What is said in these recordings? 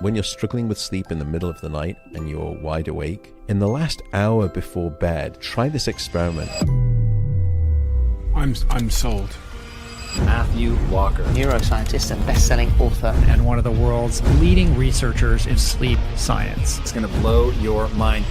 When you're struggling with sleep in the middle of the night and you're wide awake, in the last hour before bed, try this experiment. I'm sold. Matthew Walker, neuroscientist and best-selling author, and one of the world's leading researchers in sleep science. It's going to blow your mind.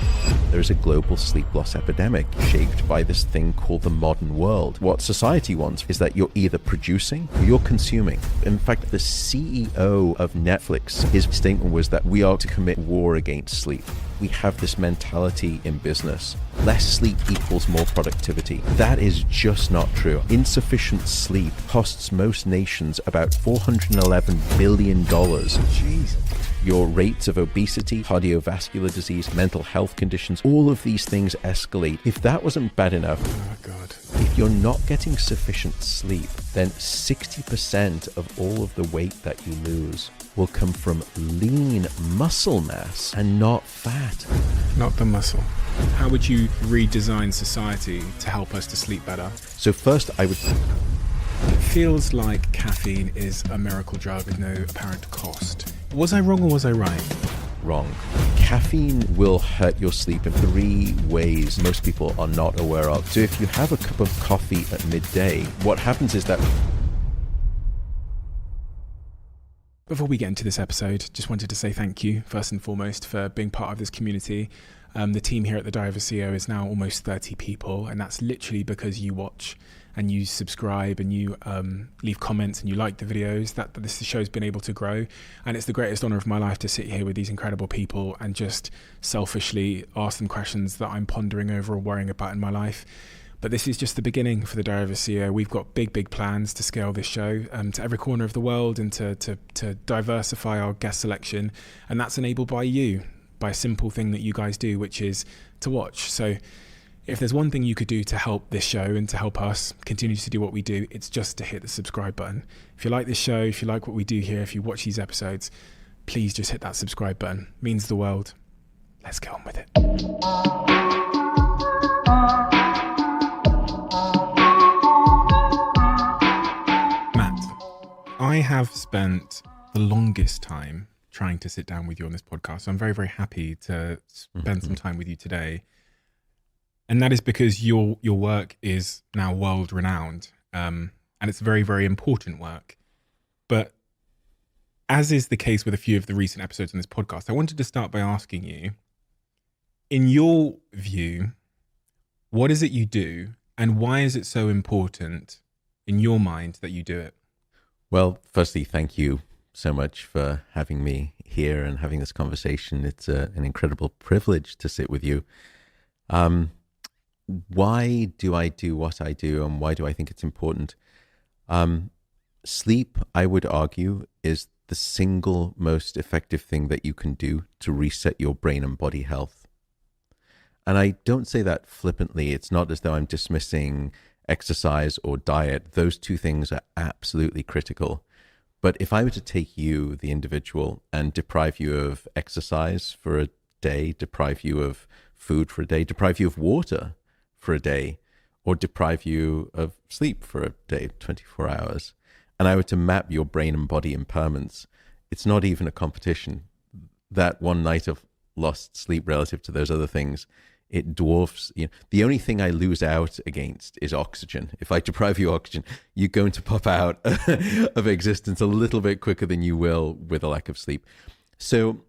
There's a global sleep loss epidemic shaped by this thing called the modern world. What society wants is that you're either producing or you're consuming. In fact, the CEO of Netflix, his statement was that we are to commit war against sleep. We have this mentality in business. Less sleep equals more productivity. That is just not true. Insufficient sleep costs most nations about $411 billion. Jesus. Your rates of obesity, cardiovascular disease, mental health conditions, all of these things escalate. If that wasn't bad enough, Oh, God. if you're not getting sufficient sleep, then 60% of all of the weight that you lose will come from lean muscle mass and not fat. Not the muscle. How would you redesign society to help us to sleep better? So first, I would... It feels like caffeine is a miracle drug with no apparent cost. Was I wrong or was I right? Wrong. Caffeine will hurt your sleep in 3 ways most people are not aware of. So if you have a cup of coffee at midday, what happens is that... Before we get into this episode, just wanted to say thank you, first and foremost, for being part of this community. The team here at the Diary of a CEO is now almost 30 people, and that's literally because you watch and you subscribe and you leave comments and you like the videos. That this show's been able to grow, and it's the greatest honor of my life to sit here with these incredible people and just selfishly ask them questions that I'm pondering over or worrying about in my life. But this is just the beginning for the Diary of a CEO. We've got big plans to scale this show to every corner of the world and to diversify our guest selection. And that's enabled by you, by a simple thing that you guys do, which is to watch. So if there's one thing you could do to help this show and to help us continue to do what we do, it's just to hit the subscribe button. If you like this show, if you like what we do here, if you watch these episodes, please just hit that subscribe button. It means the world. Let's get on with it. I have spent the longest time trying to sit down with you on this podcast. So I'm very happy to spend some time with you today. And that is because your work is now world renowned. And it's very important work. But as is the case with a few of the recent episodes on this podcast, I wanted to start by asking you, in your view, what is it you do and why is it so important in your mind that you do it? Well, firstly, thank you so much for having me here and having this conversation. It's an incredible privilege to sit with you. Why do I do what I do and why do I think it's important? Sleep, I would argue, is the single most effective thing that you can do to reset your brain and body health. And I don't say that flippantly. It's not as though I'm dismissing exercise or diet. Those two things are absolutely critical. But if I were to take you, the individual, and deprive you of exercise for a day, deprive you of food for a day, deprive you of water for a day, or deprive you of sleep for a day, 24 hours, and I were to map your brain and body impairments, it's not even a competition. That one night of lost sleep relative to those other things, it dwarfs, the only thing I lose out against is oxygen. If I deprive you of oxygen, you're going to pop out of existence a little bit quicker than you will with a lack of sleep. So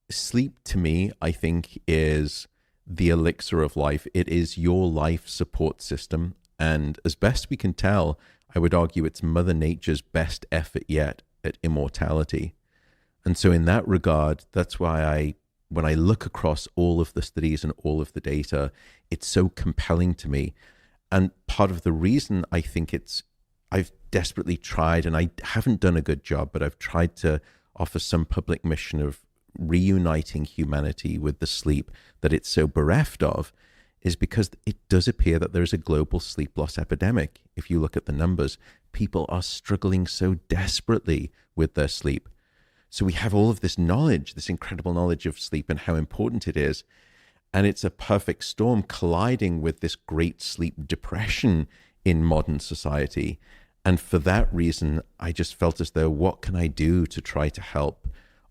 sleep to me, I think, is the elixir of life. It is your life support system. And as best we can tell, I would argue it's Mother Nature's best effort yet at immortality. And so in that regard, that's why when I look across all of the studies and all of the data, it's so compelling to me. And part of the reason I think I've desperately tried, and I haven't done a good job, but I've tried to offer some public mission of reuniting humanity with the sleep that it's so bereft of, is because it does appear that there's a global sleep loss epidemic. If you look at the numbers, people are struggling so desperately with their sleep. So we have all of this knowledge, this incredible knowledge of sleep and how important it is. And it's a perfect storm colliding with this great sleep depression in modern society. And for that reason, I just felt as though, what can I do to try to help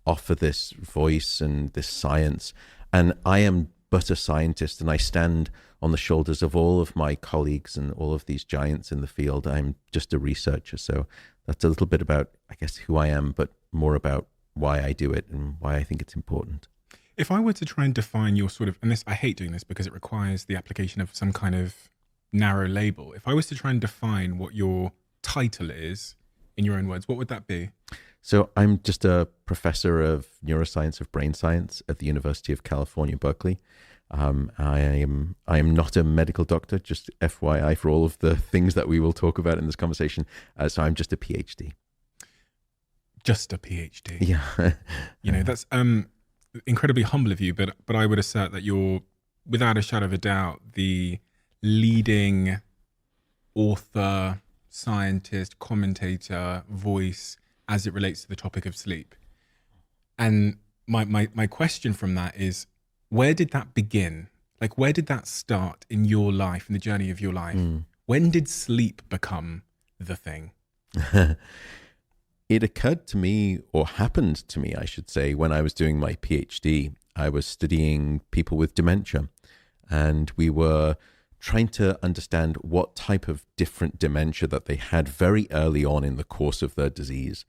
offer this voice and this science. And I am but a scientist, and I stand on the shoulders of all of my colleagues and all of these giants in the field. I'm just a researcher. So that's a little bit about, I guess, who I am, but more about why I do it and why I think it's important. If I were to try and define your sort of, and this, I hate doing this because it requires the application of some kind of narrow label. If I was to try and define what your title is in your own words, what would that be? So I'm just a professor of neuroscience of brain science at the University of California, Berkeley. I am not a medical doctor, just FYI for all of the things that we will talk about in this conversation. So I'm just a PhD. Just a PhD. Yeah. That's incredibly humble of you, but I would assert that you're, without a shadow of a doubt, the leading author, scientist, commentator, voice as it relates to the topic of sleep. And my question from that is, where did that begin? Like, where did that start in your life, in the journey of your life? When did sleep become the thing? It occurred to me, or happened to me, I should say, when I was doing my PhD. I was studying people with dementia, and we were trying to understand what type of different dementia that they had very early on in the course of their disease.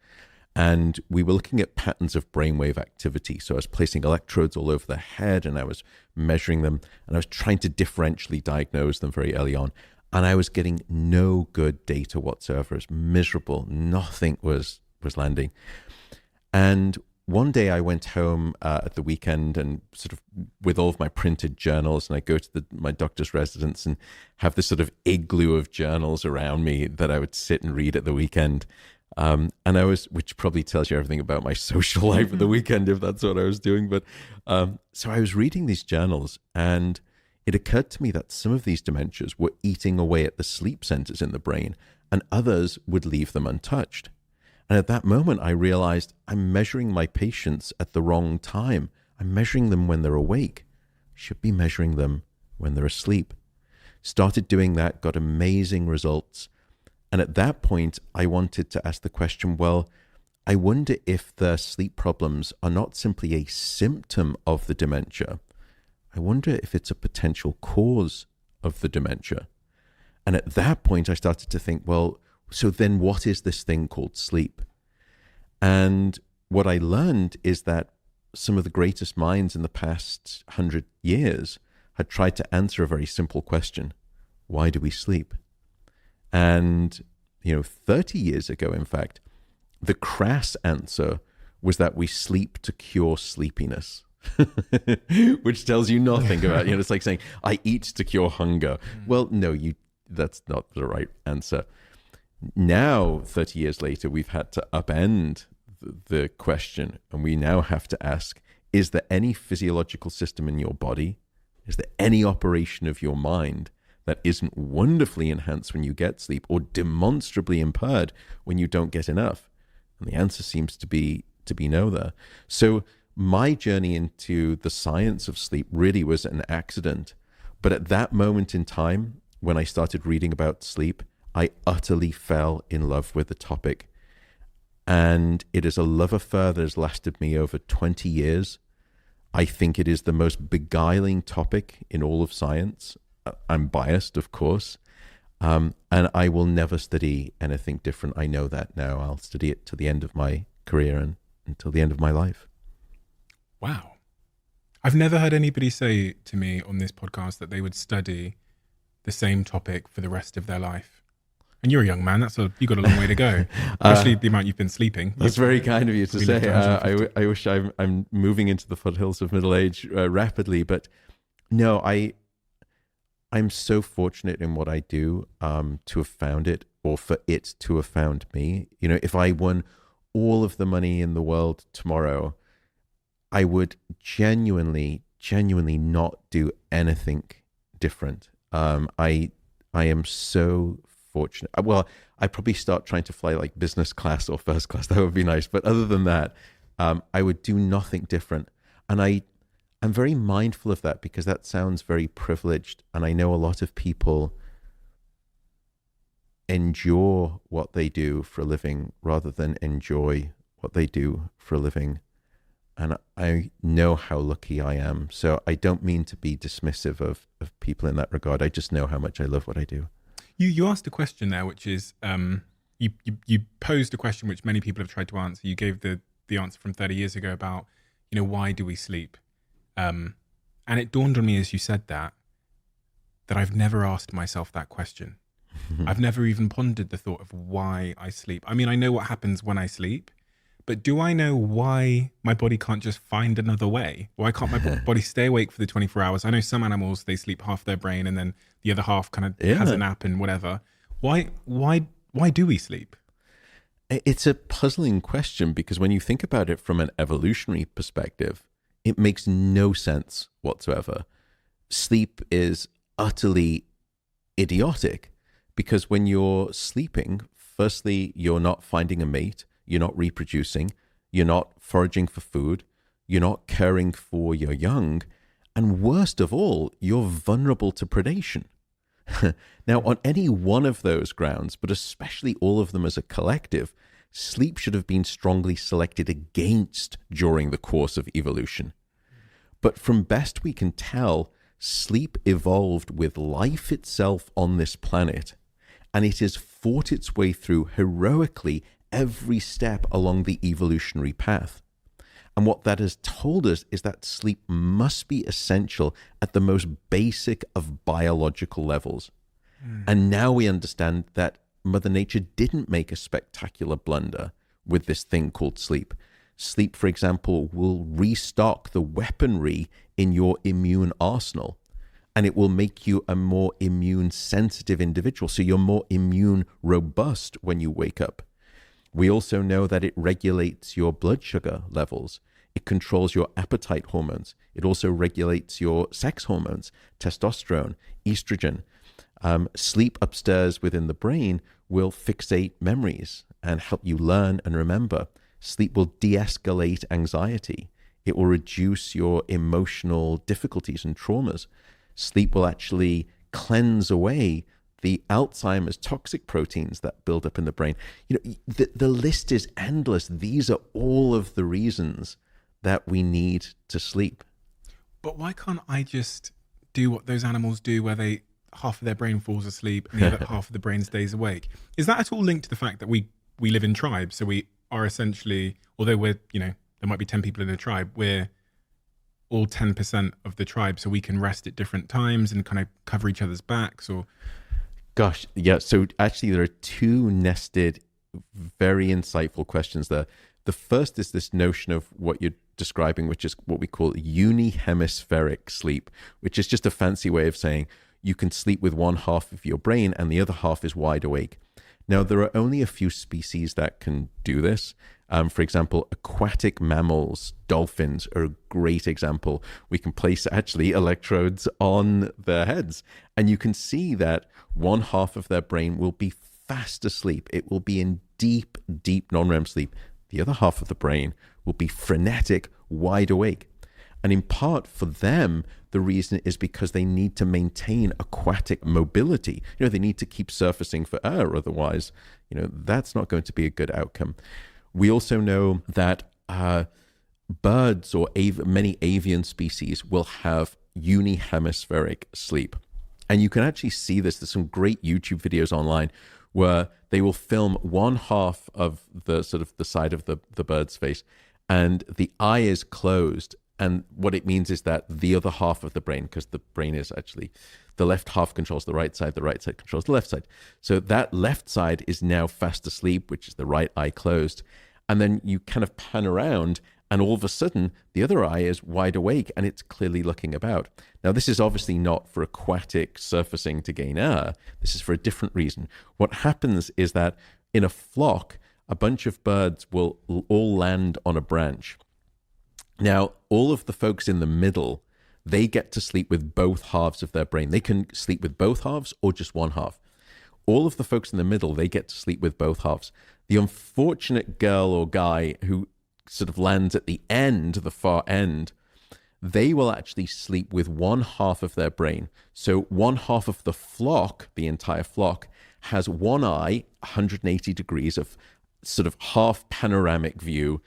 And we were looking at patterns of brainwave activity. So I was placing electrodes all over the head, and I was measuring them, and I was trying to differentially diagnose them very early on. And I was getting no good data whatsoever. It was miserable. Nothing was landing. And one day I went home at the weekend and sort of with all of my printed journals, and I go to my doctor's residence and have this sort of igloo of journals around me that I would sit and read at the weekend. And which probably tells you everything about my social life at the weekend, if that's what I was doing. But so I was reading these journals, and it occurred to me that some of these dementias were eating away at the sleep centers in the brain, and others would leave them untouched. And at that moment, I realized I'm measuring my patients at the wrong time. I'm measuring them when they're awake. I should be measuring them when they're asleep. Started doing that, got amazing results. And at that point, I wanted to ask the question, well, I wonder if the sleep problems are not simply a symptom of the dementia. I wonder if it's a potential cause of the dementia. And at that point, I started to think, well, so then what is this thing called sleep? And what I learned is that some of the greatest minds in the past 100 years had tried to answer a very simple question. Why do we sleep? And, 30 years ago, in fact, the crass answer was that we sleep to cure sleepiness. Which tells you nothing about, it's like saying, I eat to cure hunger. Well, no, that's not the right answer. Now, 30 years later, we've had to upend the question, and we now have to ask, is there any physiological system in your body? Is there any operation of your mind that isn't wonderfully enhanced when you get sleep, or demonstrably impaired when you don't get enough? And the answer seems to be no there. So my journey into the science of sleep really was an accident. But at that moment in time, when I started reading about sleep, I utterly fell in love with the topic. And it is a love affair that has lasted me over 20 years. I think it is the most beguiling topic in all of science. I'm biased, of course. And I will never study anything different. I know that now. I'll study it to the end of my career and until the end of my life. Wow. I've never heard anybody say to me on this podcast that they would study the same topic for the rest of their life. And you're a young man. You got a long way to go, especially the amount you've been sleeping. That's very kind of you to say. I wish I'm moving into the foothills of middle age rapidly, but no, I'm so fortunate in what I do to have found it, or for it to have found me. If I won all of the money in the world tomorrow, I would genuinely not do anything different. I am so fortunate. Well, I'd probably start trying to fly like business class or first class. That would be nice. But other than that, I would do nothing different. And I'm very mindful of that, because that sounds very privileged. And I know a lot of people endure what they do for a living rather than enjoy what they do for a living. And I know how lucky I am. So I don't mean to be dismissive of people in that regard. I just know how much I love what I do. You asked a question there, which is you posed a question which many people have tried to answer. You gave the answer from 30 years ago about, why do we sleep? And it dawned on me as you said that I've never asked myself that question. I've never even pondered the thought of why I sleep. I mean, I know what happens when I sleep, but do I know why my body can't just find another way? Why can't my body stay awake for the 24 hours? I know some animals, they sleep half their brain and then the other half kind of has a nap and whatever. Why do we sleep? It's a puzzling question because when you think about it from an evolutionary perspective, it makes no sense whatsoever. Sleep is utterly idiotic because when you're sleeping, firstly, you're not finding a mate, you're not reproducing, you're not foraging for food, you're not caring for your young, and worst of all, you're vulnerable to predation. Now, on any one of those grounds, but especially all of them as a collective, sleep should have been strongly selected against during the course of evolution. But from best we can tell, sleep evolved with life itself on this planet, and it has fought its way through heroically every step along the evolutionary path. And what that has told us is that sleep must be essential at the most basic of biological levels. And now we understand that Mother Nature didn't make a spectacular blunder with this thing called sleep. Sleep, for example, will restock the weaponry in your immune arsenal, and it will make you a more immune sensitive individual. So you're more immune robust when you wake up. We also know that it regulates your blood sugar levels. It controls your appetite hormones. It also regulates your sex hormones, testosterone, estrogen. Sleep upstairs within the brain will fixate memories and help you learn and remember. Sleep will de-escalate anxiety. It will reduce your emotional difficulties and traumas. Sleep will actually cleanse away the Alzheimer's toxic proteins that build up in the brain. The list is endless. These are all of the reasons that we need to sleep. But why can't I just do what those animals do where half of their brain falls asleep and the other half of the brain stays awake? Is that at all linked to the fact that we live in tribes? So we are essentially, although we're, there might be 10 people in a tribe, we're all 10% of the tribe, so we can rest at different times and kind of cover each other's backs? Or Gosh, yeah. So actually there are two nested, very insightful questions there. The first is this notion of what you're describing, which is what we call unihemispheric sleep, which is just a fancy way of saying you can sleep with one half of your brain and the other half is wide awake. Now, there are only a few species that can do this. For example, aquatic mammals, dolphins are a great example. We can place actually electrodes on their heads, and you can see that one half of their brain will be fast asleep. It will be in deep, deep non-REM sleep. The other half of the brain will be frenetic, wide awake. And in part for them, the reason is because they need to maintain aquatic mobility. They need to keep surfacing for air. Otherwise, that's not going to be a good outcome. We also know that birds or many avian species will have unihemispheric sleep. And you can actually see this. There's some great YouTube videos online where they will film one half of the side of the bird's face and the eye is closed. And what it means is that the other half of the brain, because the brain is actually, the left half controls the right side controls the left side. So that left side is now fast asleep, which is the right eye closed. And then you kind of pan around and all of a sudden the other eye is wide awake and it's clearly looking about. Now, this is obviously not for aquatic surfacing to gain air. This is for a different reason. What happens is that in a flock, a bunch of birds will all land on a branch. Now, all of the folks in the middle, they get to sleep with both halves of their brain. They can sleep with both halves or just one half. All of the folks in the middle, they get to sleep with both halves. The unfortunate girl or guy who sort of lands at the end, the far end, they will actually sleep with one half of their brain. So one half of the flock, the entire flock, has one eye, 180 degrees of sort of half panoramic view,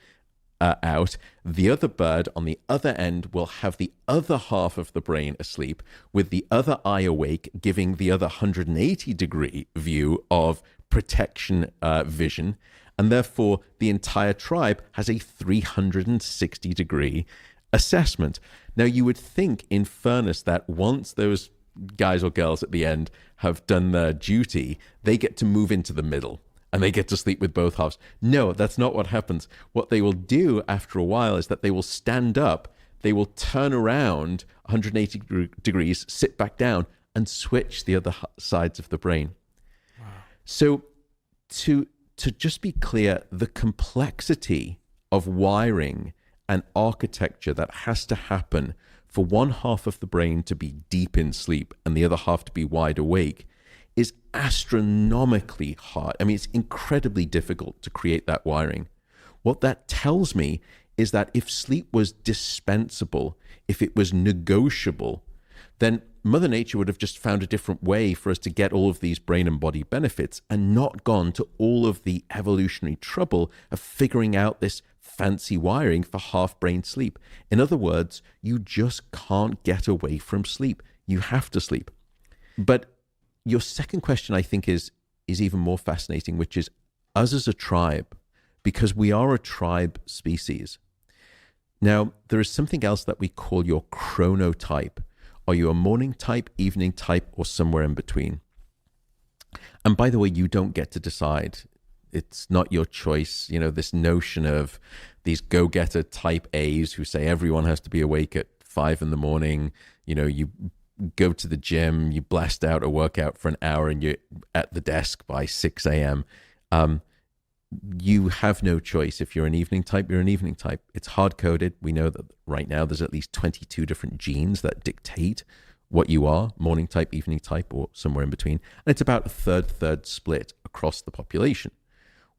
out. The other bird on the other end will have the other half of the brain asleep, with the other eye awake, giving the other 180-degree view of protection vision. And therefore, the entire tribe has a 360-degree assessment. Now, you would think, in fairness, that once those guys or girls at the end have done their duty, they get to move into the middle and they get to sleep with both halves. No, that's not what happens. What they will do after a while is that they will stand up, they will turn around 180 degrees, sit back down, and switch the other sides of the brain. Wow. So to just be clear, the complexity of wiring and architecture that has to happen for one half of the brain to be deep in sleep and the other half to be wide awake is astronomically hard. I mean, it's incredibly difficult to create that wiring. What that tells me is that if sleep was dispensable, if it was negotiable, then Mother Nature would have just found a different way for us to get all of these brain and body benefits and not gone to all of the evolutionary trouble of figuring out this fancy wiring for half-brain sleep. In other words, you just can't get away from sleep. You have to sleep. But your second question, I think, is even more fascinating, which is us as a tribe, because we are a tribe species. Now, there is something else that we call your chronotype. Are you a morning type, evening type, or somewhere in between? And by the way, you don't get to decide. It's not your choice. You know, this notion of these go-getter type A's who say everyone has to be awake at 5 a.m. You know, you go to the gym, you blast out a workout for an hour and you're at the desk by 6 a.m. You have no choice. If you're an evening type, you're an evening type. It's hard-coded. We know that right now there's at least 22 different genes that dictate what you are, morning type, evening type, or somewhere in between. And it's about a third split across the population.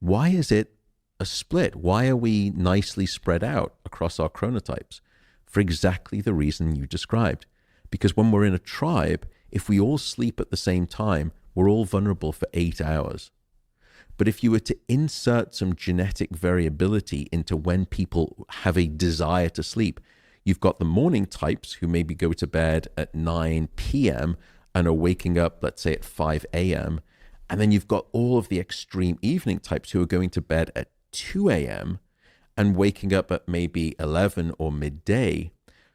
Why is it a split? Why are we nicely spread out across our chronotypes? For exactly the reason you described. Because when we're in a tribe, if we all sleep at the same time, we're all vulnerable for 8 hours. But if you were to insert some genetic variability into when people have a desire to sleep, you've got the morning types who maybe go to bed at 9 p.m. and are waking up, let's say, at 5 a.m., and then you've got all of the extreme evening types who are going to bed at 2 a.m. and waking up at maybe 11 or midday.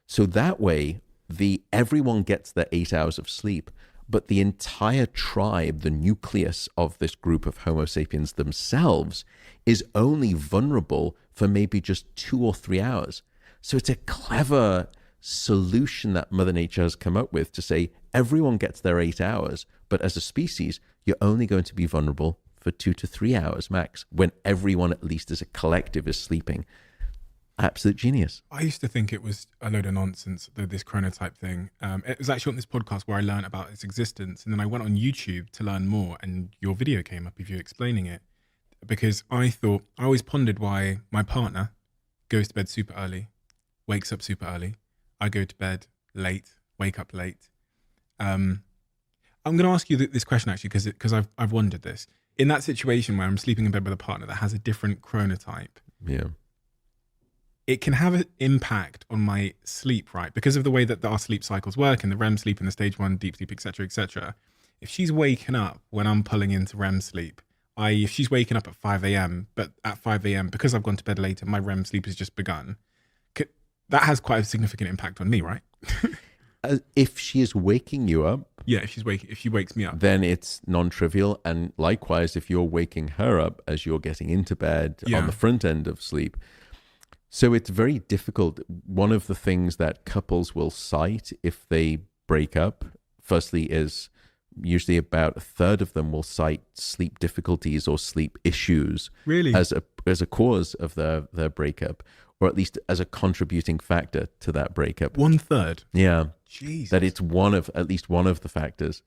So that way, everyone gets their 8 hours of sleep, but the entire tribe, the nucleus of this group of Homo sapiens themselves, is only vulnerable for maybe just 2 or 3 hours. So it's a clever solution that Mother Nature has come up with to say everyone gets their 8 hours, but as a species, you're only going to be vulnerable for 2 to 3 hours max, when everyone, at least as a collective, is sleeping. Absolute genius. I used to think it was a load of nonsense, this chronotype thing. It was actually on this podcast where I learned about its existence, and then I went on YouTube to learn more, and your video came up of you explaining it. Because I always pondered why my partner goes to bed super early, wakes up super early. I go to bed late, wake up late. I'm going to ask you this question actually, because I've wondered this. In that situation where I'm sleeping in bed with a partner that has a different chronotype, yeah, it can have an impact on my sleep, right? Because of the way that our sleep cycles work and the REM sleep and the stage 1 deep sleep, etc., etc. If she's waking up when I'm pulling into REM sleep, if she's waking up at 5 a.m., but at 5 a.m., because I've gone to bed later, my REM sleep has just begun, that has quite a significant impact on me, right? If she is waking you up, yeah, if she wakes me up, then it's non-trivial. And likewise, if you're waking her up as you're getting into bed on the front end of sleep. So it's very difficult. One of the things that couples will cite if they break up, firstly, is usually about a third of them will cite sleep difficulties or sleep issues, really, as a cause of their breakup, or at least as a contributing factor to that breakup. 1/3. Yeah. Jesus. That it's at least one of the factors.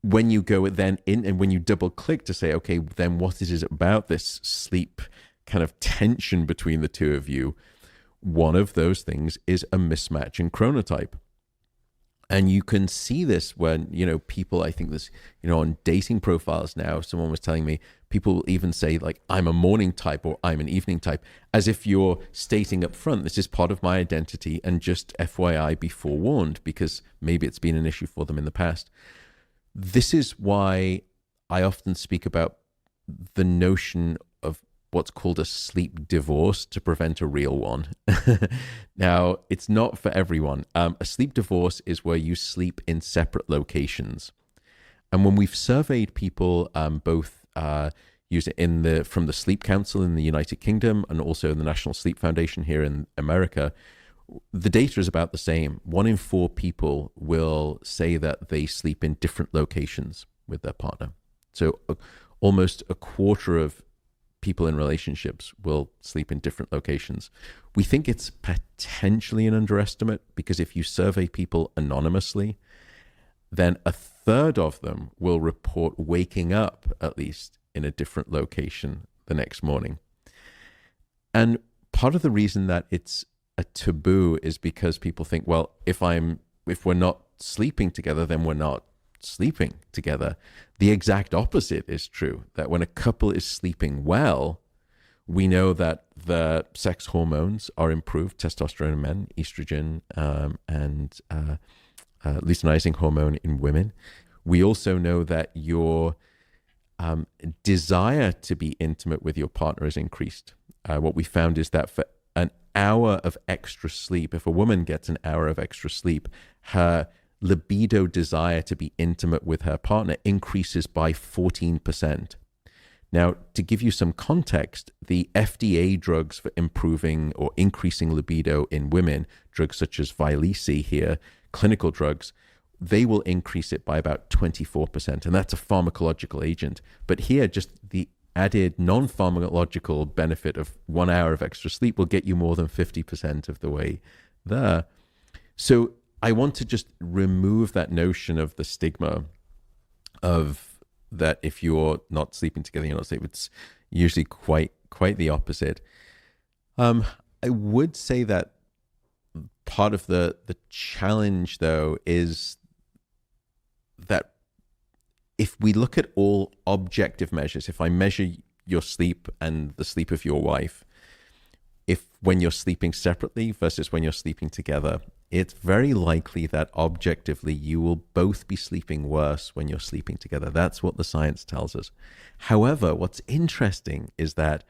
When you go then in and when you double click to say, okay, then what is it about this sleep kind of tension between the two of you? One of those things is a mismatch in chronotype. And you can see this when, people, I think this, on dating profiles now, someone was telling me People will even say like, I'm a morning type or I'm an evening type, as if you're stating up front, this is part of my identity, and just FYI, be forewarned, because maybe it's been an issue for them in the past. This is why I often speak about the notion of what's called a sleep divorce to prevent a real one. Now, it's not for everyone. A sleep divorce is where you sleep in separate locations. And when we've surveyed people, both use it from the Sleep Council in the United Kingdom and also the National Sleep Foundation here in America, the data is about the same. 1 in 4 people will say that they sleep in different locations with their partner. So almost a quarter of people in relationships will sleep in different locations. We think it's potentially an underestimate, because if you survey people anonymously, then a third of them will report waking up at least in a different location the next morning. And part of the reason that it's a taboo is because people think, well, if we're not sleeping together, then we're not sleeping together. The exact opposite is true, that when a couple is sleeping well, we know that the sex hormones are improved, testosterone in men, estrogen, and luteinizing hormone in women. We also know that your desire to be intimate with your partner is increased. What we found is that for an hour of extra sleep, if a woman gets an hour of extra sleep, her libido desire to be intimate with her partner increases by 14%. Now, to give you some context, the FDA drugs for improving or increasing libido in women, drugs such as Vyleesi here, clinical drugs, they will increase it by about 24%, and that's a pharmacological agent. But here, just the added non-pharmacological benefit of 1 hour of extra sleep will get you more than 50% of the way there. So I want to just remove that notion of the stigma of that if you're not sleeping together, you're not sleeping. It's usually quite the opposite. I would say that part of the challenge, though, is that if we look at all objective measures, if I measure your sleep and the sleep of your wife, if when you're sleeping separately versus when you're sleeping together, it's very likely that objectively you will both be sleeping worse when you're sleeping together. That's what the science tells us. However, what's interesting is that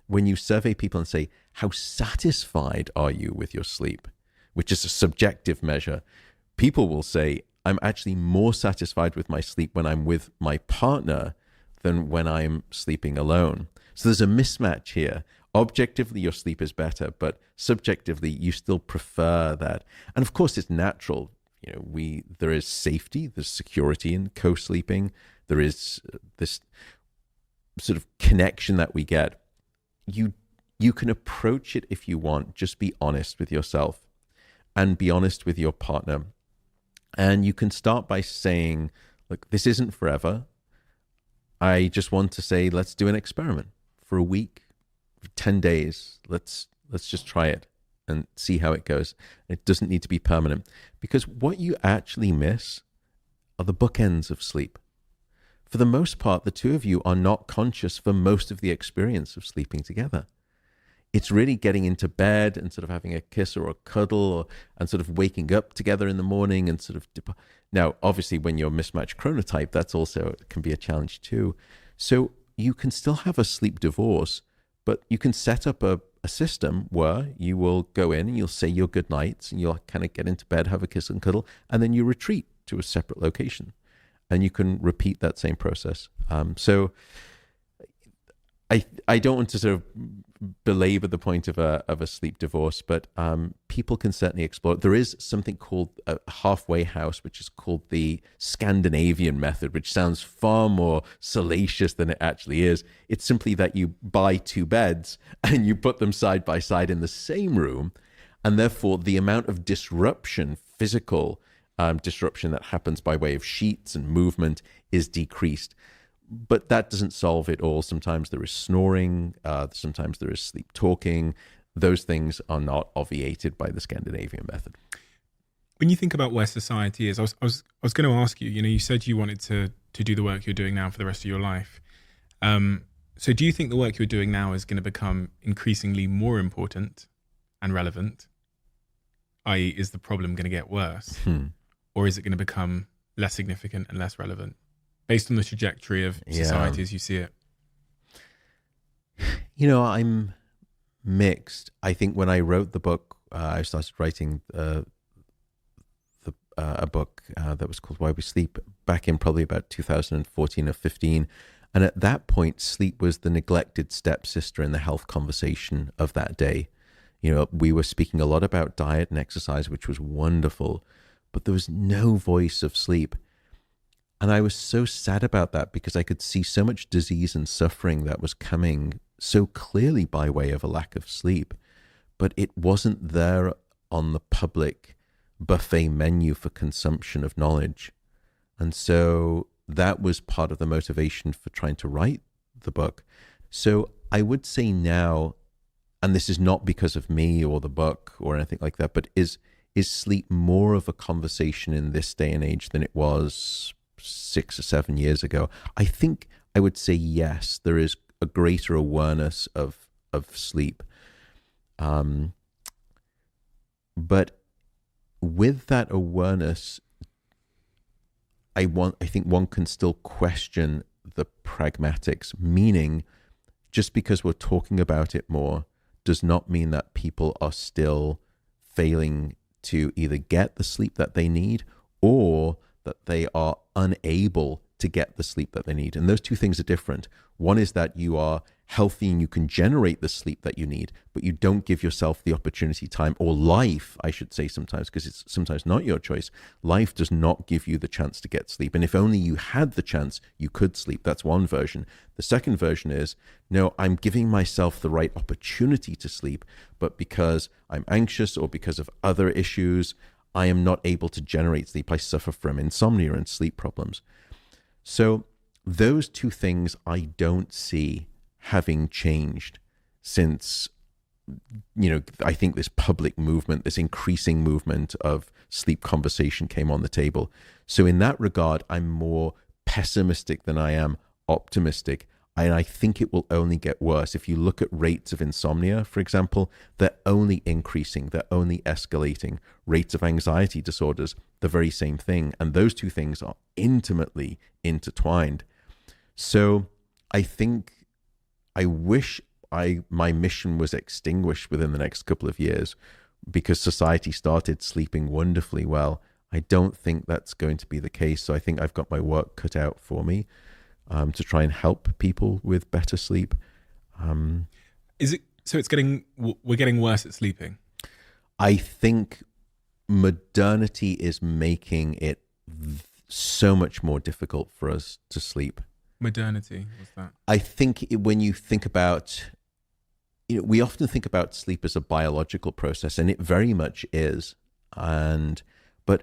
when you survey people and say, how satisfied are you with your sleep, which is a subjective measure, people will say, I'm actually more satisfied with my sleep when I'm with my partner than when I'm sleeping alone. So there's a mismatch here. Objectively, your sleep is better, but subjectively, you still prefer that. And of course, it's natural. You know, there is safety, there's security in co-sleeping. There is this sort of connection that we get. You can approach it if you want. Just be honest with yourself and be honest with your partner. And you can start by saying, look, this isn't forever. I just want to say, let's do an experiment for a week, for 10 days. Let's just try it and see how it goes. It doesn't need to be permanent, because what you actually miss are the bookends of sleep. For the most part, the two of you are not conscious for most of the experience of sleeping together. It's really getting into bed and sort of having a kiss or a cuddle and sort of waking up together in the morning and sort of... Now, obviously, when you're mismatched chronotype, that's also can be a challenge too. So you can still have a sleep divorce, but you can set up a system where you will go in and you'll say your good nights and you'll kind of get into bed, have a kiss and cuddle, and then you retreat to a separate location. And you can repeat that same process. So I don't want to sort of belabor the point of a sleep divorce, but people can certainly explore it. There is something called a halfway house, which is called the Scandinavian method, which sounds far more salacious than it actually is. It's simply that you buy 2 beds and you put them side by side in the same room, and therefore the amount of disruption, physical disruption that happens by way of sheets and movement is decreased. But that doesn't solve it all. Sometimes there is snoring, sometimes there is sleep talking. Those things are not obviated by the Scandinavian method. When you think about where society is, I was going to ask you, you know, you said you wanted to do the work you're doing now for the rest of your life. So do you think the work you're doing now is going to become increasingly more important and relevant? I.e., is the problem going to get worse? Or is it going to become less significant and less relevant based on the trajectory of society as you see it? You know, I'm mixed. I think when I wrote the book, I started writing a book that was called Why We Sleep back in probably about 2014 or 15. And at that point, sleep was the neglected stepsister in the health conversation of that day. You know, we were speaking a lot about diet and exercise, which was wonderful, but there was no voice of sleep. And I was so sad about that because I could see so much disease and suffering that was coming so clearly by way of a lack of sleep, but it wasn't there on the public buffet menu for consumption of knowledge. And so that was part of the motivation for trying to write the book. So I would say now, and this is not because of me or the book or anything like that, but is sleep more of a conversation in this day and age than it was 6 or 7 years ago? I think I would say yes, there is a greater awareness of sleep. But with that awareness, I think one can still question the pragmatics, meaning just because we're talking about it more does not mean that people are still failing to either get the sleep that they need or that they are unable to get the sleep that they need. And those two things are different. One is that you are healthy and you can generate the sleep that you need, but you don't give yourself the opportunity, time, or life, I should say sometimes, because it's sometimes not your choice. Life does not give you the chance to get sleep. And if only you had the chance, you could sleep. That's one version. The second version is, no, I'm giving myself the right opportunity to sleep, but because I'm anxious or because of other issues, I am not able to generate sleep. I suffer from insomnia and sleep problems. So those two things I don't see having changed since, you know, I think this public movement, this increasing movement of sleep conversation came on the table. So in that regard, I'm more pessimistic than I am optimistic. And I think it will only get worse. If you look at rates of insomnia, for example, they're only increasing, they're only escalating. Rates of anxiety disorders, the very same thing. And those two things are intimately intertwined. So I wish my mission was extinguished within the next couple of years because society started sleeping wonderfully well. I don't think that's going to be the case. So I think I've got my work cut out for me. To try and help people with better sleep. Is it so? We're getting worse at sleeping. I think modernity is making it so much more difficult for us to sleep. Modernity, what's that? I think when you think about, we often think about sleep as a biological process, and it very much is. But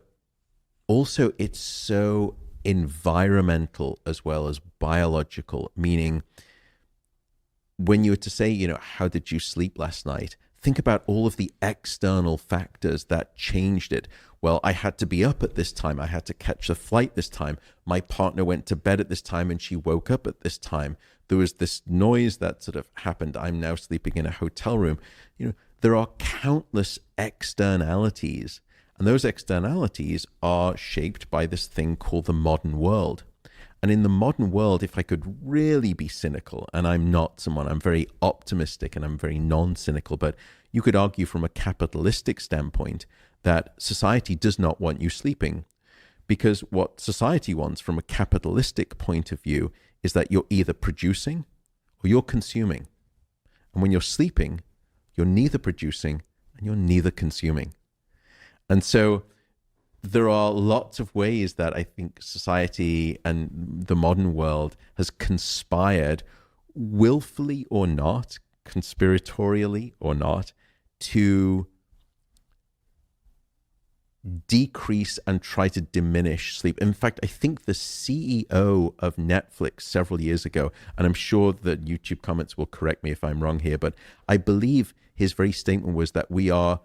also it's so environmental as well as biological, meaning when you were to say, how did you sleep last night? Think about all of the external factors that changed it. Well, I had to be up at this time. I had to catch the flight this time. My partner went to bed at this time and she woke up at this time. There was this noise that sort of happened. I'm now sleeping in a hotel room. There are countless externalities. And those externalities are shaped by this thing called the modern world. And in the modern world, if I could really be cynical, and I'm not someone, I'm very optimistic and I'm very non-cynical, but you could argue from a capitalistic standpoint that society does not want you sleeping. Because what society wants from a capitalistic point of view is that you're either producing or you're consuming. And when you're sleeping, you're neither producing and you're neither consuming. And so there are lots of ways that I think society and the modern world has conspired, willfully or not, conspiratorially or not, to decrease and try to diminish sleep. In fact, I think the CEO of Netflix several years ago, and I'm sure that YouTube comments will correct me if I'm wrong here, but I believe his very statement was that we are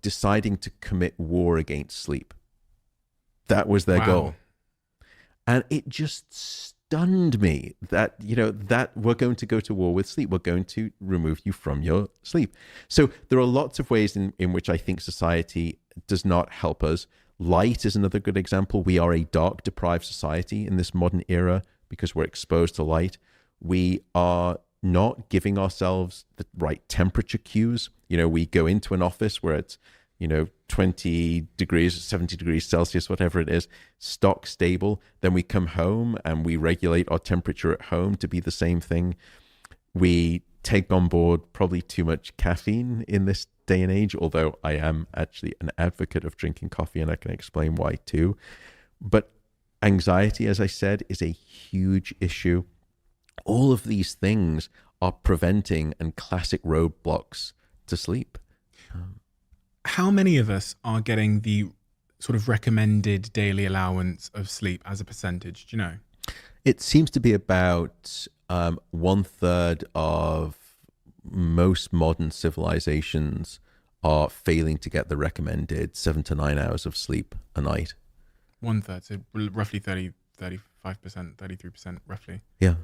deciding to commit war against sleep. That was their goal. And it just stunned me that, that we're going to go to war with sleep. We're going to remove you from your sleep. So there are lots of ways in which I think society does not help us. Light is another good example. We are a dark deprived society in this modern era because we're exposed to light. We are not giving ourselves the right temperature cues. We go into an office where it's 20 degrees, 70 degrees Celsius, whatever it is, stock stable. Then we come home and we regulate our temperature at home to be the same thing. We take on board probably too much caffeine in this day and age, although I am actually an advocate of drinking coffee and I can explain why too. But anxiety, as I said, is a huge issue. All of these things are preventing and classic roadblocks to sleep. How many of us are getting the sort of recommended daily allowance of sleep as a percentage? Do you know? It seems to be about 1/3 of most modern civilizations are failing to get the recommended 7 to 9 hours of sleep a night. 1/3, so roughly 30, 35%, 33% roughly. Yeah.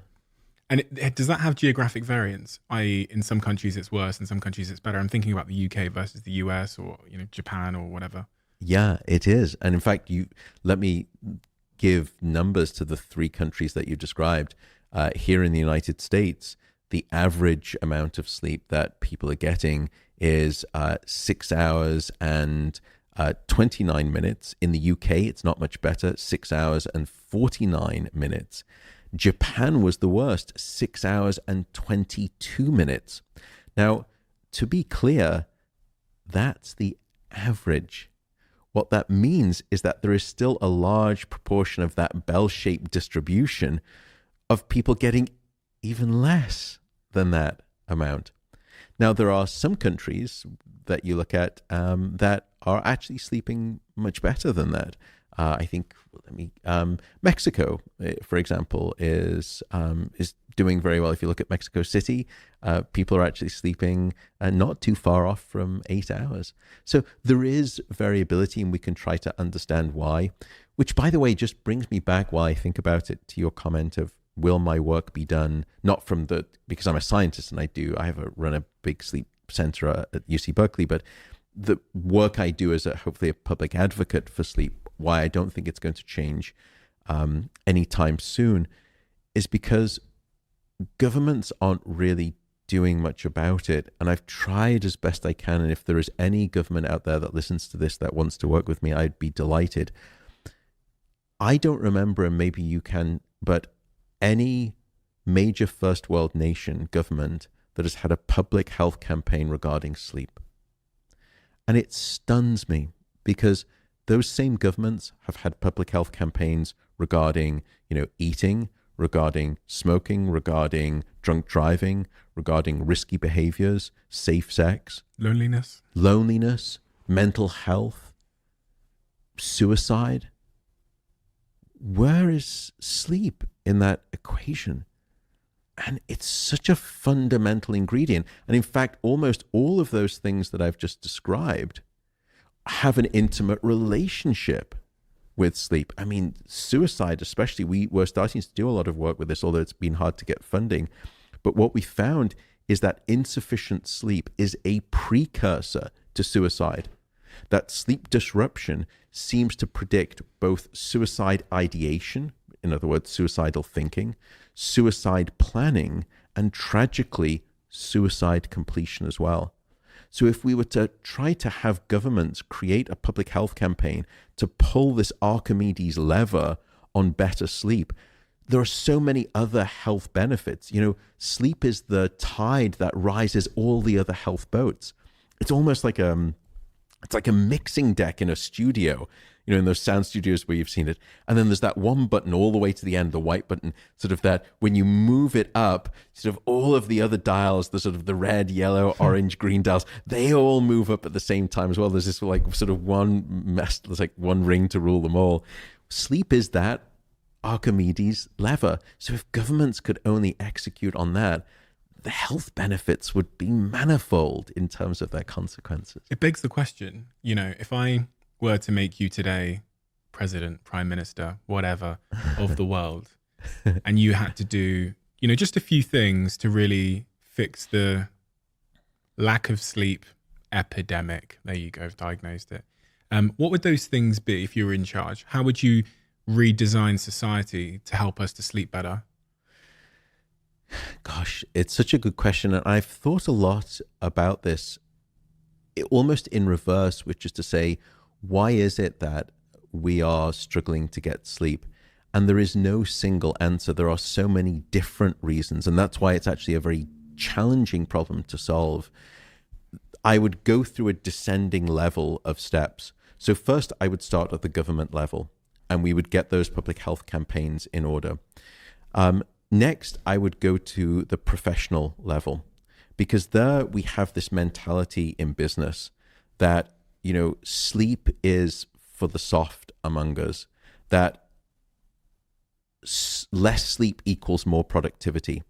And does that have geographic variance? I.e., in some countries it's worse, in some countries it's better. I'm thinking about the UK versus the US or Japan or whatever. Yeah, it is. And in fact, let me give numbers to the 3 countries that you described. Here in the United States, the average amount of sleep that people are getting is 6 hours and 29 minutes. In the UK, it's not much better, 6 hours and 49 minutes. Japan was the worst, 6 hours and 22 minutes. Now, to be clear, that's the average. What that means is that there is still a large proportion of that bell-shaped distribution of people getting even less than that amount. Now, there are some countries that you look at that are actually sleeping much better than that. I think Mexico, for example, is doing very well. If you look at Mexico City, people are actually sleeping not too far off from 8 hours. So there is variability, and we can try to understand why. Which, by the way, just brings me back while I think about it to your comment of, will my work be done not because I'm a scientist and I run a big sleep center at UC Berkeley, but the work I do as hopefully a public advocate for sleep, why I don't think it's going to change anytime soon, is because governments aren't really doing much about it. And I've tried as best I can. And if there is any government out there that listens to this that wants to work with me, I'd be delighted. I don't remember, and maybe you can, but any major first world nation government that has had a public health campaign regarding sleep. And it stuns me because those same governments have had public health campaigns regarding, eating, regarding smoking, regarding drunk driving, regarding risky behaviors, safe sex, loneliness, mental health, suicide. Where is sleep in that equation? And it's such a fundamental ingredient. And in fact, almost all of those things that I've just described have an intimate relationship with sleep. I mean, suicide especially, we're starting to do a lot of work with this, although it's been hard to get funding. But what we found is that insufficient sleep is a precursor to suicide. That sleep disruption seems to predict both suicide ideation, in other words, suicidal thinking, suicide planning, and tragically, suicide completion as well. So if we were to try to have governments create a public health campaign to pull this Archimedes lever on better sleep, there are so many other health benefits. Sleep is the tide that rises all the other health boats. It's almost like it's like a mixing deck in a studio, in those sound studios where you've seen it. And then there's that one button all the way to the end, the white button, sort of that when you move it up, sort of all of the other dials, the sort of the red, yellow, orange, green dials, they all move up at the same time as well. There's this like sort of there's like one ring to rule them all. Sleep is that Archimedes lever. So if governments could only execute on that, the health benefits would be manifold in terms of their consequences. It begs the question, if I were to make you today president, prime minister, whatever, of the world, and you had to do, just a few things to really fix the lack of sleep epidemic. There you go, I've diagnosed it. What would those things be if you were in charge? How would you redesign society to help us to sleep better? Gosh, it's such a good question. And I've thought a lot about this, almost in reverse, which is to say, why is it that we are struggling to get sleep? And there is no single answer. There are so many different reasons. And that's why it's actually a very challenging problem to solve. I would go through a descending level of steps. So first, I would start at the government level, and we would get those public health campaigns in order. Next, I would go to the professional level, because there we have this mentality in business that, sleep is for the soft among us, that less sleep equals more productivity.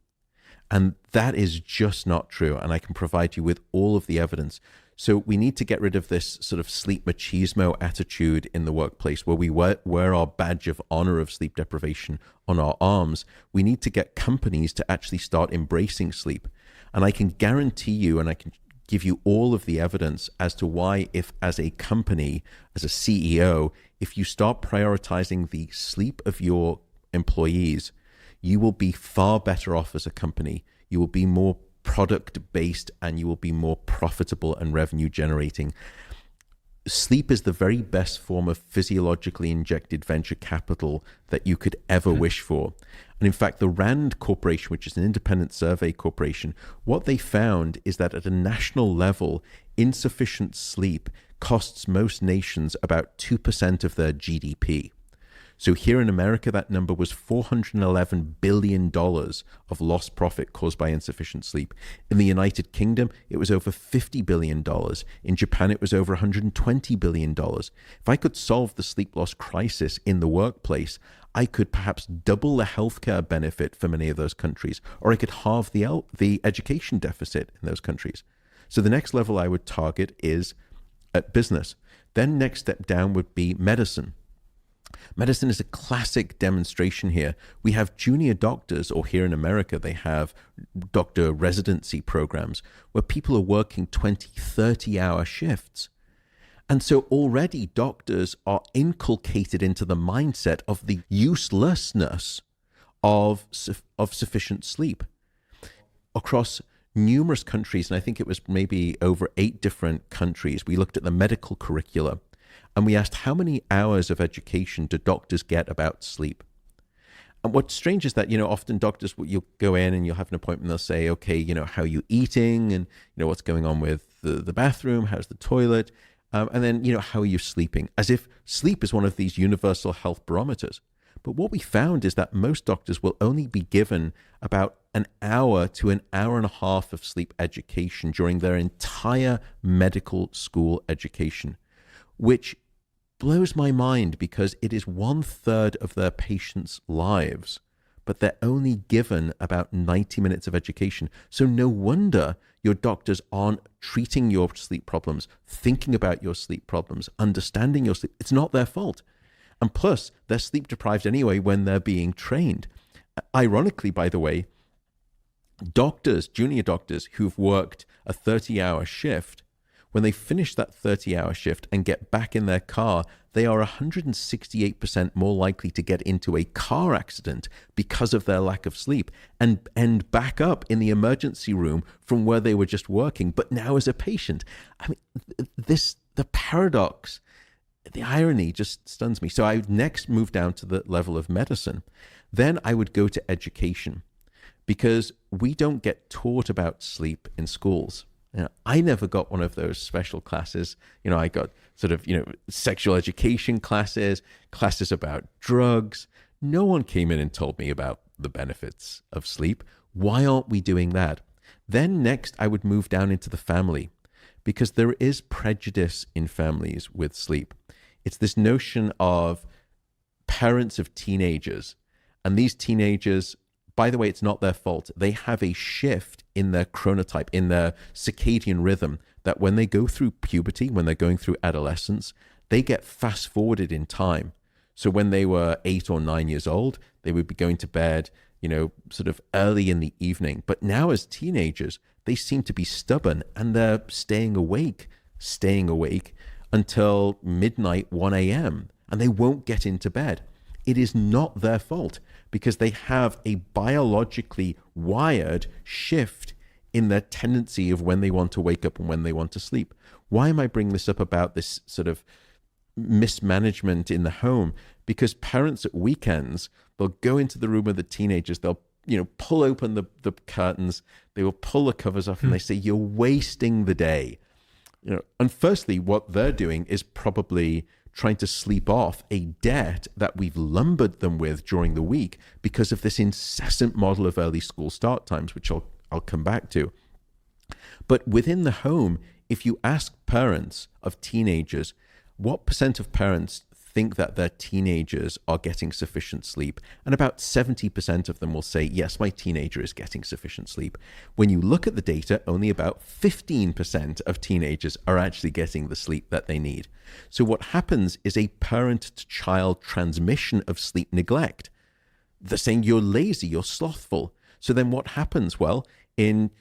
And that is just not true. And I can provide you with all of the evidence. So we need to get rid of this sort of sleep machismo attitude in the workplace where we wear our badge of honor of sleep deprivation on our arms. We need to get companies to actually start embracing sleep. And I can guarantee you, and I can give you all of the evidence as to why, if as a company, as a CEO, if you start prioritizing the sleep of your employees, you will be far better off as a company. You will be more product-based, and you will be more profitable and revenue-generating. Sleep is the very best form of physiologically injected venture capital that you could ever wish for. And in fact, the RAND Corporation, which is an independent survey corporation, what they found is that at a national level, insufficient sleep costs most nations about 2% of their GDP. So here in America, that number was $411 billion of lost profit caused by insufficient sleep. In the United Kingdom, it was over $50 billion. In Japan, it was over $120 billion. If I could solve the sleep loss crisis in the workplace, I could perhaps double the healthcare benefit for many of those countries, or I could halve the education deficit in those countries. So the next level I would target is at business. Then next step down would be medicine. Medicine is a classic demonstration here. We have junior doctors, or here in America, they have doctor residency programs where people are working 20, 30-hour shifts. And so already doctors are inculcated into the mindset of the uselessness of sufficient sleep. Across numerous countries, and I think it was maybe over 8 different countries, we looked at the medical curricula. And we asked, how many hours of education do doctors get about sleep? And what's strange is that, often doctors, you'll go in and you'll have an appointment, they'll say, okay, how are you eating? And, what's going on with the bathroom? How's the toilet? And then, how are you sleeping? As if sleep is one of these universal health barometers. But what we found is that most doctors will only be given about an hour to an hour and a half of sleep education during their entire medical school education, which blows my mind because it is 1/3 of their patients' lives, but they're only given about 90 minutes of education. So no wonder your doctors aren't treating your sleep problems, thinking about your sleep problems, understanding your sleep. It's not their fault. And plus, they're sleep deprived anyway when they're being trained. Ironically, by the way, doctors, junior doctors who've worked a 30-hour shift, when they finish that 30-hour shift and get back in their car, they are 168% more likely to get into a car accident because of their lack of sleep and end back up in the emergency room from where they were just working, but now as a patient. I mean, the paradox, the irony just stuns me. So I would next move down to the level of medicine. Then I would go to education, because we don't get taught about sleep in schools. I never got one of those special classes. I got sort of, sexual education classes about drugs. No one came in and told me about the benefits of sleep. Why aren't we doing that? Then next, I would move down into the family, because there is prejudice in families with sleep. It's this notion of parents of teenagers, and these teenagers, by the way, it's not their fault. They have a shift in their chronotype, in their circadian rhythm, that when they go through puberty, when they're going through adolescence, they get fast forwarded in time. So when they were 8 or 9 years old, they would be going to bed, sort of early in the evening. But now as teenagers, they seem to be stubborn and they're staying awake until midnight, 1 a.m., and they won't get into bed. It is not their fault because they have a biologically wired shift in their tendency of when they want to wake up and when they want to sleep. Why am I bringing this up about this sort of mismanagement in the home? Because parents at weekends, they'll go into the room of the teenagers, they'll pull open the curtains, they will pull the covers off and they say, you're wasting the day. And firstly, what they're doing is probably trying to sleep off a debt that we've lumbered them with during the week because of this incessant model of early school start times, which I'll come back to. But within the home, if you ask parents of teenagers, what percent of parents think that their teenagers are getting sufficient sleep? And about 70% of them will say, yes, my teenager is getting sufficient sleep. When you look at the data, only about 15% of teenagers are actually getting the sleep that they need. So what happens is a parent-to-child transmission of sleep neglect. They're saying you're lazy, you're slothful. So then what happens? Well, in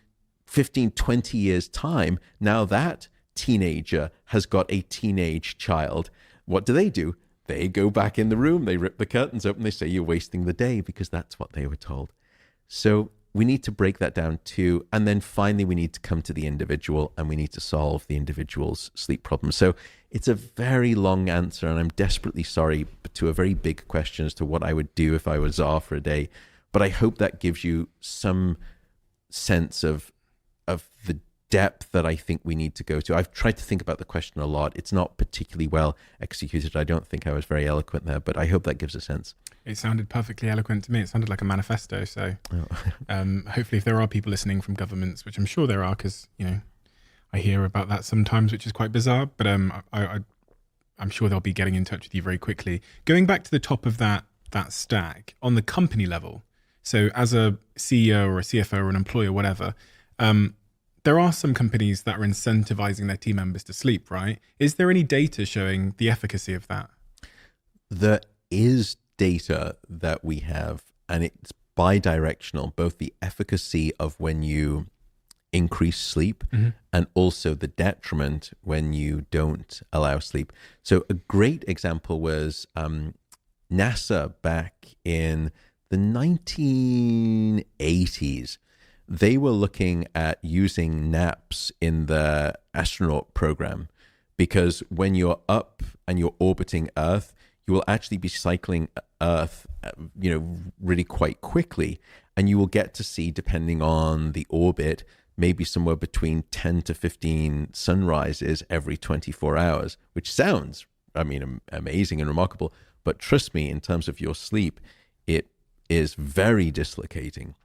15, 20 years' time, now that teenager has got a teenage child. What do? They go back in the room, they rip the curtains open, they say you're wasting the day because that's what they were told. So we need to break that down too. And then finally, we need to come to the individual and we need to solve the individual's sleep problem. So it's a very long answer and I'm desperately sorry to a very big question as to what I would do if I was Tsar for a day. But I hope that gives you some sense of the depth that I think we need to go to. I've tried to think about the question a lot. It's not particularly well executed. I don't think I was very eloquent there, but I hope that gives a sense. It sounded perfectly eloquent to me. It sounded like a manifesto. So hopefully if there are people listening from governments, which I'm sure there are, because, I hear about that sometimes, which is quite bizarre, but I'm sure they'll be getting in touch with you very quickly. Going back to the top of that stack, on the company level, so as a CEO or a CFO or an employer, whatever, there are some companies that are incentivizing their team members to sleep, right? Is there any data showing the efficacy of that? There is data that we have, and it's bi-directional, both the efficacy of when you increase sleep and also the detriment when you don't allow sleep. So a great example was NASA back in the 1980s. They were looking at using naps in the astronaut program because when you're up and you're orbiting Earth, you will actually be cycling Earth, really quite quickly. And you will get to see, depending on the orbit, maybe somewhere between 10 to 15 sunrises every 24 hours, which sounds, amazing and remarkable. But trust me, in terms of your sleep, it is very dislocating.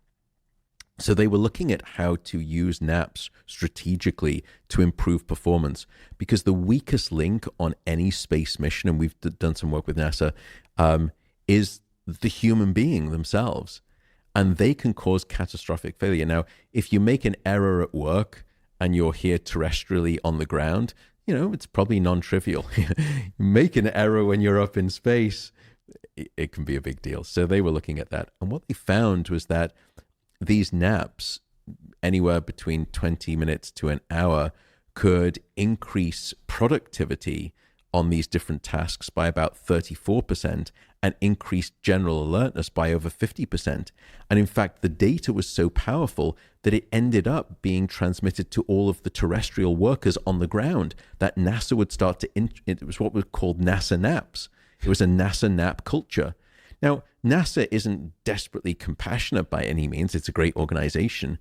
So they were looking at how to use naps strategically to improve performance, because the weakest link on any space mission, and we've done some work with NASA, is the human being themselves. And they can cause catastrophic failure. Now, if you make an error at work and you're here terrestrially on the ground, it's probably non-trivial. Make an error when you're up in space, it can be a big deal. So they were looking at that. And what they found was that these naps, anywhere between 20 minutes to an hour, could increase productivity on these different tasks by about 34% and increase general alertness by over 50%. And in fact, the data was so powerful that it ended up being transmitted to all of the terrestrial workers on the ground, that NASA would start to, it was what was called NASA naps. It was a NASA nap culture. Now, NASA isn't desperately compassionate by any means. It's a great organization.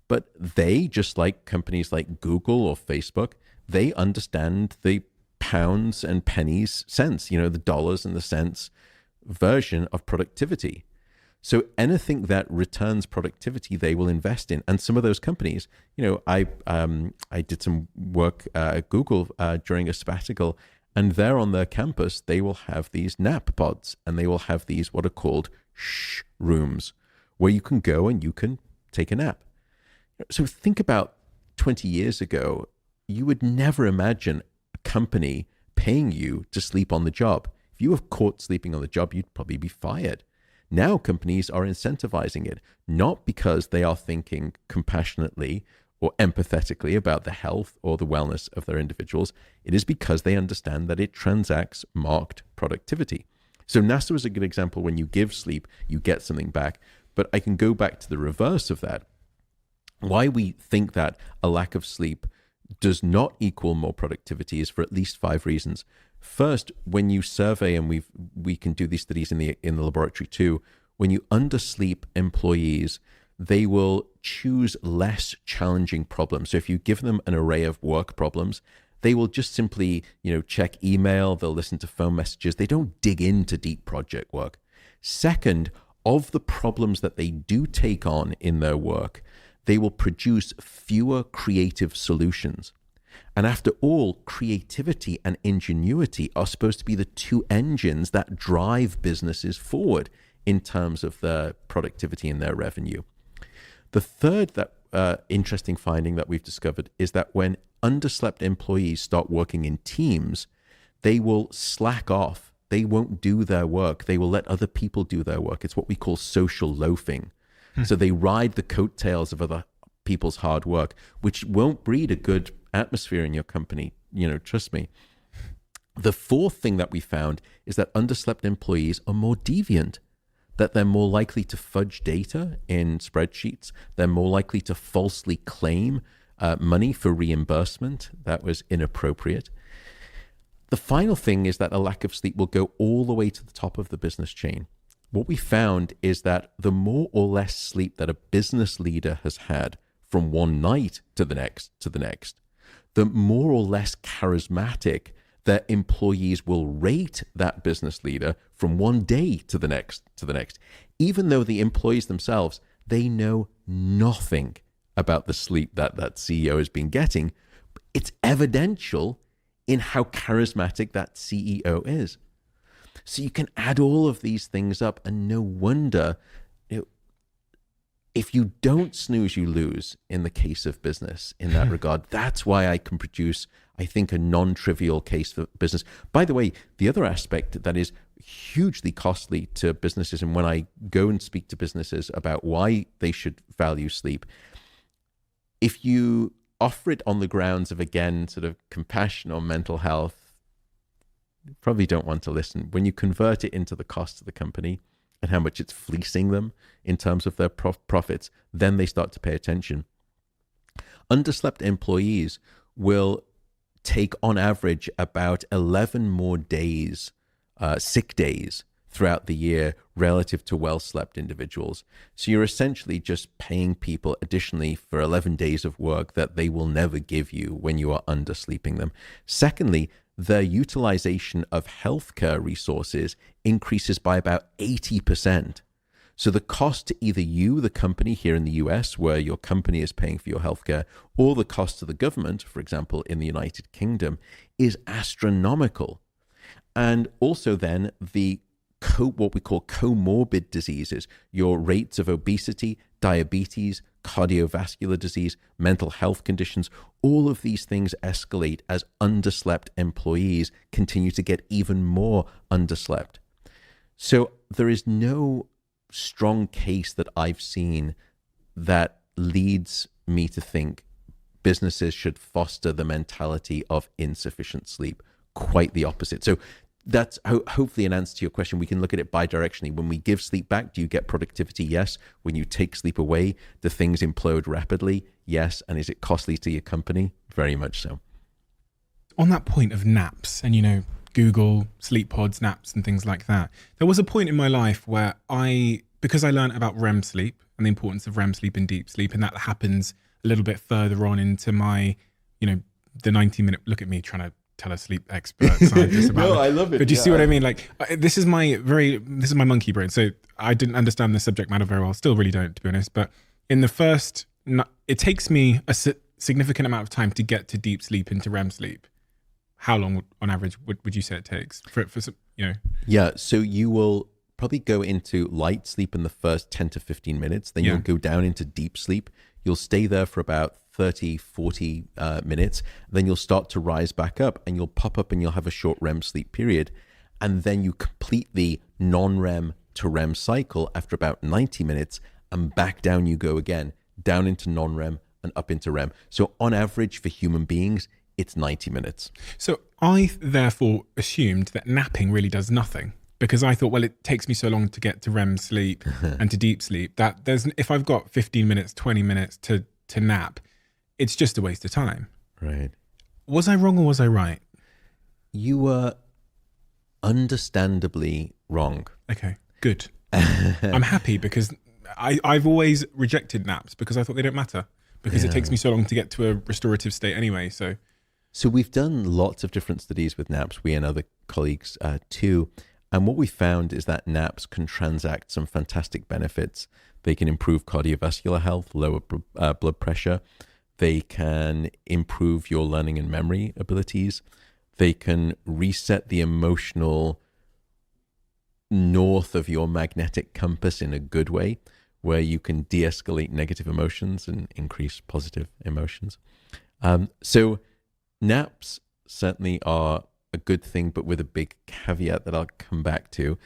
But they, just like companies like Google or Facebook, they understand the pounds and pennies sense, the dollars and the cents version of productivity. So anything that returns productivity, they will invest in. And some of those companies, I did some work at Google during a sabbatical, and there on their campus, they will have these nap pods, and they will have these what are called shh rooms, where you can go and you can take a nap. So think about 20 years ago, you would never imagine a company paying you to sleep on the job. If you were caught sleeping on the job, you'd probably be fired. Now companies are incentivizing it, not because they are thinking compassionately or empathetically about the health or the wellness of their individuals. It is because they understand that it transacts marked productivity. So NASA is a good example. When you give sleep, you get something back. But I can go back to the reverse of that. Why we think that a lack of sleep does not equal more productivity is for at least 5 reasons. First, when you survey, and we can do these studies in the laboratory too, when you undersleep employees, they will choose less challenging problems. So if you give them an array of work problems, they will just simply, check email, they'll listen to phone messages. They don't dig into deep project work. Second, of the problems that they do take on in their work, they will produce fewer creative solutions. And after all, creativity and ingenuity are supposed to be the 2 engines that drive businesses forward in terms of their productivity and their revenue. The third interesting finding that we've discovered is that when underslept employees start working in teams, they will slack off. They won't do their work. They will let other people do their work. It's what we call social loafing. So they ride the coattails of other people's hard work, which won't breed a good atmosphere in your company. Trust me. The fourth thing that we found is that underslept employees are more deviant, that they're more likely to fudge data in spreadsheets. They're more likely to falsely claim money for reimbursement that was inappropriate. The final thing is that a lack of sleep will go all the way to the top of the business chain. What we found is that the more or less sleep that a business leader has had from one night to the next, the more or less charismatic their employees will rate that business leader from one day to the next, even though the employees themselves, they know nothing about the sleep that CEO has been getting. It's evidential in how charismatic that CEO is. So you can add all of these things up, and no wonder, if you don't snooze, you lose in the case of business in that regard. That's why I can produce, I think, a non-trivial case for business. By the way, the other aspect that is hugely costly to businesses, and when I go and speak to businesses about why they should value sleep, if you offer it on the grounds of, again, sort of compassion or mental health, you probably don't want to listen. When you convert it into the cost of the company and how much it's fleecing them in terms of their profits, then they start to pay attention. Underslept employees will take on average about 11 more days, sick days throughout the year relative to well-slept individuals. So you're essentially just paying people additionally for 11 days of work that they will never give you when you are undersleeping them. Secondly, their utilization of healthcare resources increases by about 80%. So the cost to either you, the company here in the US, where your company is paying for your healthcare, or the cost to the government, for example, in the United Kingdom, is astronomical. And also then what we call comorbid diseases, your rates of obesity, diabetes, cardiovascular disease, mental health conditions, all of these things escalate as underslept employees continue to get even more underslept. So there is no strong case that I've seen that leads me to think businesses should foster the mentality of insufficient sleep. Quite the opposite. So that's hopefully an answer to your question. We can look at it bidirectionally. When we give sleep back, do you get productivity? Yes. When you take sleep away, do things implode rapidly? Yes. And is it costly to your company? Very much so. On that point of naps and, Google, sleep pods, naps and things like that, there was a point in my life where because I learned about REM sleep and the importance of REM sleep and deep sleep, and that happens a little bit further on into my, the 90-minute, look at me trying to tell a sleep expert scientist about I love it. But do you see what I mean? Like, this is my monkey brain. So I didn't understand the subject matter very well. Still really don't, to be honest. But in the first, it takes me a significant amount of time to get to deep sleep into REM sleep. How long, on average, would you say it takes for Yeah. So you will probably go into light sleep in the first 10 to 15 minutes. Then you'll go down into deep sleep. You'll stay there for about 30, 40 minutes. Then you'll start to rise back up and you'll pop up and you'll have a short REM sleep period. and then you complete the non-REM to REM cycle after about 90 minutes, and back down you go again, down into non-REM and up into REM. So on average for human beings, it's 90 minutes. So I therefore assumed that napping really does nothing, because I thought, well, it takes me so long to get to REM sleep and to deep sleep that if I've got 15 minutes, 20 minutes to nap, it's just a waste of time. Right. Was I wrong or was I right? You were understandably wrong. Okay, good. I'm happy because I've always rejected naps because I thought they don't matter, because it takes me so long to get to a restorative state anyway. So we've done lots of different studies with naps, we and other colleagues too. And what we found is that naps can transact some fantastic benefits. They can improve cardiovascular health, lower blood pressure. They can improve your learning and memory abilities. They can reset the emotional north of your magnetic compass in a good way, where you can de-escalate negative emotions and increase positive emotions. So naps certainly are a good thing, but with a big caveat that I'll come back to.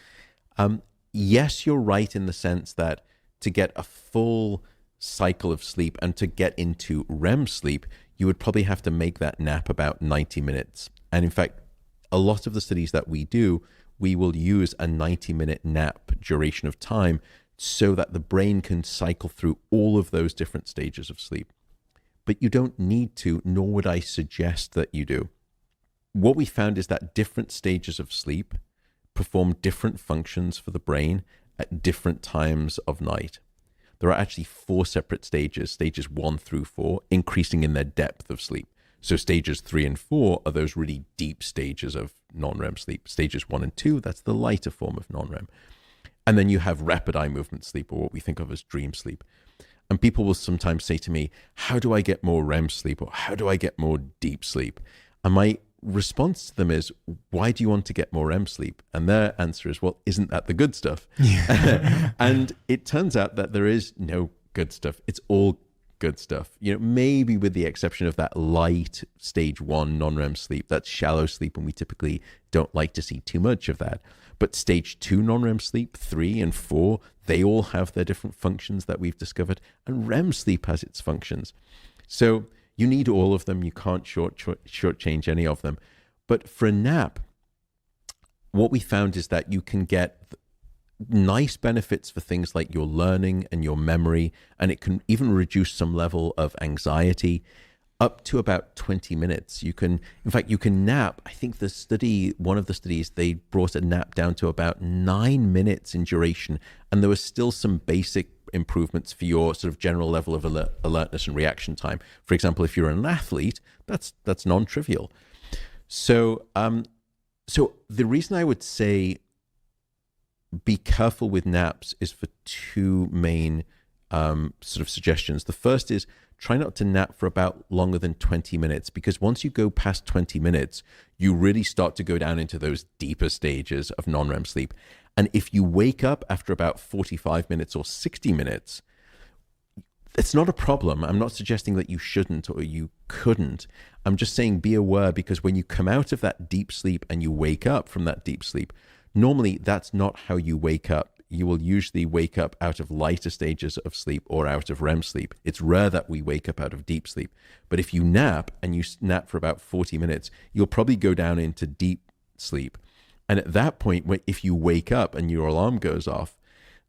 Yes, you're right in the sense that to get a full cycle of sleep and to get into REM sleep, you would probably have to make that nap about 90 minutes. And in fact, a lot of the studies that we do, we will use a 90-minute nap duration of time so that the brain can cycle through all of those different stages of sleep. But you don't need to, nor would I suggest that you do. What we found is that different stages of sleep perform different functions for the brain at different times of night. There are actually 4 separate stages 1 through 4, increasing in their depth of sleep. So stages 3 and 4 are those really deep stages of non-REM sleep. Stages 1 and 2, that's the lighter form of non-REM. And then you have rapid eye movement sleep, or what we think of as dream sleep. And people will sometimes say to me, how do I get more REM sleep, or how do I get more deep sleep? And my response to them is, why do you want to get more REM sleep? And their answer is, well, isn't that the good stuff? Yeah. And it turns out that there is no good stuff. It's all good stuff. Maybe with the exception of that light stage 1 non-REM sleep, that's shallow sleep, and we typically don't like to see too much of that. But stage 2 non-REM sleep, 3 and 4, they all have their different functions that we've discovered, and REM sleep has its functions. So you need all of them. You can't shortchange any of them. But for a nap, what we found is that you can get nice benefits for things like your learning and your memory, and it can even reduce some level of anxiety up to about 20 minutes. You can nap. I think one of the studies, they brought a nap down to about 9 minutes in duration, and there was still some basic improvements for your sort of general level of alertness and reaction time. For example, if you're an athlete, that's non-trivial. So the reason I would say be careful with naps is for 2 main sort of suggestions. The first is try not to nap for about longer than 20 minutes, because once you go past 20 minutes, you really start to go down into those deeper stages of non-REM sleep. And if you wake up after about 45 minutes or 60 minutes, it's not a problem. I'm not suggesting that you shouldn't or you couldn't. I'm just saying be aware, because when you come out of that deep sleep and you wake up from that deep sleep, normally that's not how you wake up. You will usually wake up out of lighter stages of sleep or out of REM sleep. It's rare that we wake up out of deep sleep. But if you nap and you nap for about 40 minutes, you'll probably go down into deep sleep. And at that point, if you wake up and your alarm goes off,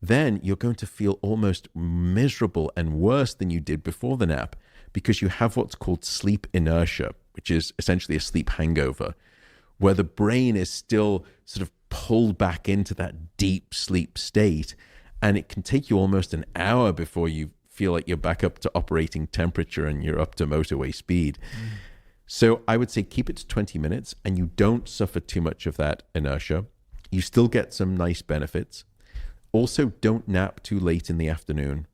then you're going to feel almost miserable and worse than you did before the nap, because you have what's called sleep inertia, which is essentially a sleep hangover, where the brain is still sort of pulled back into that deep sleep state. And it can take you almost an hour before you feel like you're back up to operating temperature and you're up to motorway speed. So I would say keep it to 20 minutes and you don't suffer too much of that inertia. You still get some nice benefits. Also, don't nap too late in the afternoon.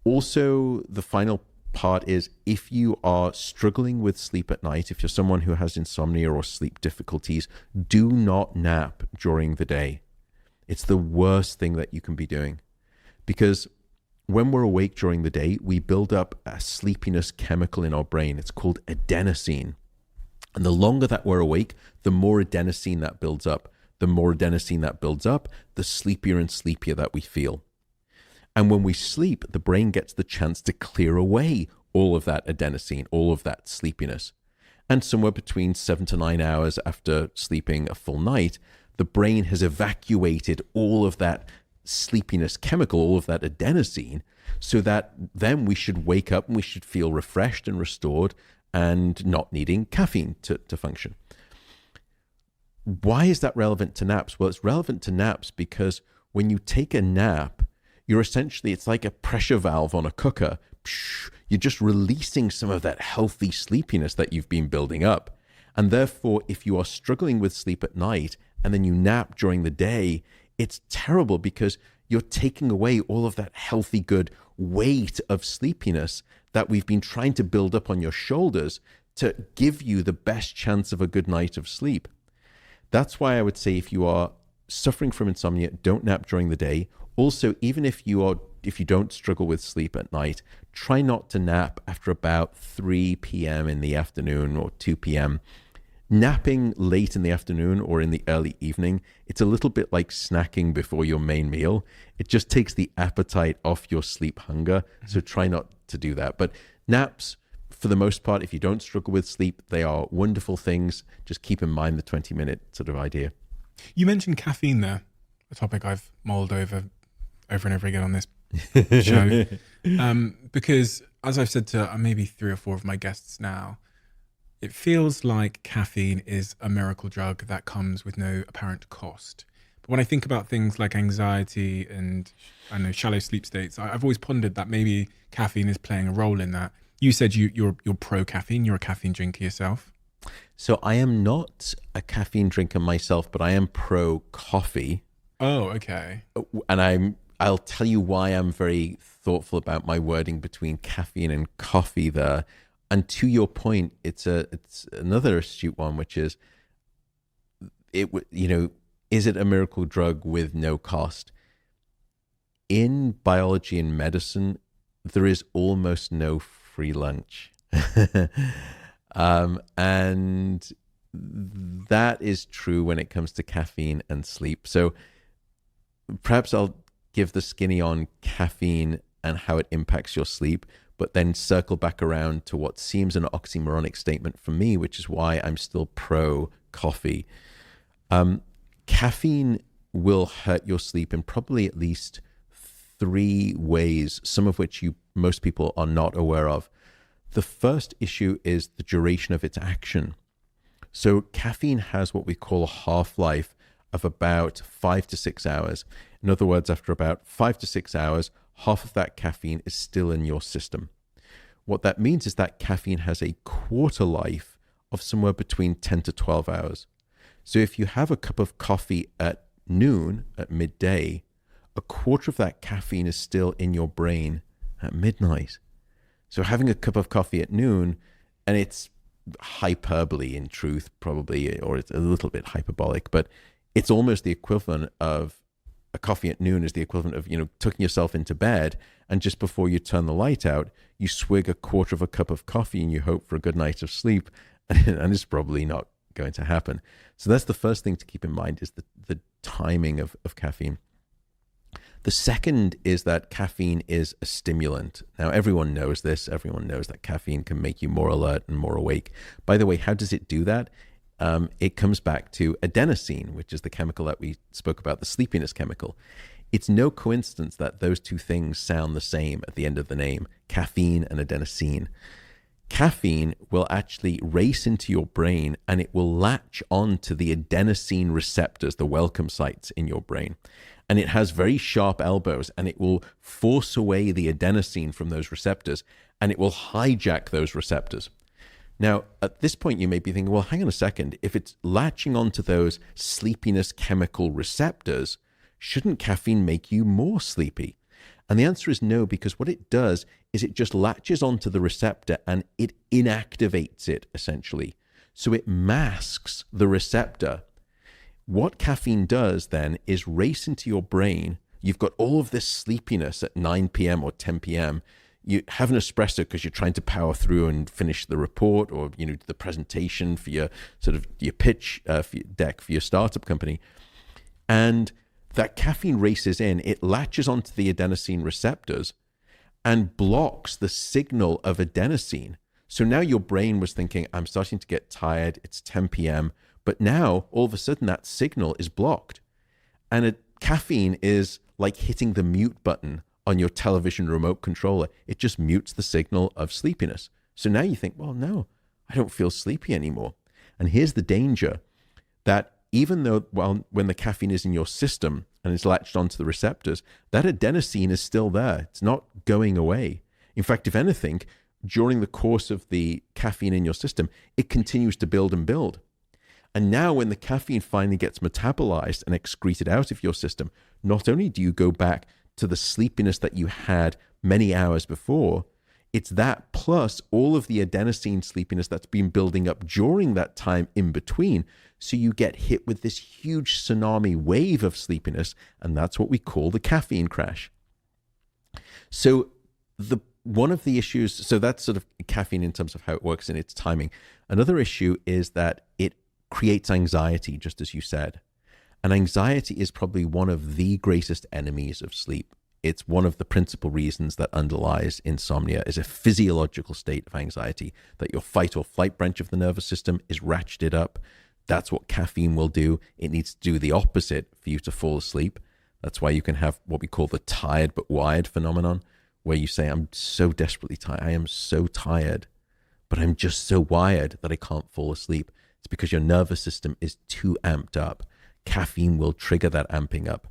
Also, the final part is, if you are struggling with sleep at night, if you're someone who has insomnia or sleep difficulties, do not nap during the day. It's the worst thing that you can be doing, because when we're awake during the day, we build up a sleepiness chemical in our brain. It's called adenosine. And the longer that we're awake, the more adenosine that builds up, the more adenosine that builds up, the sleepier and sleepier that we feel. And when we sleep, the brain gets the chance to clear away all of that adenosine, all of that sleepiness. And somewhere between 7 to 9 hours after sleeping a full night, the brain has evacuated all of that sleepiness chemical, all of that adenosine, so that then we should wake up and we should feel refreshed and restored and not needing caffeine to function. Why is that relevant to naps? Well, it's relevant to naps because when you take a nap, you're essentially, it's like a pressure valve on a cooker. You're just releasing some of that healthy sleepiness that you've been building up. And therefore, if you are struggling with sleep at night and then you nap during the day, it's terrible because you're taking away all of that healthy, good weight of sleepiness that we've been trying to build up on your shoulders to give you the best chance of a good night of sleep. That's why I would say if you are suffering from insomnia, don't nap during the day. Also, even if you don't struggle with sleep at night, try not to nap after about 3 p.m. in the afternoon or 2 p.m. Napping late in the afternoon or in the early evening, it's a little bit like snacking before your main meal. It just takes the appetite off your sleep hunger. So try not to do that. But naps, for the most part, if you don't struggle with sleep, they are wonderful things. Just keep in mind the 20-minute sort of idea. You mentioned caffeine there, a topic I've mulled over and over again on this show. Because as I've said to maybe 3 or 4 of my guests now, it feels like caffeine is a miracle drug that comes with no apparent cost. But when I think about things like anxiety and shallow sleep states, I've always pondered that maybe caffeine is playing a role in that. You said you're pro caffeine. You're a caffeine drinker yourself. So I am not a caffeine drinker myself, but I am pro coffee. Oh, okay. And I'll tell you why I'm very thoughtful about my wording between caffeine and coffee there. And to your point, it's another astute one, which is, is it a miracle drug with no cost? In biology and medicine, there is almost no free lunch. And that is true when it comes to caffeine and sleep. So perhaps I'll give the skinny on caffeine and how it impacts your sleep, but then circle back around to what seems an oxymoronic statement for me, which is why I'm still pro coffee. Caffeine will hurt your sleep in probably at least 3 ways, some of which most people are not aware of. The first issue is the duration of its action. So caffeine has what we call a half-life of about 5 to 6 hours. In other words, after about 5 to 6 hours, half of that caffeine is still in your system. What that means is that caffeine has a quarter life of somewhere between 10 to 12 hours. So if you have a cup of coffee at noon, at midday, a quarter of that caffeine is still in your brain at midnight. So having a cup of coffee at noon, and it's hyperbole in truth, probably, or it's a little bit hyperbolic, but it's almost the equivalent of a coffee at noon is the equivalent of, tucking yourself into bed, and just before you turn the light out, you swig a quarter of a cup of coffee and you hope for a good night of sleep, and it's probably not going to happen. So that's the first thing to keep in mind, is the timing of caffeine. The second is that caffeine is a stimulant. Now, everyone knows this. Everyone knows that caffeine can make you more alert and more awake. By the way, how does it do that? It comes back to adenosine, which is the chemical that we spoke about, the sleepiness chemical. It's no coincidence that those 2 things sound the same at the end of the name, caffeine and adenosine. Caffeine will actually race into your brain and it will latch on to the adenosine receptors, the welcome sites in your brain. And it has very sharp elbows and it will force away the adenosine from those receptors and it will hijack those receptors. Now, at this point, you may be thinking, well, hang on a second. If it's latching onto those sleepiness chemical receptors, shouldn't caffeine make you more sleepy? And the answer is no, because what it does is it just latches onto the receptor and it inactivates it, essentially. So it masks the receptor. What caffeine does then is race into your brain. You've got all of this sleepiness at 9 p.m. or 10 p.m. You have an espresso because you're trying to power through and finish the report or the presentation for your pitch for your deck for your startup company. And that caffeine races in, it latches onto the adenosine receptors and blocks the signal of adenosine. So now your brain was thinking, I'm starting to get tired, it's 10 p.m., but now all of a sudden that signal is blocked. And caffeine is like hitting the mute button on your television remote controller. It just mutes the signal of sleepiness. So now you think, well, no, I don't feel sleepy anymore. And here's the danger, that even though, well, when the caffeine is in your system and is latched onto the receptors, that adenosine is still there. It's not going away. In fact, if anything, during the course of the caffeine in your system, it continues to build and build. And now when the caffeine finally gets metabolized and excreted out of your system, not only do you go back to the sleepiness that you had many hours before, it's that plus all of the adenosine sleepiness that's been building up during that time in between. So you get hit with this huge tsunami wave of sleepiness, and that's what we call the caffeine crash. So one of the issues, so that's sort of caffeine in terms of how it works and its timing. Another issue is that it creates anxiety, just as you said. And anxiety is probably one of the greatest enemies of sleep. It's one of the principal reasons that underlies insomnia is a physiological state of anxiety, that your fight or flight branch of the nervous system is ratcheted up. That's what caffeine will do. It needs to do the opposite for you to fall asleep. That's why you can have what we call the tired but wired phenomenon, where you say, I'm so desperately tired. I am so tired, but I'm just so wired that I can't fall asleep. It's because your nervous system is too amped up. Caffeine will trigger that amping up.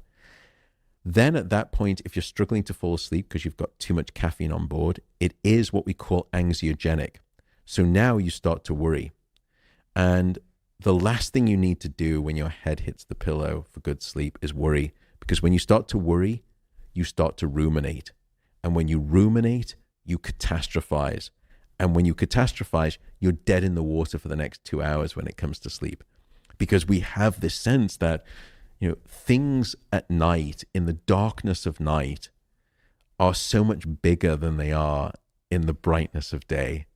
Then at that point, if you're struggling to fall asleep because you've got too much caffeine on board, it is what we call anxiogenic. So now you start to worry. And the last thing you need to do when your head hits the pillow for good sleep is worry. Because when you start to worry, you start to ruminate. And when you ruminate, you catastrophize. And when you catastrophize, you're dead in the water for the next 2 hours when it comes to sleep. Because we have this sense that, things at night, in the darkness of night, are so much bigger than they are in the brightness of day.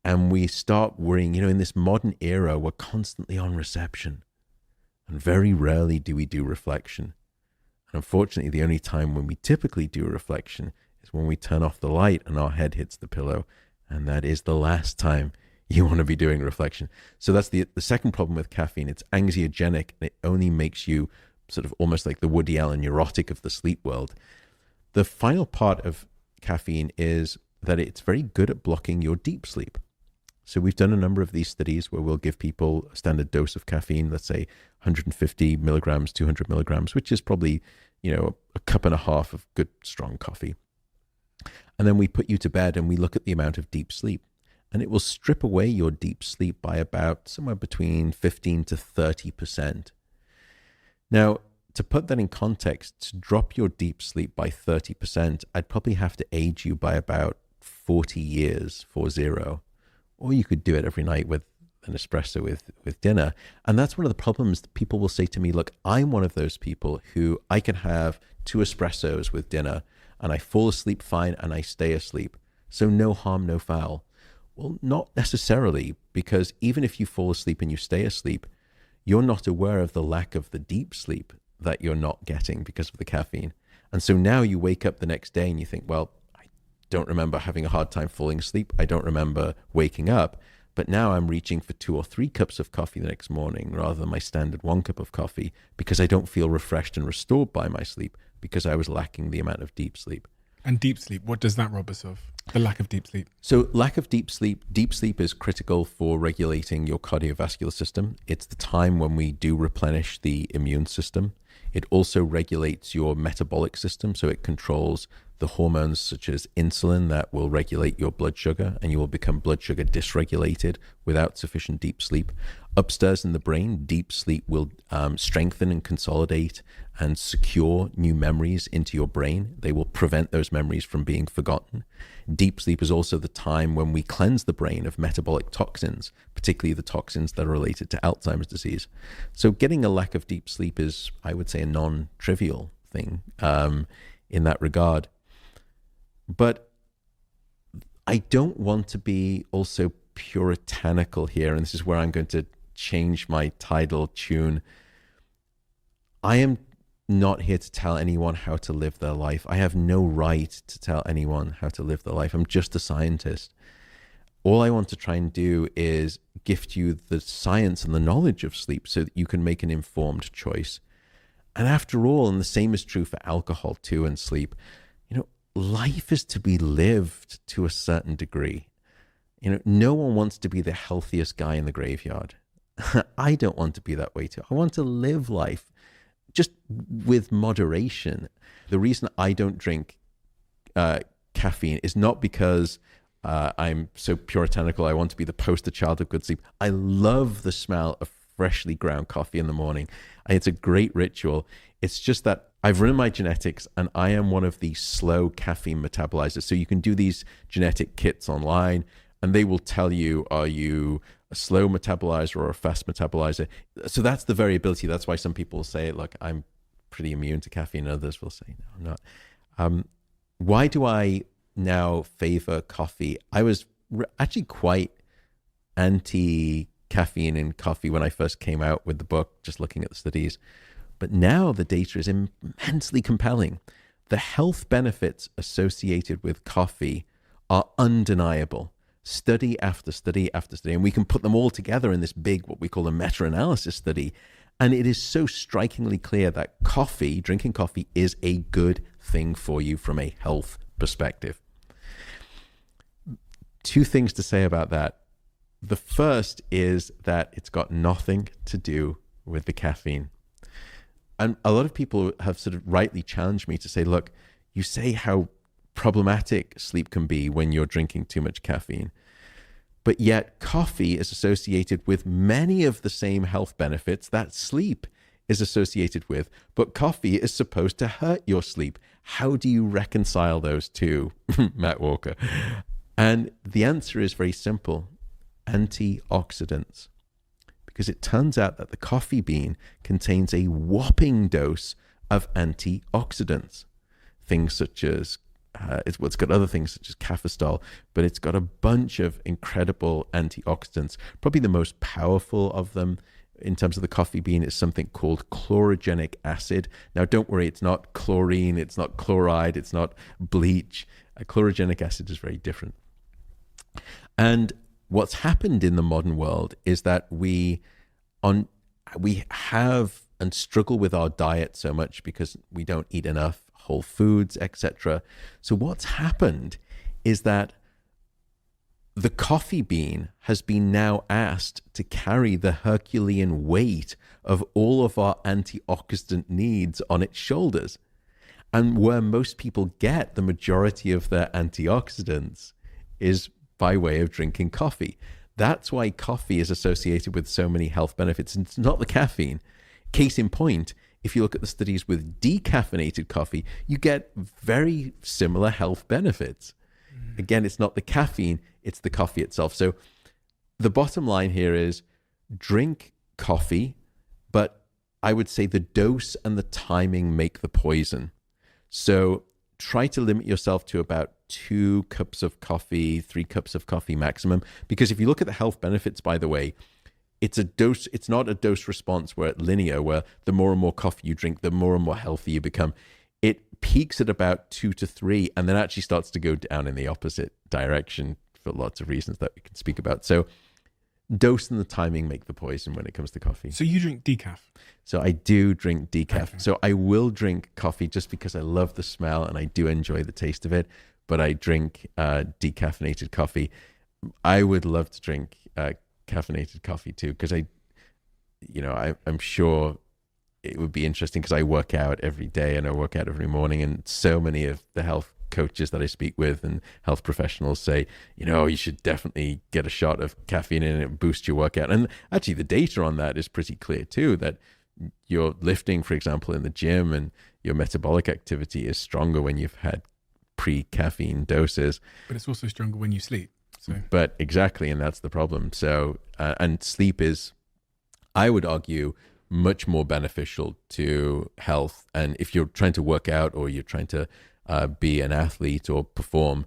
And we start worrying, in this modern era, we're constantly on reception. And very rarely do we do reflection. And unfortunately, the only time when we typically do a reflection is when we turn off the light and our head hits the pillow. And that is the last time you want to be doing reflection. So that's the second problem with caffeine. It's anxiogenic, and it only makes you sort of almost like the Woody Allen neurotic of the sleep world. The final part of caffeine is that it's very good at blocking your deep sleep. So we've done a number of these studies where we'll give people a standard dose of caffeine, let's say 150 milligrams, 200 milligrams, which is probably, a cup and a half of good, strong coffee. And then we put you to bed and we look at the amount of deep sleep. And it will strip away your deep sleep by about somewhere between 15 to 30%. Now, to put that in context, to drop your deep sleep by 30%, I'd probably have to age you by about 40 years, 40. Or you could do it every night with an espresso with dinner. And that's one of the problems. People will say to me, look, I'm one of those people who I can have 2 espressos with dinner and I fall asleep fine and I stay asleep. So no harm, no foul. Well, not necessarily, because even if you fall asleep and you stay asleep, you're not aware of the lack of the deep sleep that you're not getting because of the caffeine. And so now you wake up the next day and you think, well, I don't remember having a hard time falling asleep. I don't remember waking up. But now I'm reaching for 2 or 3 cups of coffee the next morning rather than my standard 1 cup of coffee because I don't feel refreshed and restored by my sleep because I was lacking the amount of deep sleep. And deep sleep, what does that rob us of? The lack of deep sleep. So lack of deep sleep is critical for regulating your cardiovascular system. It's the time when we do replenish the immune system. It also regulates your metabolic system, so it controls the hormones such as insulin that will regulate your blood sugar, and you will become blood sugar dysregulated without sufficient deep sleep. Upstairs in the brain, deep sleep will strengthen and consolidate and secure new memories into your brain. They will prevent those memories from being forgotten. Deep sleep is also the time when we cleanse the brain of metabolic toxins, particularly the toxins that are related to Alzheimer's disease. So getting a lack of deep sleep is, I would say, a non-trivial thing in that regard. But I don't want to be also puritanical here, and this is where I'm going to change my tidal tune. I am not here to tell anyone how to live their life. I have no right to tell anyone how to live their life. I'm just a scientist. All I want to try and do is gift you the science and the knowledge of sleep so that you can make an informed choice. And after all, and the same is true for alcohol too and sleep, life is to be lived to a certain degree. No one wants to be the healthiest guy in the graveyard. I don't want to be that way too. I want to live life just with moderation. The reason I don't drink caffeine is not because I'm so puritanical. I want to be the poster child of good sleep. I love the smell of freshly ground coffee in the morning. It's a great ritual. It's just that I've run my genetics and I am one of the slow caffeine metabolizers. So you can do these genetic kits online and they will tell you, are you a slow metabolizer or a fast metabolizer? So that's the variability. That's why some people say, look, I'm pretty immune to caffeine. Others will say, no, I'm not. Why do I now favor coffee? I was actually quite anti-caffeine in coffee when I first came out with the book, just looking at the studies. But now the data is immensely compelling. The health benefits associated with coffee are undeniable. Study after study after study, and we can put them all together in this big, what we call a meta-analysis study. And it is so strikingly clear that drinking coffee is a good thing for you from a health perspective. Two things to say about that. The first is that it's got nothing to do with the caffeine. And a lot of people have sort of rightly challenged me to say, look, you say how problematic sleep can be when you're drinking too much caffeine. But yet coffee is associated with many of the same health benefits that sleep is associated with. But coffee is supposed to hurt your sleep. How do you reconcile those two, Matt Walker? And the answer is very simple: antioxidants. Because it turns out that the coffee bean contains a whopping dose of antioxidants. Things such as, it's got other things such as cafestol, but it's got a bunch of incredible antioxidants. Probably the most powerful of them in terms of the coffee bean is something called chlorogenic acid. Now, don't worry, it's not chlorine, it's not chloride, it's not bleach. Chlorogenic acid is very different. And what's happened in the modern world is that we have and struggle with our diet so much because we don't eat enough whole foods, etc. So what's happened is that the coffee bean has been now asked to carry the Herculean weight of all of our antioxidant needs on its shoulders. And where most people get the majority of their antioxidants is by way of drinking coffee. That's why coffee is associated with so many health benefits. And it's not the caffeine. Case in point, if you look at the studies with decaffeinated coffee, you get very similar health benefits. Again, it's not the caffeine, it's the coffee itself. So the bottom line here is drink coffee, but I would say the dose and the timing make the poison. So try to limit yourself to about 2 cups of coffee, 3 cups of coffee maximum. Because if you look at the health benefits, by the way, it's not a dose response where it's linear, where the more and more coffee you drink, the more and more healthy you become. It peaks at about 2 to 3 and then actually starts to go down in the opposite direction for lots of reasons that we can speak about. So dose and the timing make the poison when it comes to coffee. So you drink decaf? So I do drink decaf. Okay. So I will drink coffee just because I love the smell and I do enjoy the taste of it, but I drink decaffeinated coffee. I would love to drink caffeinated coffee too, because I'm sure it would be interesting because I work out every day and I work out every morning, and so many of the health coaches that I speak with and health professionals say, you should definitely get a shot of caffeine in it, boost your workout. And actually the data on that is pretty clear too, that your lifting, for example, in the gym and your metabolic activity is stronger when you've had pre-caffeine doses. But it's also stronger when you sleep. So. But exactly, and that's the problem. So, and sleep is, I would argue, much more beneficial to health. And if you're trying to work out or you're trying to be an athlete or perform,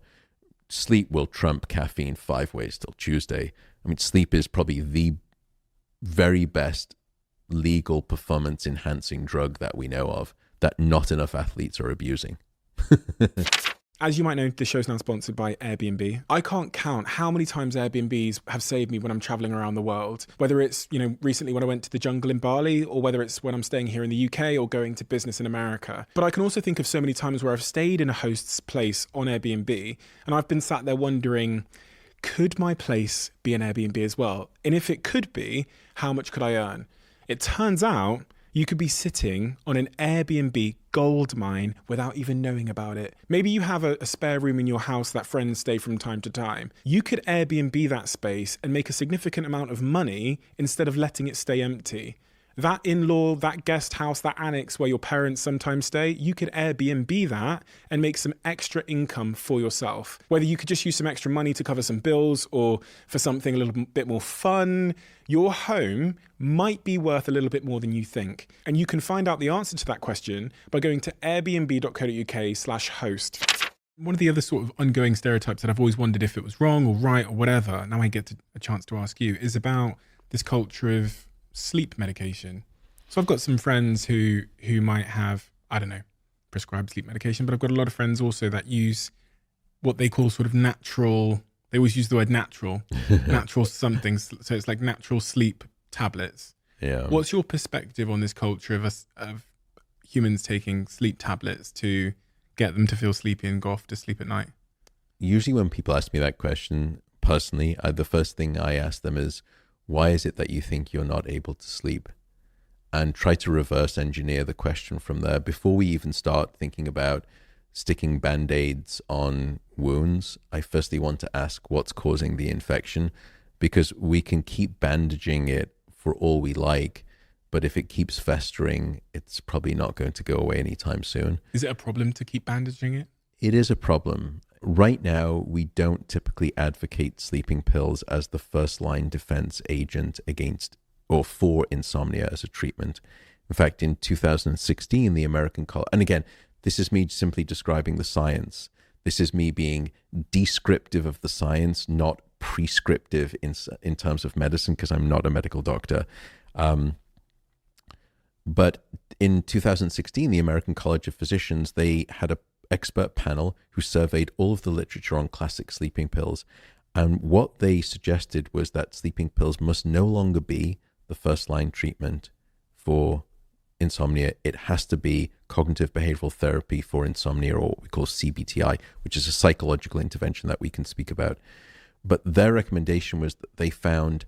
sleep will trump caffeine 5 ways till Tuesday. I mean, sleep is probably the very best legal performance enhancing drug that we know of that not enough athletes are abusing. As you might know, this show's now sponsored by Airbnb. I can't count how many times Airbnbs have saved me when I'm traveling around the world. Whether it's, recently when I went to the jungle in Bali, or whether it's when I'm staying here in the UK or going to business in America. But I can also think of so many times where I've stayed in a host's place on Airbnb and I've been sat there wondering, could my place be an Airbnb as well? And if it could be, how much could I earn? It turns out you could be sitting on an Airbnb gold mine without even knowing about it. Maybe you have a spare room in your house that friends stay from time to time. You could Airbnb that space and make a significant amount of money instead of letting it stay empty. That in-law, that guest house, that annex where your parents sometimes stay, you could Airbnb that and make some extra income for yourself. Whether you could just use some extra money to cover some bills or for something a little bit more fun, your home might be worth a little bit more than you think. And you can find out the answer to that question by going to airbnb.co.uk/host. One of the other sort of ongoing stereotypes that I've always wondered if it was wrong or right or whatever, now I get a chance to ask you, is about this culture of sleep medication. So I've got some friends who might have, I don't know, prescribed sleep medication, but I've got a lot of friends also that use what they call sort of natural, they always use the word natural something. So it's like natural sleep tablets. Yeah. What's your perspective on this culture of humans taking sleep tablets to get them to feel sleepy and go off to sleep at night? Usually when people ask me that question, personally, the first thing I ask them is, why is it that you think you're not able to sleep? And try to reverse engineer the question from there before we even start thinking about sticking band-aids on wounds. I firstly want to ask what's causing the infection, because we can keep bandaging it for all we like, but if it keeps festering, it's probably not going to go away anytime soon. Is it a problem to keep bandaging it? It is a problem. Right now, we don't typically advocate sleeping pills as the first-line defense agent against or for insomnia as a treatment. In fact, in 2016, the American College, and again, this is me simply describing the science. This is me being descriptive of the science, not prescriptive in terms of medicine, because I'm not a medical doctor. But in 2016, the American College of Physicians, they had a expert panel who surveyed all of the literature on classic sleeping pills. And what they suggested was that sleeping pills must no longer be the first line treatment for insomnia. It has to be cognitive behavioral therapy for insomnia, or what we call CBTI, which is a psychological intervention that we can speak about. But their recommendation was that they found,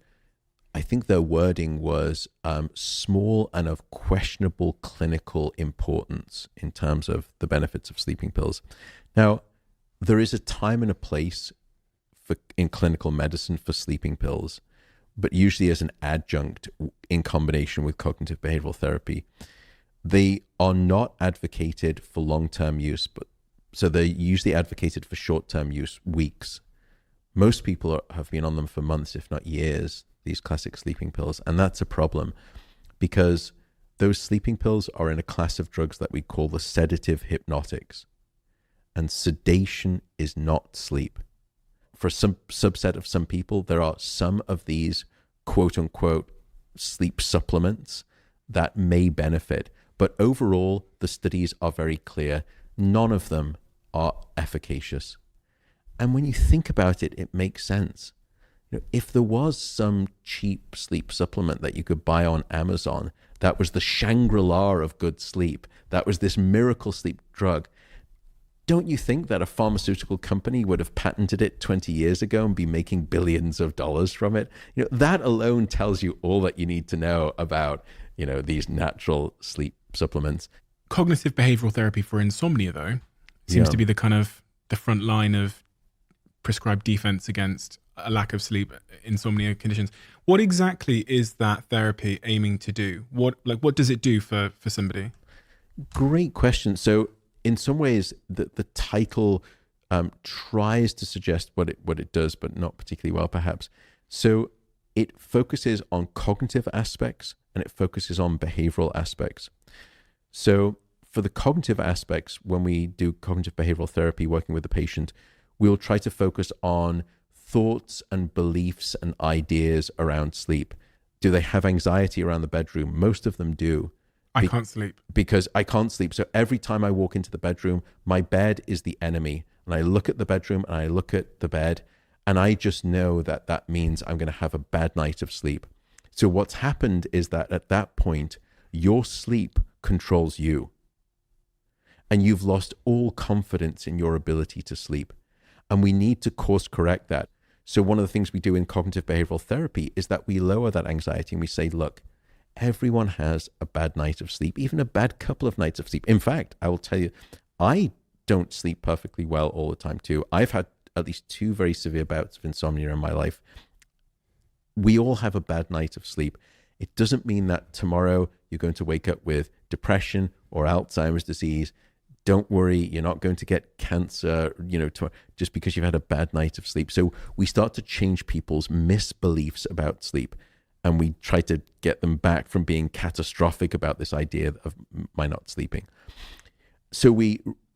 I think their wording was small and of questionable clinical importance in terms of the benefits of sleeping pills. Now, there is a time and a place in clinical medicine for sleeping pills, but usually as an adjunct in combination with cognitive behavioral therapy. They are not advocated for long-term use, so they're usually advocated for short-term use, weeks. Most people have been on them for months, if not years, these classic sleeping pills. And that's a problem, because those sleeping pills are in a class of drugs that we call the sedative hypnotics. And sedation is not sleep. For some subset of some people, there are some of these quote unquote sleep supplements that may benefit. But overall, the studies are very clear. None of them are efficacious. And when you think about it, it makes sense. If there was some cheap sleep supplement that you could buy on Amazon, that was the Shangri-La of good sleep, that was this miracle sleep drug, don't you think that a pharmaceutical company would have patented it 20 years ago and be making billions of dollars from it? That alone tells you all that you need to know about, these natural sleep supplements. Cognitive behavioral therapy for insomnia, though, seems to be the kind of the front line of prescribed defense against a lack of sleep, insomnia conditions. What exactly is that therapy aiming to do? What does it do for somebody? Great question. So in some ways, the title tries to suggest what it does, but not particularly well, perhaps. So it focuses on cognitive aspects and it focuses on behavioral aspects. So for the cognitive aspects, when we do cognitive behavioral therapy working with the patient, we'll try to focus on thoughts and beliefs and ideas around sleep. Do they have anxiety around the bedroom? Most of them do. I can't sleep. Because I can't sleep. So every time I walk into the bedroom, my bed is the enemy. And I look at the bedroom and I look at the bed, and I just know that that means I'm going to have a bad night of sleep. So what's happened is that at that point, your sleep controls you. And you've lost all confidence in your ability to sleep. And we need to course correct that. So one of the things we do in cognitive behavioral therapy is that we lower that anxiety and we say, look, everyone has a bad night of sleep, even a bad couple of nights of sleep. In fact, I will tell you, I don't sleep perfectly well all the time too. I've had at least 2 very severe bouts of insomnia in my life. We all have a bad night of sleep. It doesn't mean that tomorrow you're going to wake up with depression or Alzheimer's disease. Don't worry, you're not going to get cancer, just because you've had a bad night of sleep. So we start to change people's misbeliefs about sleep. And we try to get them back from being catastrophic about this idea of my not sleeping. So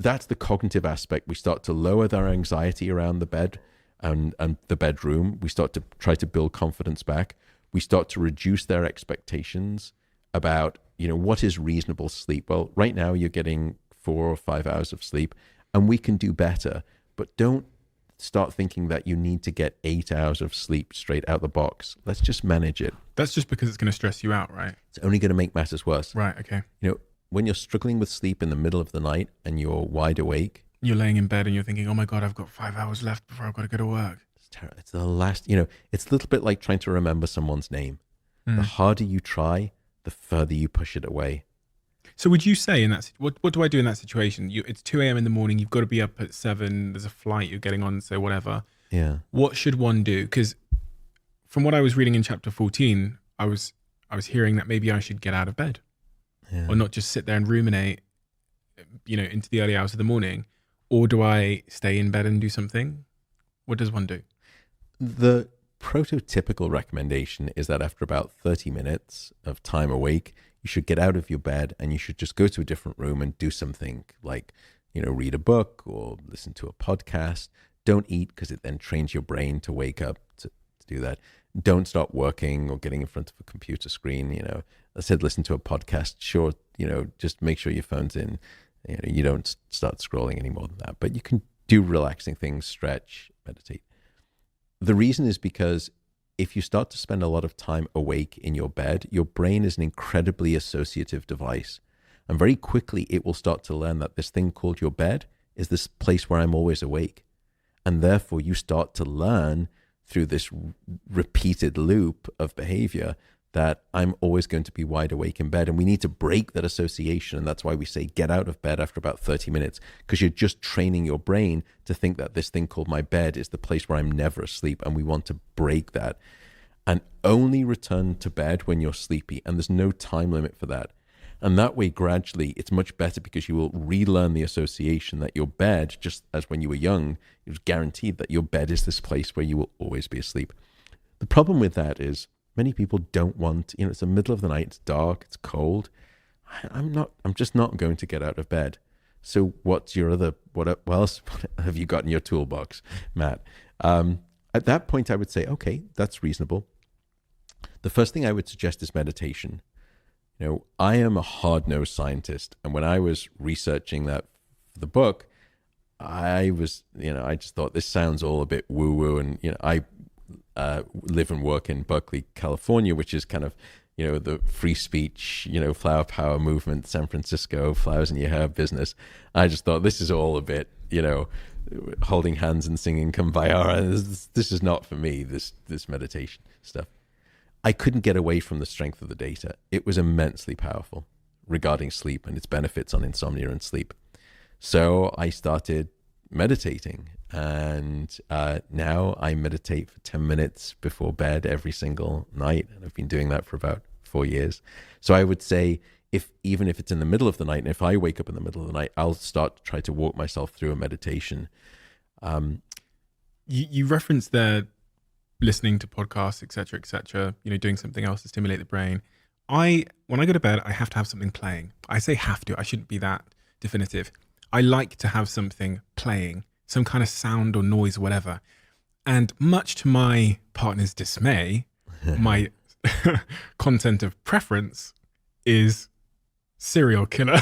that's the cognitive aspect. We start to lower their anxiety around the bed and the bedroom. We start to try to build confidence back. We start to reduce their expectations about, what is reasonable sleep? Well, right now you're getting 4 or 5 hours of sleep, and we can do better. But don't start thinking that you need to get 8 hours of sleep straight out the box. Let's just manage it. That's just because it's going to stress you out, right? It's only going to make matters worse. Right, okay. When you're struggling with sleep in the middle of the night and you're wide awake, you're laying in bed and you're thinking, oh my God, I've got 5 hours left before I've got to go to work. It's terrible. It's the last, it's a little bit like trying to remember someone's name. The harder you try, the further you push it away. So would you say in that, what do I do in that situation? It's 2 a.m. in the morning, you've got to be up at 7, there's a flight you're getting on, so whatever. Yeah. What should one do? Because from what I was reading in chapter 14, I was hearing that maybe I should get out of bed. Yeah. Or not just sit there and ruminate, into the early hours of the morning. Or do I stay in bed and do something? What does one do? The prototypical recommendation is that after about 30 minutes of time awake, you should get out of your bed and you should just go to a different room and do something like, read a book or listen to a podcast. Don't eat, because it then trains your brain to wake up to do that. Don't start working or getting in front of a computer screen. I said, listen to a podcast. Sure, just make sure your phone's in. You don't start scrolling any more than that. But you can do relaxing things, stretch, meditate. The reason is because if you start to spend a lot of time awake in your bed, your brain is an incredibly associative device. And very quickly, it will start to learn that this thing called your bed is this place where I'm always awake. And therefore, you start to learn through this repeated loop of behavior that I'm always going to be wide awake in bed. And we need to break that association. And that's why we say get out of bed after about 30 minutes, because you're just training your brain to think that this thing called my bed is the place where I'm never asleep. And we want to break that and only return to bed when you're sleepy. And there's no time limit for that. And that way, gradually, it's much better, because you will relearn the association that your bed, just as when you were young, it was guaranteed that your bed is this place where you will always be asleep. The problem with that is many people don't want, it's the middle of the night, it's dark, it's cold. I'm just not going to get out of bed. So what's your what else have you got in your toolbox, Matt? At that point, I would say, okay, that's reasonable. The first thing I would suggest is meditation. I am a hard-nosed scientist. And when I was researching that for the book, I was, I just thought this sounds all a bit woo-woo. And, I live and work in Berkeley, California, which is kind of, the free speech, flower power movement, San Francisco, flowers in your hair business. I just thought this is all a bit, holding hands and singing Kumbaya. This is not for me, this meditation stuff. I couldn't get away from the strength of the data. It was immensely powerful regarding sleep and its benefits on insomnia and sleep. So I started meditating, and now I meditate for 10 minutes before bed every single night. And I've been doing that for about 4 years. So I would say, even if it's in the middle of the night, and if I wake up in the middle of the night, I'll start to try to walk myself through a meditation. You referenced there listening to podcasts, etc., doing something else to stimulate the brain. When I go to bed, I have to have something playing. I say have to, I shouldn't be that definitive. I like to have something playing, some kind of sound or noise, whatever. And much to my partner's dismay, my content of preference is serial killer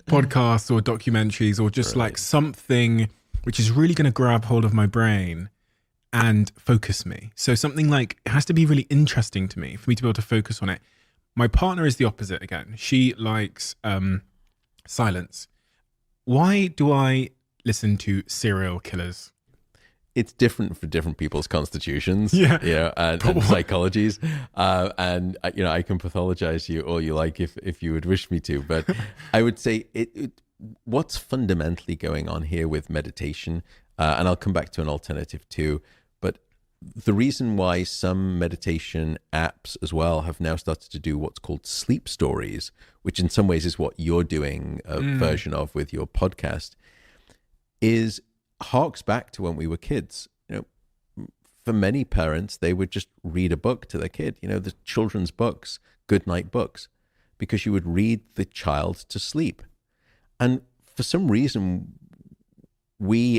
podcasts or documentaries, or just like something which is really going to grab hold of my brain and focus me. So something like, it has to be really interesting to me for me to be able to focus on it. My partner is the opposite again. She likes silence. Why do I listen to serial killers? It's different for different people's constitutions, Yeah. and psychologies. And I can pathologize you all you like if you would wish me to, but I would say what's fundamentally going on here with meditation, and I'll come back to an alternative too, but the reason why some meditation apps as well have now started to do what's called sleep stories, which in some ways is what you're doing a version of with your podcast, is harks back to when we were kids. For many parents, they would just read a book to their kid, the children's books, goodnight books, because you would read the child to sleep. And for some reason,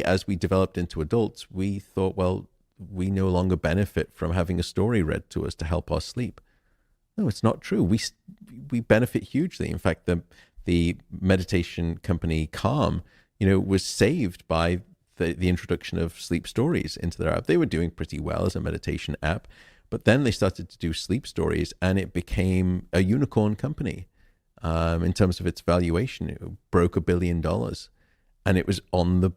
as we developed into adults, we thought, well, we no longer benefit from having a story read to us to help us sleep. No, it's not true. We benefit hugely. In fact, the meditation company Calm, was saved by the introduction of sleep stories into their app. They were doing pretty well as a meditation app, but then they started to do sleep stories, and it became a unicorn company in terms of its valuation. It broke $1 billion, and it was on the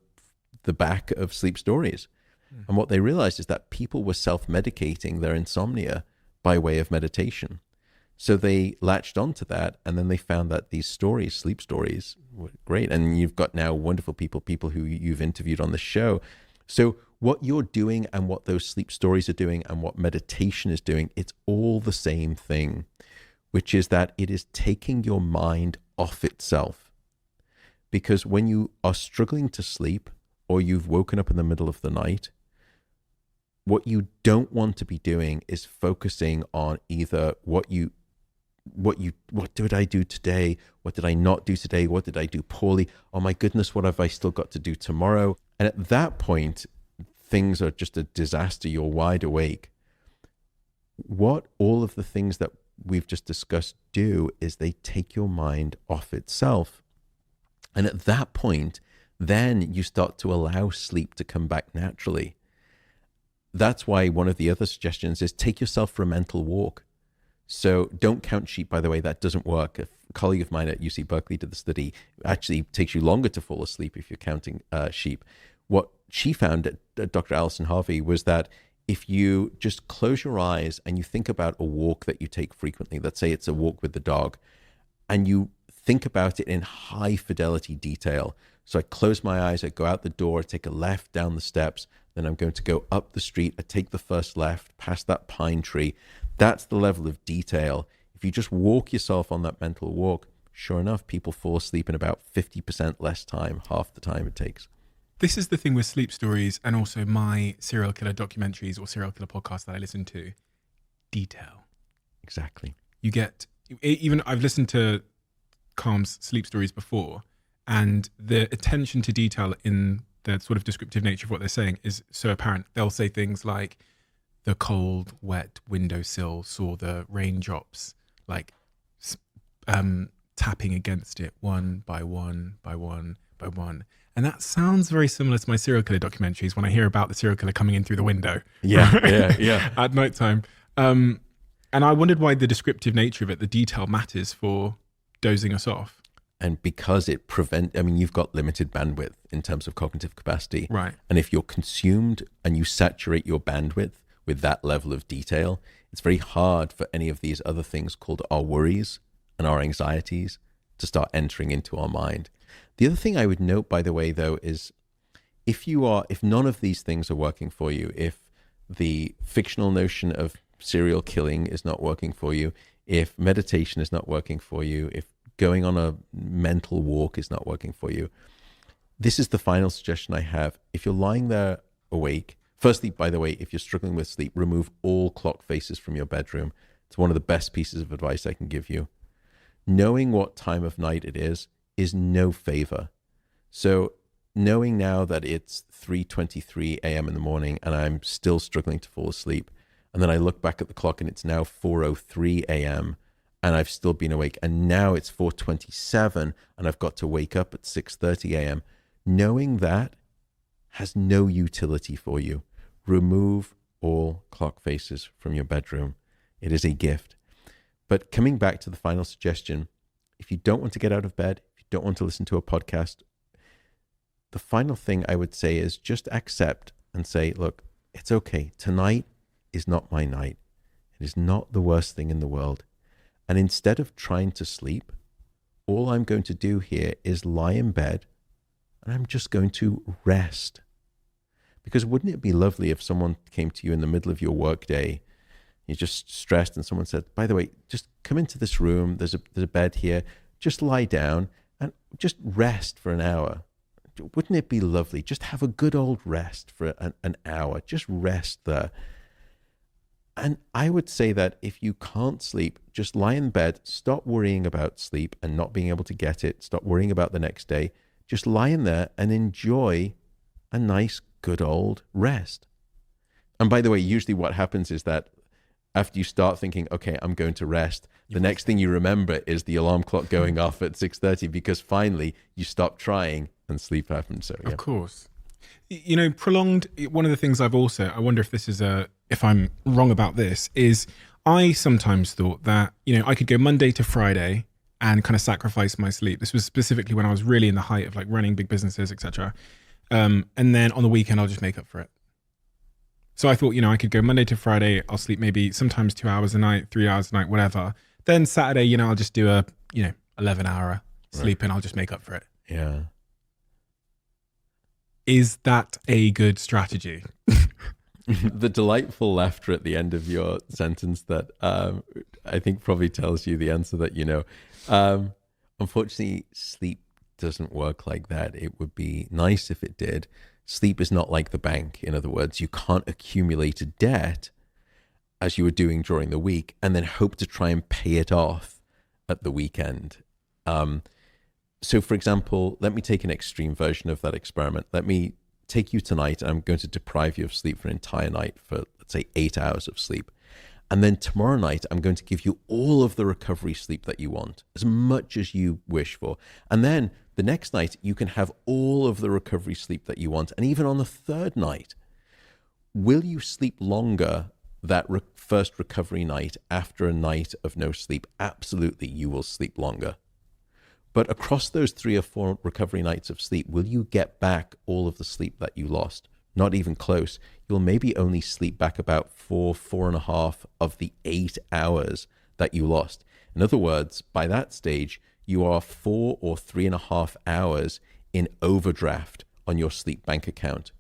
back of sleep stories. And what they realized is that people were self-medicating their insomnia by way of meditation. So they latched onto that, and then they found that these stories, sleep stories, were great. And you've got now wonderful people who you've interviewed on the show. So what you're doing and what those sleep stories are doing and what meditation is doing, it's all the same thing, which is that it is taking your mind off itself. Because when you are struggling to sleep, or you've woken up in the middle of the night, what you don't want to be doing is focusing on either what did I do today? What did I not do today? What did I do poorly? Oh my goodness, what have I still got to do tomorrow? And at that point, things are just a disaster. You're wide awake. What all of the things that we've just discussed do is they take your mind off itself. And at that point, then you start to allow sleep to come back naturally. That's why one of the other suggestions is take yourself for a mental walk. So don't count sheep, by the way, that doesn't work. A colleague of mine at UC Berkeley did the study. It actually takes you longer to fall asleep if you're counting sheep. What she found at Dr. Alison Harvey was that if you just close your eyes and you think about a walk that you take frequently, let's say it's a walk with the dog, and you think about it in high fidelity detail. So I close my eyes, I go out the door, I take a left down the steps, then I'm going to go up the street, I take the first left, past that pine tree. That's the level of detail. If you just walk yourself on that mental walk, sure enough, people fall asleep in about 50% less time, half the time it takes. This is the thing with sleep stories and also my serial killer documentaries or serial killer podcasts that I listen to. Detail. Exactly. You get, even I've listened to Calm's sleep stories before, and the attention to detail in the sort of descriptive nature of what they're saying is so apparent. They'll say things like, the cold, wet windowsill saw the raindrops like tapping against it one by one by one by one. And that sounds very similar to my serial killer documentaries when I hear about the serial killer coming in through the window. Yeah. At nighttime. And I wondered why the descriptive nature of it, the detail, matters for dozing us off. And because you've got limited bandwidth in terms of cognitive capacity. Right. And if you're consumed and you saturate your bandwidth with that level of detail, it's very hard for any of these other things called our worries and our anxieties to start entering into our mind. The other thing I would note, by the way, though, is if none of these things are working for you, if the fictional notion of serial killing is not working for you, if meditation is not working for you, if going on a mental walk is not working for you, this is the final suggestion I have. If you're lying there awake, firstly, by the way, if you're struggling with sleep, remove all clock faces from your bedroom. It's one of the best pieces of advice I can give you. Knowing what time of night it is no favor. So knowing now that it's 3:23 a.m. in the morning and I'm still struggling to fall asleep, And then I look back at the clock and it's now 4:03 a.m. and I've still been awake. And now it's 4:27 and I've got to wake up at 6:30 a.m. Knowing that has no utility for you. Remove all clock faces from your bedroom. It is a gift. But coming back to the final suggestion, if you don't want to get out of bed, if you don't want to listen to a podcast, the final thing I would say is just accept and say, look, it's okay. Tonight is not my night. It is not the worst thing in the world. And instead of trying to sleep, all I'm going to do here is lie in bed and I'm just going to rest. Because wouldn't it be lovely if someone came to you in the middle of your workday, you're just stressed, and someone said, by the way, just come into this room, there's a bed here, just lie down and just rest for an hour. Wouldn't it be lovely? Just have a good old rest for an hour. Just rest there. And I would say that if you can't sleep, just lie in bed, stop worrying about sleep and not being able to get it, stop worrying about the next day. Just lie in there and enjoy a nice, good old rest. And by the way, usually what happens is that after you start thinking, okay, I'm going to rest, the next thing you remember is the alarm clock going off at 6:30 because finally you stop trying and sleep happens. So, yeah. Of course. You know, prolonged, one of the things I wonder if this is if I'm wrong about this, is I sometimes thought that, you know, I could go Monday to Friday and kind of sacrifice my sleep. This was specifically when I was really in the height of like running big businesses, etc. And then on the weekend, I'll just make up for it. So I thought, you know, I could go Monday to Friday. I'll sleep maybe sometimes 2 hours a night, 3 hours a night, whatever. Then Saturday, you know, I'll just do a, 11-hour sleep and I'll just make up for it. Yeah. Is that a good strategy? The delightful laughter at the end of your sentence that I think probably tells you the answer that you know. Unfortunately, sleep doesn't work like that. It would be nice if it did. Sleep is not like the bank. In other words, you can't accumulate a debt as you were doing during the week and then hope to try and pay it off at the weekend. So, for example, let me take an extreme version of that experiment. Let me take you tonight and I'm going to deprive you of sleep for an entire night for, let's say, 8 hours of sleep. And then tomorrow night, I'm going to give you all of the recovery sleep that you want, as much as you wish for. And then the next night, you can have all of the recovery sleep that you want. And even on the third night, will you sleep longer that first recovery night after a night of no sleep? Absolutely, you will sleep longer. But across those 3 or 4 recovery nights of sleep, will you get back all of the sleep that you lost? Not even close. You'll maybe only sleep back about 4.5 of the 8 hours that you lost. In other words, by that stage, you are 4 or 3.5 hours in overdraft on your sleep bank account.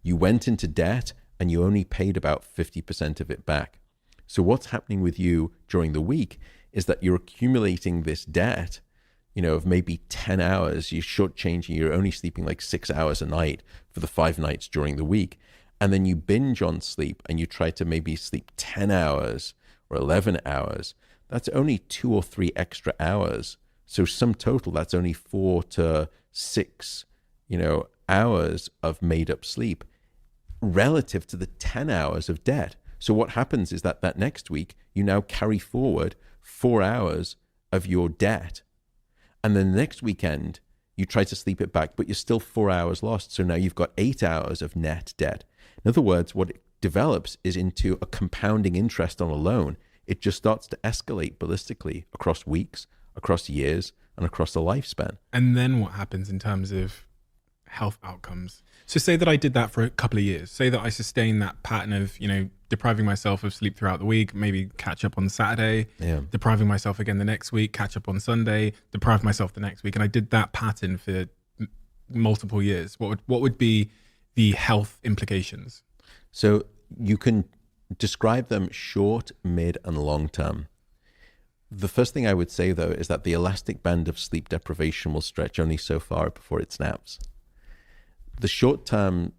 You went into debt and you only paid about 50% of it back. So what's happening with you during the week is that you're accumulating this debt, of maybe 10 hours. You're shortchanging, you're only sleeping like 6 hours a night for the 5 nights during the week. And then you binge on sleep and you try to maybe sleep 10 hours or 11 hours. That's only 2 or 3 extra hours. So sum total, that's only 4 to 6, hours of made up sleep relative to the 10 hours of debt. So what happens is that next week, you now carry forward 4 hours of your debt. And then the next weekend, you try to sleep it back, but you're still 4 hours lost. So now you've got 8 hours of net debt. In other words, what it develops is into a compounding interest on a loan. It just starts to escalate ballistically across weeks, across years, and across a lifespan. And then what happens in terms of health outcomes? So say that I did that for a couple of years. Say that I sustained that pattern of, depriving myself of sleep throughout the week, maybe catch up on Saturday, depriving myself again the next week, catch up on Sunday, deprive myself the next week. And I did that pattern for multiple years. What would be the health implications? So you can describe them short, mid, and long term. The first thing I would say, though, is that the elastic band of sleep deprivation will stretch only so far before it snaps. The short term,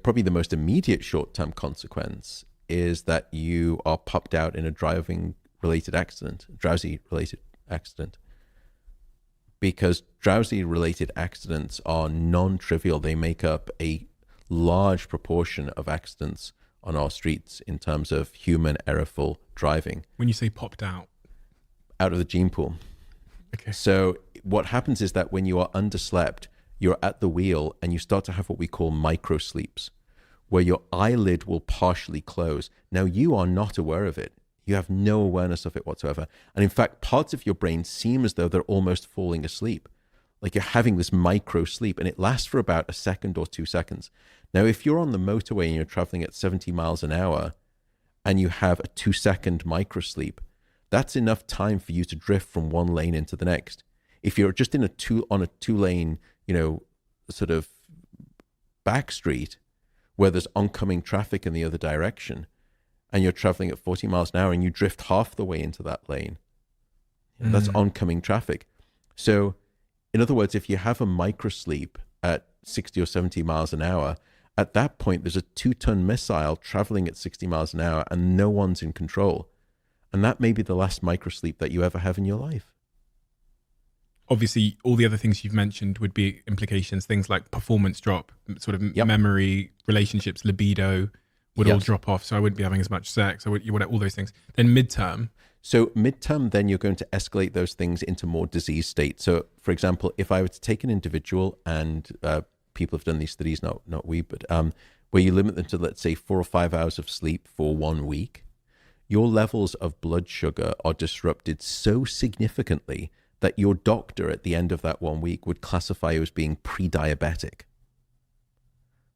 probably the most immediate short-term consequence is that you are popped out in a drowsy-related accident. Because drowsy-related accidents are non-trivial. They make up a large proportion of accidents on our streets in terms of human errorful driving. When you say popped out of the gene pool. Okay. So what happens is that when you are underslept, you're at the wheel and you start to have what we call micro sleeps, where your eyelid will partially close. Now, you are not aware of it. You have no awareness of it whatsoever. And in fact, parts of your brain seem as though they're almost falling asleep. Like you're having this micro sleep, and it lasts for about a second or 2 seconds. Now, if you're on the motorway and you're traveling at 70 miles an hour and you have a 2-second micro sleep, that's enough time for you to drift from one lane into the next. If you're just on a 2-lane, sort of back street where there's oncoming traffic in the other direction, and you're traveling at 40 miles an hour and you drift half the way into that lane, that's oncoming traffic. So in other words, if you have a micro sleep at 60 or 70 miles an hour, at that point, there's a 2-ton missile traveling at 60 miles an hour and no one's in control. And that may be the last microsleep that you ever have in your life. Obviously, all the other things you've mentioned would be implications, things like performance drop, sort of memory, relationships, libido would all drop off. So I wouldn't be having as much sex. You would all those things. Then midterm. So midterm, then you're going to escalate those things into more disease states. So for example, if I were to take an individual, and people have done these studies, not we, but where you limit them to, let's say, 4 or 5 hours of sleep for 1 week, your levels of blood sugar are disrupted so significantly that your doctor at the end of that 1 week would classify you as being pre-diabetic.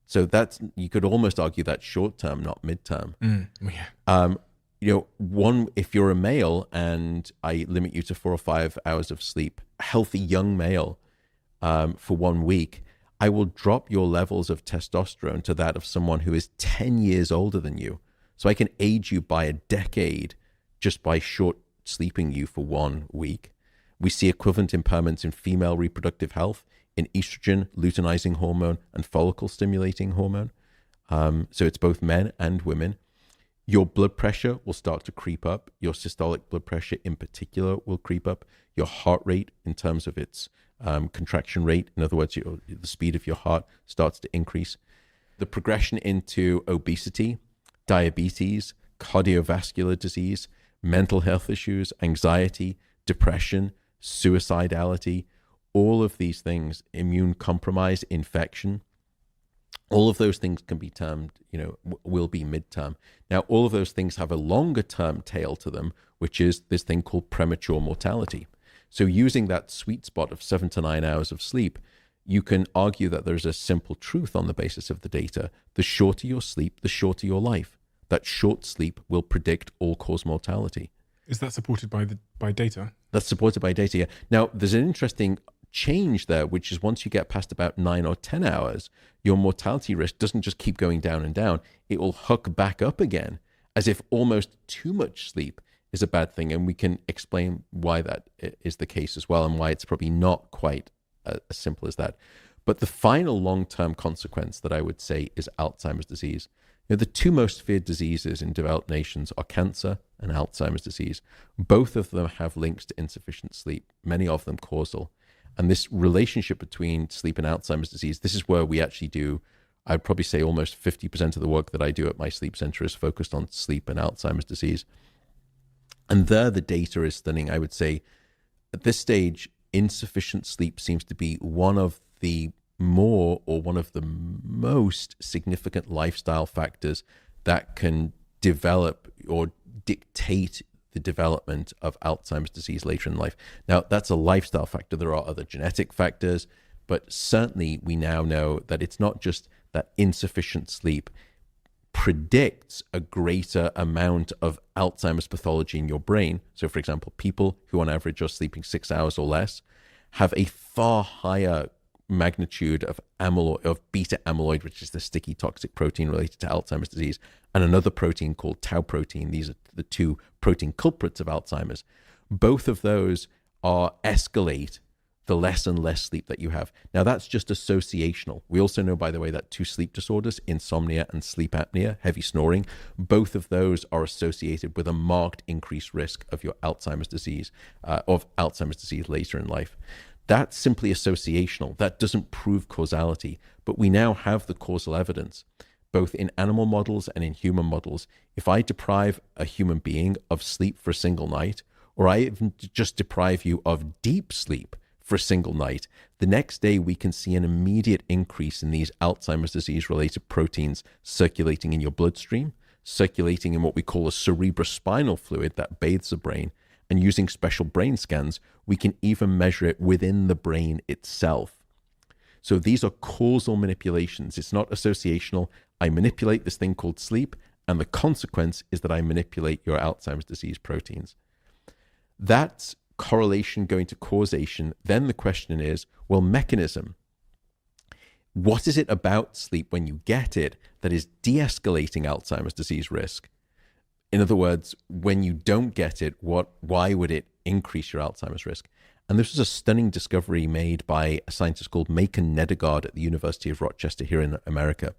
So you could almost argue that's short term, not midterm. If you're a male and I limit you to 4 or 5 hours of sleep, a healthy young male, for 1 week, I will drop your levels of testosterone to that of someone who is 10 years older than you. So I can age you by a decade just by short sleeping you for 1 week. We see equivalent impairments in female reproductive health, in estrogen, luteinizing hormone, and follicle stimulating hormone. So it's both men and women. Your blood pressure will start to creep up. Your systolic blood pressure in particular will creep up. Your heart rate in terms of its contraction rate, in other words, the speed of your heart starts to increase. The progression into obesity, diabetes, cardiovascular disease, mental health issues, anxiety, depression, suicidality, all of these things, immune compromise, infection, all of those things can be termed, will be midterm. Now, all of those things have a longer term tail to them, which is this thing called premature mortality. So using that sweet spot of 7 to 9 hours of sleep, you can argue that there's a simple truth on the basis of the data. The shorter your sleep, the shorter your life. That short sleep will predict all-cause mortality. Is that supported by data? That's supported by data, yeah. Now, there's an interesting change there, which is once you get past about 9 or 10 hours, your mortality risk doesn't just keep going down and down. It will hook back up again, as if almost too much sleep is a bad thing. And we can explain why that is the case as well, and why it's probably not quite as simple as that. But the final long-term consequence that I would say is Alzheimer's disease. The two most feared diseases in developed nations are cancer and Alzheimer's disease. Both of them have links to insufficient sleep, many of them causal. And this relationship between sleep and Alzheimer's disease, this is where we actually do, I'd probably say almost 50% of the work that I do at my sleep center is focused on sleep and Alzheimer's disease. And there the data is stunning. I would say at this stage, insufficient sleep seems to be one of the most significant lifestyle factors that can develop or dictate the development of Alzheimer's disease later in life. Now, that's a lifestyle factor. There are other genetic factors, but certainly we now know that it's not just that insufficient sleep predicts a greater amount of Alzheimer's pathology in your brain. So, for example, people who on average are sleeping 6 hours or less have a far higher magnitude of beta amyloid, which is the sticky toxic protein related to Alzheimer's disease, and another protein called tau protein. These are the two protein culprits of Alzheimer's. Both of those escalate the less and less sleep that you have. Now, that's just associational. We also know, by the way, that two sleep disorders, insomnia and sleep apnea, heavy snoring, both of those are associated with a marked increased risk of your Alzheimer's disease, later in life. That's simply associational. That doesn't prove causality, but we now have the causal evidence. both in animal models and in human models, if I deprive a human being of sleep for a single night, or I even just deprive you of deep sleep for a single night, the next day we can see an immediate increase in these Alzheimer's disease related proteins circulating in your bloodstream, circulating in what we call a cerebrospinal fluid that bathes the brain. And using special brain scans, we can even measure it within the brain itself. So these are causal manipulations. It's not associational. I manipulate this thing called sleep, and the consequence is that I manipulate your Alzheimer's disease proteins. That's correlation going to causation. Then the question is, well, mechanism. What is it about sleep when you get it that is de-escalating Alzheimer's disease risk? In other words, when you don't get it, why would it increase your Alzheimer's risk? And this was a stunning discovery made by a scientist called Macon Nedergaard at the University of Rochester here in America.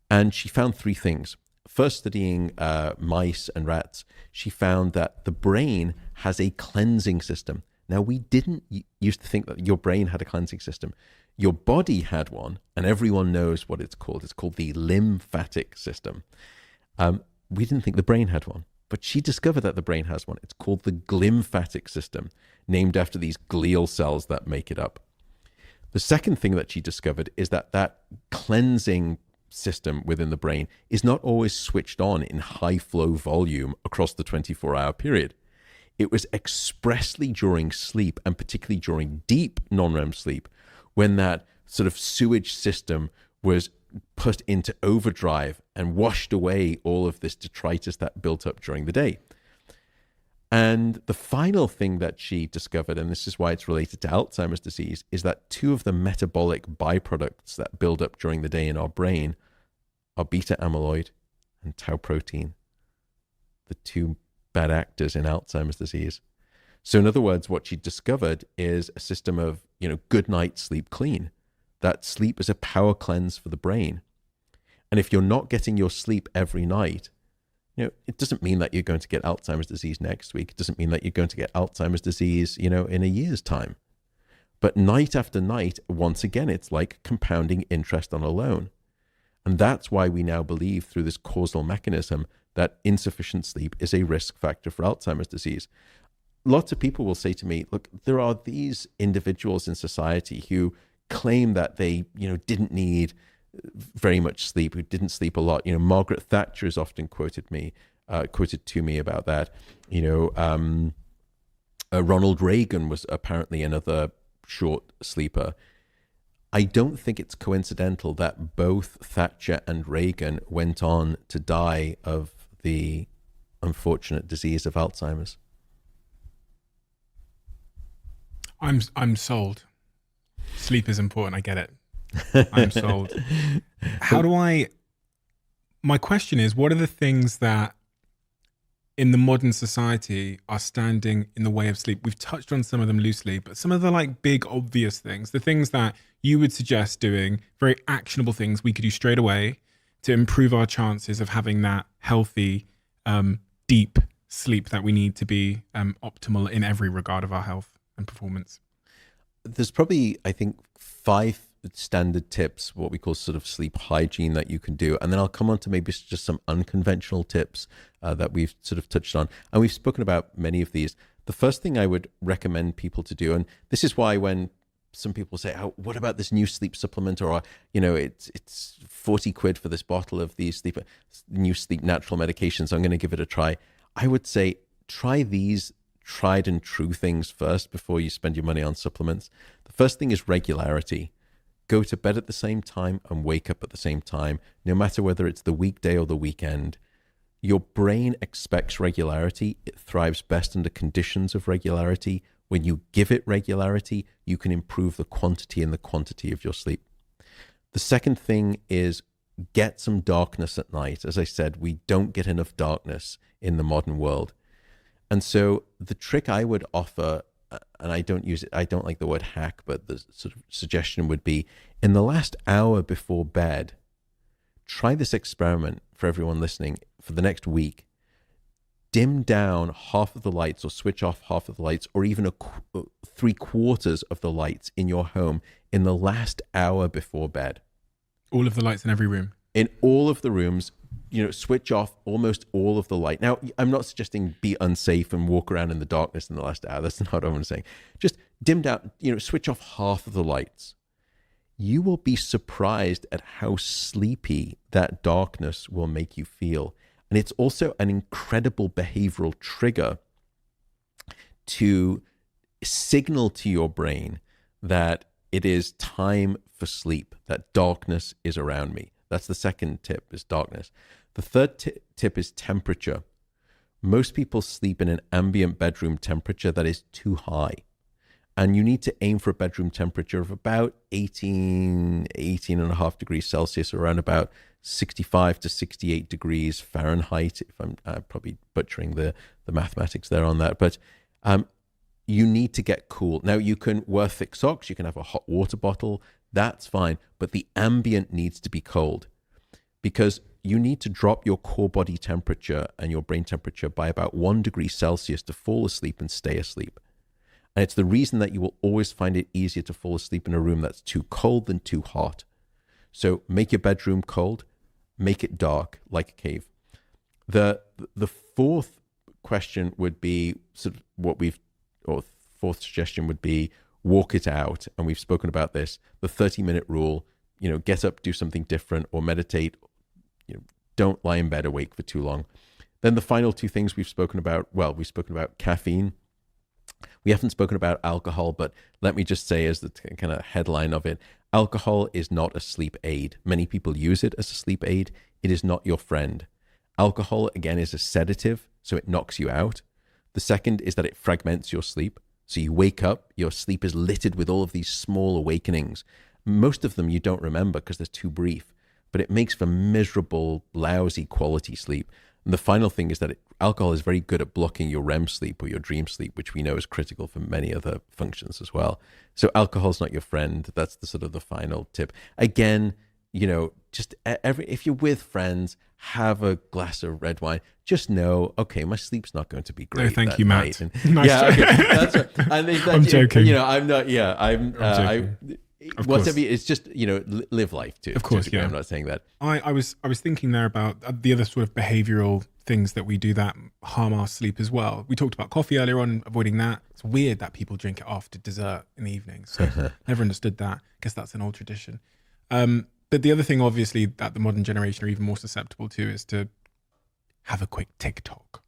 And she found three things. First, studying mice and rats, she found that the brain has a cleansing system. Now, we didn't used to think that your brain had a cleansing system. Your body had one, and everyone knows what it's called. It's called the lymphatic system. We didn't think the brain had one, but she discovered that the brain has one. It's called the glymphatic system, named after these glial cells that make it up. The second thing that she discovered is that that cleansing system within the brain is not always switched on in high flow volume across the 24-hour period. It was expressly during sleep, and particularly during deep non-REM sleep, when that sort of sewage system was put into overdrive and washed away all of this detritus that built up during the day. And the final thing that she discovered, and this is why it's related to Alzheimer's disease, is that two of the metabolic byproducts that build up during the day in our brain are beta amyloid and tau protein, the two bad actors in Alzheimer's disease. So in other words, what she discovered is a system of, good night, sleep clean. That sleep is a power cleanse for the brain. And if you're not getting your sleep every night, it doesn't mean that you're going to get Alzheimer's disease next week. It doesn't mean that you're going to get Alzheimer's disease, in a year's time. But night after night, once again, it's like compounding interest on a loan. And that's why we now believe through this causal mechanism that insufficient sleep is a risk factor for Alzheimer's disease. Lots of people will say to me, look, there are these individuals in society who claim that they, didn't need very much sleep, who didn't sleep a lot. Margaret Thatcher is often quoted to me about that. Ronald Reagan was apparently another short sleeper. I don't think it's coincidental that both Thatcher and Reagan went on to die of the unfortunate disease of Alzheimer's. I'm sold. Sleep is important. I get it. I'm sold. My question is, what are the things that in the modern society are standing in the way of sleep? We've touched on some of them loosely, but some of the big obvious things, the things that you would suggest doing, very actionable things we could do straight away to improve our chances of having that healthy, deep sleep that we need to be optimal in every regard of our health and performance. There's probably, I think, 5 standard tips, what we call sort of sleep hygiene that you can do. And then I'll come on to maybe just some unconventional tips that we've sort of touched on. And we've spoken about many of these. The first thing I would recommend people to do, and this is why when some people say, oh, what about this new sleep supplement? Or, it's 40 quid for this bottle of these new sleep natural medications. I'm going to give it a try. I would say try these tried and true things first before you spend your money on supplements. The first thing is regularity. Go to bed at the same time and wake up at the same time, no matter whether it's the weekday or the weekend. Your brain expects regularity. It thrives best under conditions of regularity. When you give it regularity, you can improve the quantity and the quantity of your sleep. The second thing is get some darkness at night. As I said, we don't get enough darkness in the modern world. And so the trick I would offer, and I don't use it, I don't like the word hack, but the sort of suggestion would be, in the last hour before bed, try this experiment for everyone listening for the next week. Dim down half of the lights or switch off half of the lights or even 3/4 of the lights in your home in the last hour before bed. All of the lights in every room? in all of the rooms, switch off almost all of the light. Now, I'm not suggesting be unsafe and walk around in the darkness in the last hour. That's not what I'm saying. Just dim down, switch off half of the lights. You will be surprised at how sleepy that darkness will make you feel. And it's also an incredible behavioral trigger to signal to your brain that it is time for sleep, that darkness is around me. That's the second tip, is darkness. The third tip is temperature. Most people sleep in an ambient bedroom temperature that is too high. And you need to aim for a bedroom temperature of about 18 and a half degrees Celsius, around about 65 to 68 degrees Fahrenheit, if I'm probably butchering the mathematics there on that. But you need to get cool. Now, you can wear thick socks, you can have a hot water bottle, that's fine. But the ambient needs to be cold, because you need to drop your core body temperature and your brain temperature by about 1 degree Celsius to fall asleep and stay asleep. And it's the reason that you will always find it easier to fall asleep in a room that's too cold than too hot. So make your bedroom cold, make it dark like a cave. The fourth question would be sort of fourth suggestion would be walk it out. And we've spoken about this, the 30-minute rule, get up, do something different, or meditate. Don't lie in bed awake for too long. Then the final two things we've spoken about, we've spoken about caffeine. We haven't spoken about alcohol, but let me just say, as the kind of headline of it, alcohol is not a sleep aid. Many people use it as a sleep aid. It is not your friend. Alcohol, again, is a sedative, so it knocks you out. The second is that it fragments your sleep. So you wake up, your sleep is littered with all of these small awakenings. Most of them you don't remember because they're too brief, but it makes for miserable, lousy quality sleep. And the final thing is that alcohol is very good at blocking your REM sleep or your dream sleep, which we know is critical for many other functions as well. So alcohol's not your friend. That's the sort of the final tip. Again, just if you're with friends, have a glass of red wine. Just know, okay, my sleep's not going to be great. No, thank you, Matt. And, Nice yeah, okay, that's right. And I'm joking. I'm not. Yeah, I'm joking. Of whatever. course. It's just live life too. Of course, yeah. I'm not saying that. I was thinking there about the other sort of behavioral things that we do that harm our sleep as well. We talked about coffee earlier on, avoiding that. It's weird that people drink it after dessert in the evening. So never understood that. I guess that's an old tradition. But the other thing, obviously, that the modern generation are even more susceptible to is to have a quick TikTok.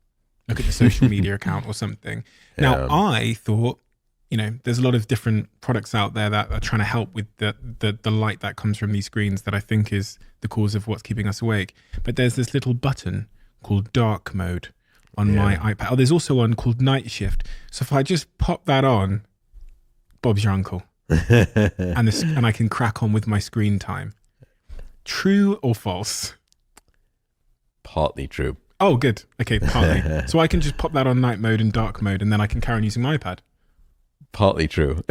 Look at the social media account or something. Now, I thought, there's a lot of different products out there that are trying to help with the light that comes from these screens that I think is the cause of what's keeping us awake. But there's this little button called dark mode on my iPad. Oh, there's also one called night shift. So if I just pop that on, Bob's your uncle. and I can crack on with my screen time. True or false? Partly true. Oh, good. Okay, partly. So I can just pop that on night mode and dark mode, and then I can carry on using my iPad. Partly true.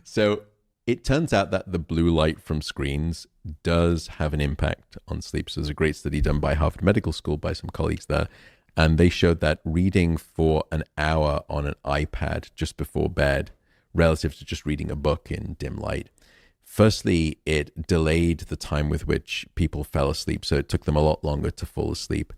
So it turns out that the blue light from screens does have an impact on sleep. So there's a great study done by Harvard Medical School by some colleagues there, and they showed that reading for an hour on an iPad just before bed, relative to just reading a book in dim light, firstly, it delayed the time with which people fell asleep, so it took them a lot longer to fall asleep.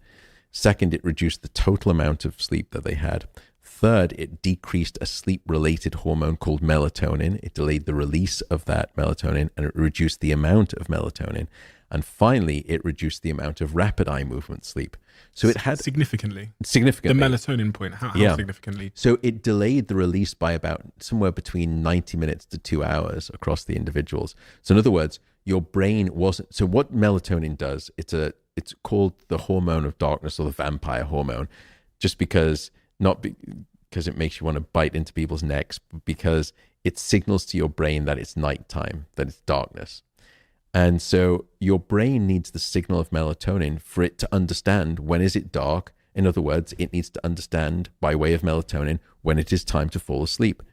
Second, it reduced the total amount of sleep that they had. Third, it decreased a sleep-related hormone called melatonin. It delayed the release of that melatonin, and it reduced the amount of melatonin. And finally, it reduced the amount of rapid eye movement sleep. So it had significantly. The melatonin point, how significantly? So it delayed the release by about somewhere between 90 minutes to 2 hours across the individuals. So in other words, your brain wasn't. So what melatonin does? It's called the hormone of darkness, or the vampire hormone, just because because it makes you want to bite into people's necks, but because it signals to your brain that it's nighttime, that it's darkness. And so your brain needs the signal of melatonin for it to understand when is it dark. In other words, it needs to understand by way of melatonin when it is time to fall asleep.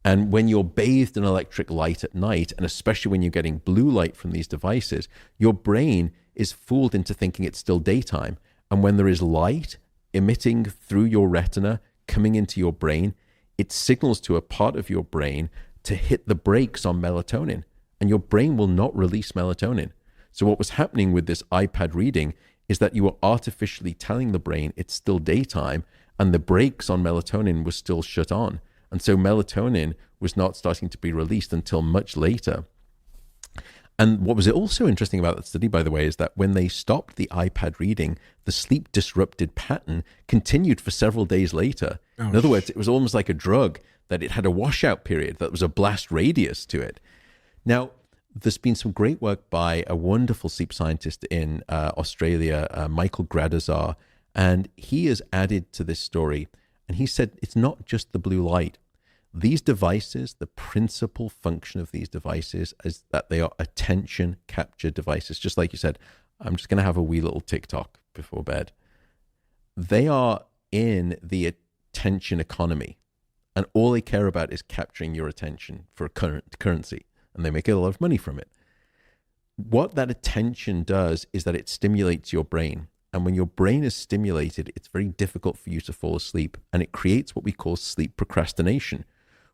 And when you're bathed in electric light at night, and especially when you're getting blue light from these devices, your brain is fooled into thinking it's still daytime. And when there is light emitting through your retina, coming into your brain, it signals to a part of your brain to hit the brakes on melatonin. And your brain will not release melatonin. So what was happening with this iPad reading is that you were artificially telling the brain it's still daytime, and the brakes on melatonin was still shut on. And so melatonin was not starting to be released until much later. And what was also interesting about that study, by the way, is that when they stopped the iPad reading, the sleep disrupted pattern continued for several days later. In other words, it was almost like a drug, that it had a washout period, that was a blast radius to it. Now, there's been some great work by a wonderful sleep scientist in Australia, Michael Gradazar, and he has added to this story. And he said it's not just the blue light. These devices, the principal function of these devices is that they are attention capture devices. Just like you said, I'm just going to have a wee little TikTok before bed. They are in the attention economy, and all they care about is capturing your attention for a currency, and they make a lot of money from it. What that attention does is that it stimulates your brain. And when your brain is stimulated, it's very difficult for you to fall asleep. And it creates what we call sleep procrastination,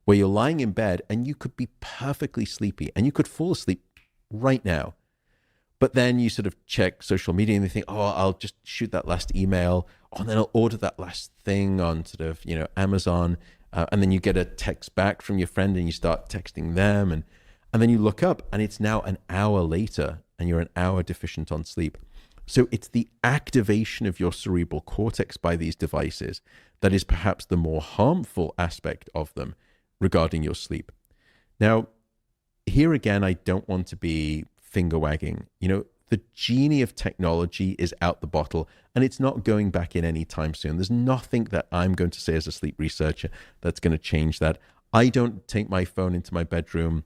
where you're lying in bed and you could be perfectly sleepy and you could fall asleep right now. But then you sort of check social media and you think, oh, I'll just shoot that last email. Oh, and then I'll order that last thing on sort of, Amazon. And then you get a text back from your friend and you start texting them. And then you look up and it's now an hour later and you're an hour deficient on sleep. So it's the activation of your cerebral cortex by these devices that is perhaps the more harmful aspect of them regarding your sleep. Now, here again, I don't want to be finger wagging. The genie of technology is out the bottle and it's not going back in anytime soon. There's nothing that I'm going to say as a sleep researcher that's going to change that. I don't take my phone into my bedroom.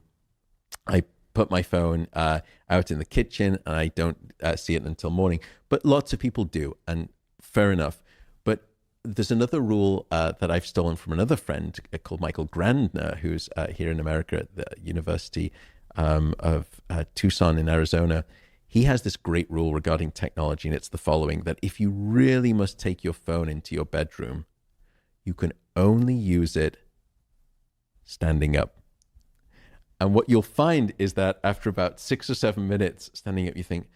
I put my phone out in the kitchen and I don't see it until morning. But lots of people do, and fair enough. But there's another rule that I've stolen from another friend called Michael Grandner, who's here in America at the University of Tucson in Arizona. He has this great rule regarding technology, and it's the following, that if you really must take your phone into your bedroom, you can only use it standing up. And what you'll find is that after about 6 or 7 minutes standing up, you think,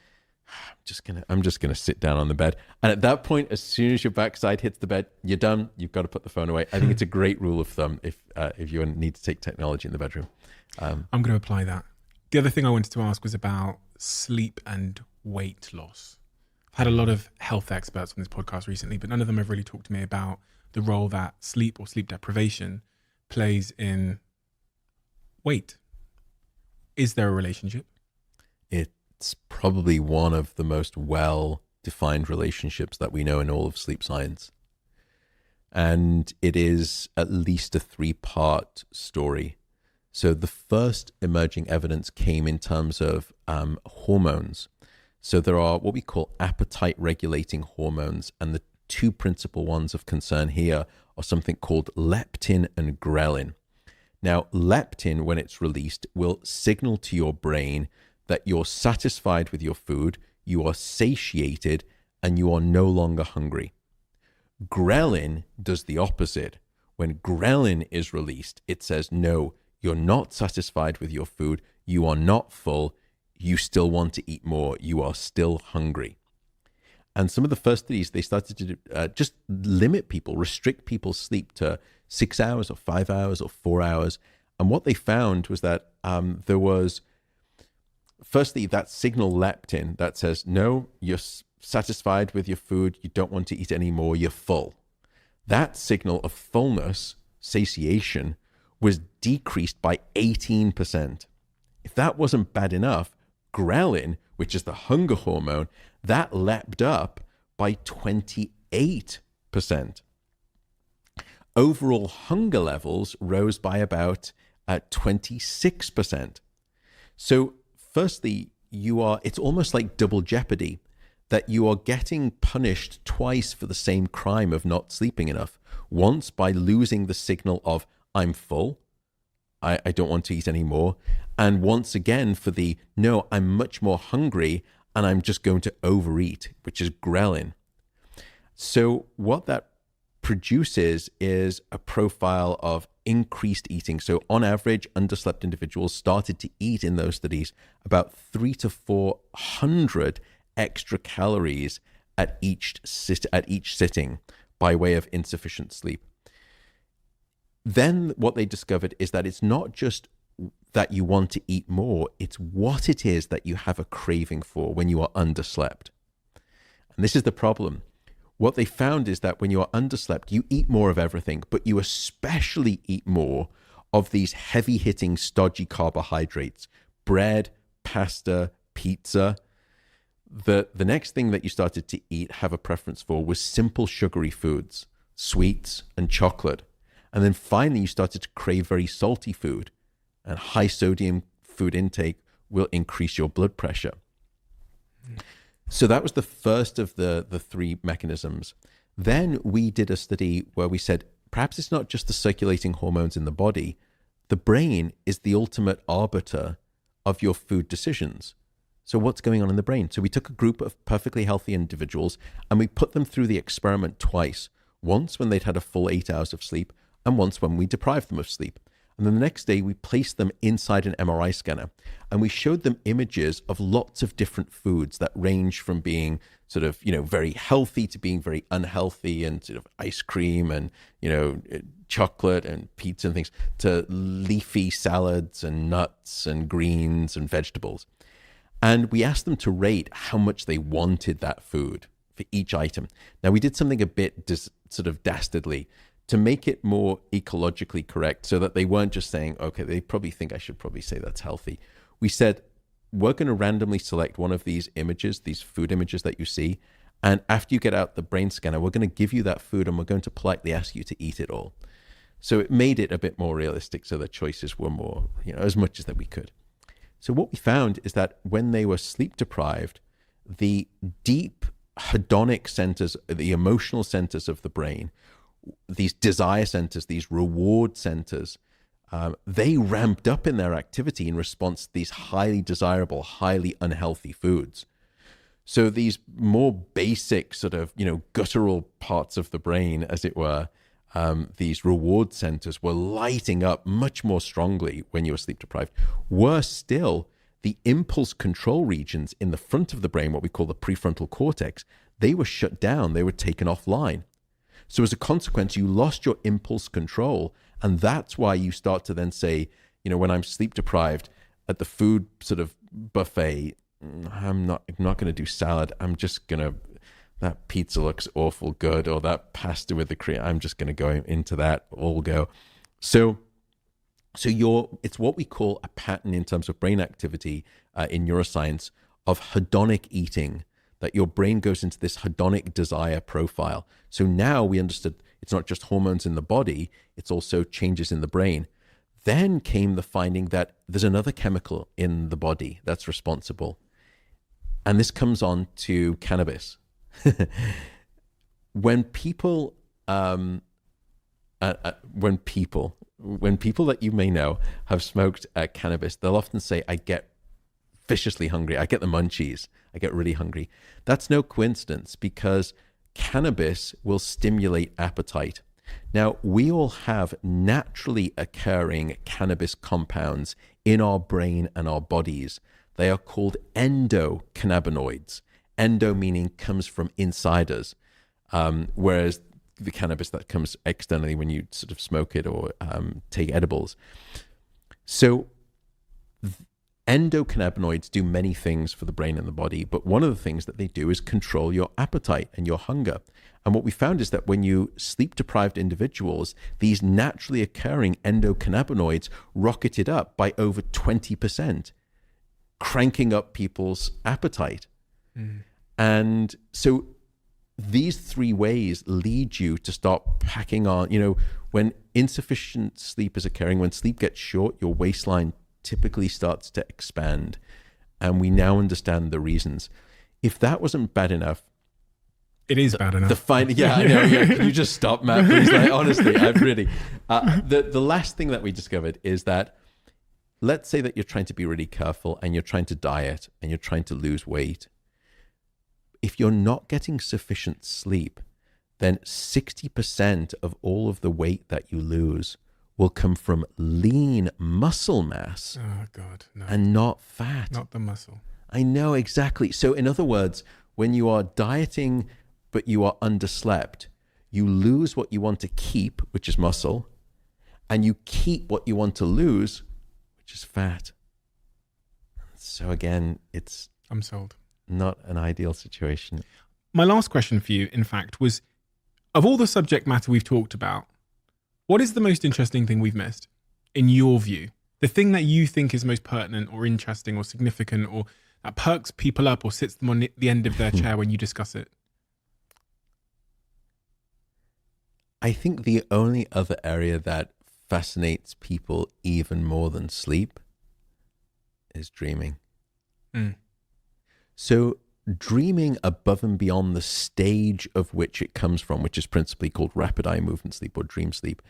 I'm just gonna sit down on the bed. And at that point, as soon as your backside hits the bed, you're done. You've got to put the phone away. I think it's a great rule of thumb if you need to take technology in the bedroom. I'm going to apply that. The other thing I wanted to ask was about sleep and weight loss. I've had a lot of health experts on this podcast recently, but none of them have really talked to me about the role that sleep or sleep deprivation plays in weight. Is there a relationship? It's probably one of the most well-defined relationships that we know in all of sleep science. And it is at least a 3-part story. So the first emerging evidence came in terms of hormones. So there are what we call appetite-regulating hormones, and the 2 principal ones of concern here are something called leptin and ghrelin. Now, leptin, when it's released, will signal to your brain that you're satisfied with your food, you are satiated, and you are no longer hungry. Ghrelin does the opposite. When ghrelin is released, it says, no, you're not satisfied with your food, you are not full, you still want to eat more, you are still hungry. And some of the first studies, they started to just limit people, restrict people's sleep to 6 hours or 5 hours or 4 hours. And what they found was that there was, firstly, that signal leptin that says, no, you're satisfied with your food, you don't want to eat anymore, you're full. That signal of fullness, satiation, was decreased by 18%. If that wasn't bad enough, ghrelin, which is the hunger hormone, that leapt up by 28%. Overall hunger levels rose by about 26%. So firstly, it's almost like double jeopardy, that you are getting punished twice for the same crime of not sleeping enough. Once by losing the signal of I'm full, I don't want to eat anymore. And once again for the, no, I'm much more hungry and I'm just going to overeat, which is ghrelin. So what that produces is a profile of increased eating. So on average, underslept individuals started to eat in those studies about 300 to 400 extra calories at each sitting by way of insufficient sleep. Then what they discovered is that it's not just that you want to eat more, it's what it is that you have a craving for when you are underslept. And this is the problem. What they found is that when you are underslept, you eat more of everything, but you especially eat more of these heavy-hitting, stodgy carbohydrates, bread, pasta, pizza. The next thing that you started to eat, have a preference for, was simple sugary foods, sweets and chocolate. And then finally, you started to crave very salty food, and high sodium food intake will increase your blood pressure. So that was the first of the three mechanisms. Then we did a study where we said, perhaps it's not just the circulating hormones in the body. The brain is the ultimate arbiter of your food decisions. So what's going on in the brain? So we took a group of perfectly healthy individuals and we put them through the experiment twice. Once when they'd had a full 8 hours of sleep, and once when we deprived them of sleep. And then the next day, we placed them inside an MRI scanner and we showed them images of lots of different foods that range from being sort of, very healthy to being very unhealthy, and sort of ice cream and, chocolate and pizza and things, to leafy salads and nuts and greens and vegetables. And we asked them to rate how much they wanted that food for each item. Now, we did something a bit sort of dastardly to make it more ecologically correct, so that they weren't just saying, okay, they probably think I should probably say that's healthy. We said, we're going to randomly select one of these images, these food images that you see, and after you get out the brain scanner, we're going to give you that food and we're going to politely ask you to eat it all. So it made it a bit more realistic, so the choices were more, as much as that we could. So what we found is that when they were sleep deprived, the deep hedonic centers, the emotional centers of the brain, these desire centers, these reward centers, they ramped up in their activity in response to these highly desirable, highly unhealthy foods. So these more basic sort of, guttural parts of the brain, as it were, these reward centers were lighting up much more strongly when you were sleep deprived. Worse still, the impulse control regions in the front of the brain, what we call the prefrontal cortex, they were shut down, they were taken offline. So as a consequence, you lost your impulse control. And that's why you start to then say, when I'm sleep deprived at the food sort of buffet, I'm not going to do salad. I'm just going to, that pizza looks awful good, or that pasta with the cream, I'm just going to go into that, all go. So it's what we call a pattern in terms of brain activity in neuroscience of hedonic eating, that your brain goes into this hedonic desire profile. So now we understood it's not just hormones in the body, it's also changes in the brain. Then came the finding that there's another chemical in the body that's responsible. And this comes on to cannabis. When people that you may know have smoked cannabis, they'll often say, I get viciously hungry. I get the munchies. I get really hungry. That's no coincidence, because cannabis will stimulate appetite. Now, we all have naturally occurring cannabis compounds in our brain and our bodies. They are called endocannabinoids. Endo meaning comes from inside us, whereas the cannabis that comes externally when you sort of smoke it or take edibles. So endocannabinoids do many things for the brain and the body, but one of the things that they do is control your appetite and your hunger. And what we found is that when you sleep-deprived individuals, these naturally occurring endocannabinoids rocketed up by over 20%, cranking up people's appetite. And so these three ways lead you to start packing on, when insufficient sleep is occurring, when sleep gets short, your waistline typically starts to expand. And we now understand the reasons. If that wasn't bad enough, it is bad enough. I know. Yeah. Can you just stop, Matt? Please? Honestly, I've really. The last thing that we discovered is that, let's say that you're trying to be really careful and you're trying to diet and you're trying to lose weight. If you're not getting sufficient sleep, then 60% of all of the weight that you lose will come from lean muscle mass Oh, God, no. and not fat. Not the muscle. I know, exactly. So in other words, when you are dieting but you are underslept, you lose what you want to keep, which is muscle, and you keep what you want to lose, which is fat. So again, it's I'm sold. not an ideal situation. My last question for you, in fact, was, of all the subject matter we've talked about, what is the most interesting thing we've missed, in your view? The thing that you think is most pertinent or interesting or significant, or that perks people up or sits them on the end of their chair when you discuss it? I think the only other area that fascinates people even more than sleep is dreaming. Mm. So dreaming above and beyond the stage of which it comes from, which is principally called rapid eye movement sleep or dream sleep.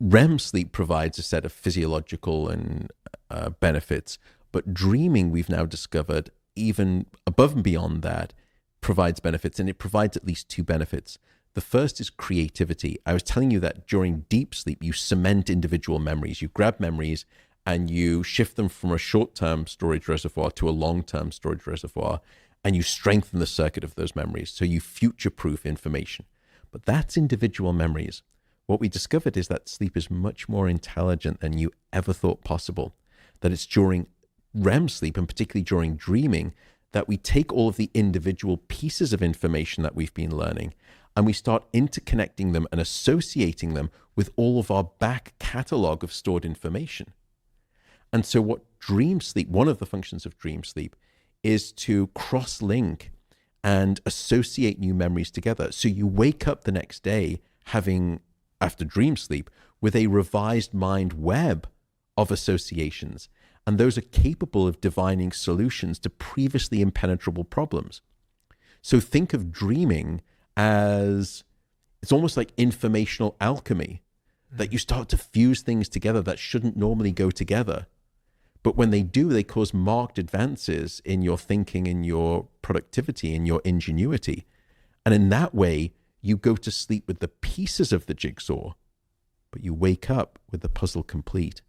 REM sleep provides a set of physiological and benefits, but dreaming, we've now discovered, even above and beyond that, provides benefits, and it provides at least two benefits. The first is creativity. I was telling you that during deep sleep, you cement individual memories. You grab memories and you shift them from a short-term storage reservoir to a long-term storage reservoir, and you strengthen the circuit of those memories. So you future-proof information. But that's individual memories. What we discovered is that sleep is much more intelligent than you ever thought possible. That it's during REM sleep, and particularly during dreaming, that we take all of the individual pieces of information that we've been learning, and we start interconnecting them and associating them with all of our back catalog of stored information. And so what dream sleep, one of the functions of dream sleep, is to cross-link and associate new memories together. So you wake up the next day after dream sleep, with a revised mind web of associations. And those are capable of divining solutions to previously impenetrable problems. So think of dreaming as, it's almost like informational alchemy, that you start to fuse things together that shouldn't normally go together. But when they do, they cause marked advances in your thinking, in your productivity, in your ingenuity. And in that way, you go to sleep with the pieces of the jigsaw, but you wake up with the puzzle complete.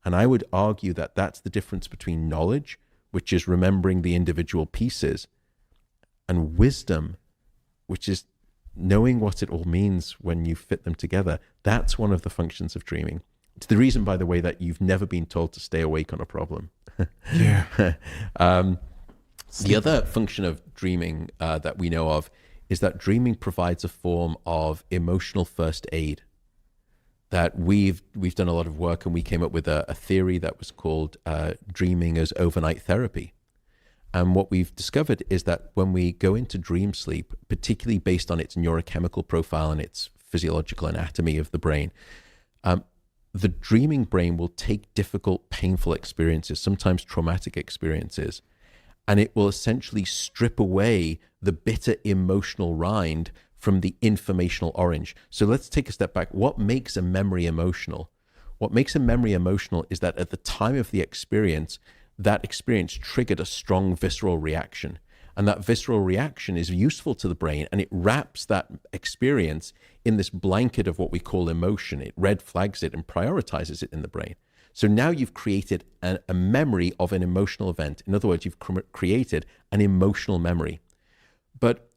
And I would argue that that's the difference between knowledge, which is remembering the individual pieces, and wisdom, which is knowing what it all means when you fit them together. That's one of the functions of dreaming. It's the reason, by the way, that you've never been told to stay awake on a problem. Yeah. The other function of dreaming that we know of is that dreaming provides a form of emotional first aid. That we've done a lot of work, and we came up with a theory that was called dreaming as overnight therapy. And what we've discovered is that when we go into dream sleep, particularly based on its neurochemical profile and its physiological anatomy of the brain, the dreaming brain will take difficult, painful experiences, sometimes traumatic experiences, and it will essentially strip away the bitter emotional rind from the informational orange. So let's take a step back. What makes a memory emotional? What makes a memory emotional is that at the time of the experience, that experience triggered a strong visceral reaction. And that visceral reaction is useful to the brain, and it wraps that experience in this blanket of what we call emotion. It red flags it and prioritizes it in the brain. So now you've created a memory of an emotional event. In other words, you've created an emotional memory. But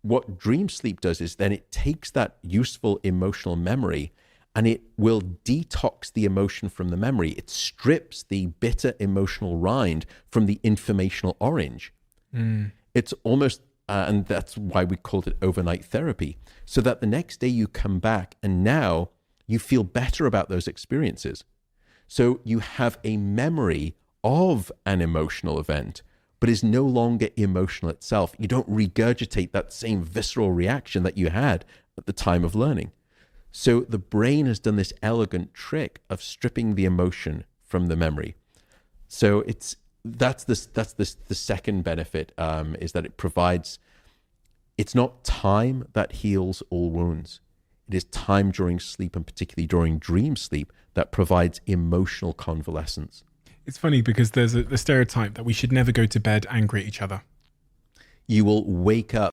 what dream sleep does is then it takes that useful emotional memory and it will detox the emotion from the memory. It strips the bitter emotional rind from the informational orange. It's almost, and that's why we called it overnight therapy, so that the next day you come back and now you feel better about those experiences. So you have a memory of an emotional event, but is no longer emotional itself. You don't regurgitate that same visceral reaction that you had at the time of learning. So the brain has done this elegant trick of stripping the emotion from the memory. So that's the second benefit, is that it provides, it's not time that heals all wounds. It is time during sleep, and particularly during dream sleep, that provides emotional convalescence. It's funny because there's the stereotype that we should never go to bed angry at each other. You will wake up.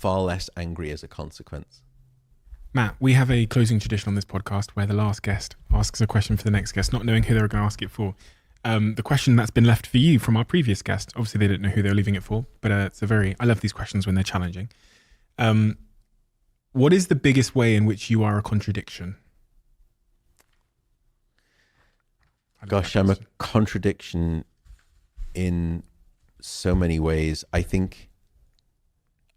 far less angry as a consequence. Matt, we have a closing tradition on this podcast where the last guest asks a question for the next guest, not knowing who they're going to ask it for. The question that's been left for you from our previous guest, obviously they didn't know who they were leaving it for, but I love these questions when they're challenging. What is the biggest way in which you are a contradiction? Gosh, I'm a contradiction in so many ways. I think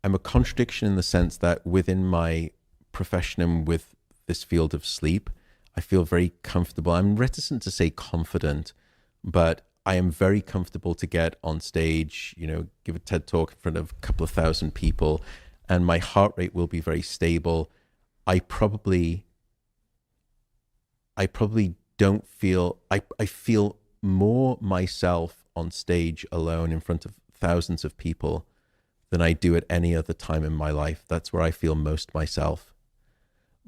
I'm a contradiction in the sense that within my profession and with this field of sleep, I feel very comfortable. I'm reticent to say confident, but I am very comfortable to get on stage, give a TED talk in front of a couple of thousand people, and my heart rate will be very stable. I probably don't feel, I feel more myself on stage alone in front of thousands of people than I do at any other time in my life. That's where I feel most myself.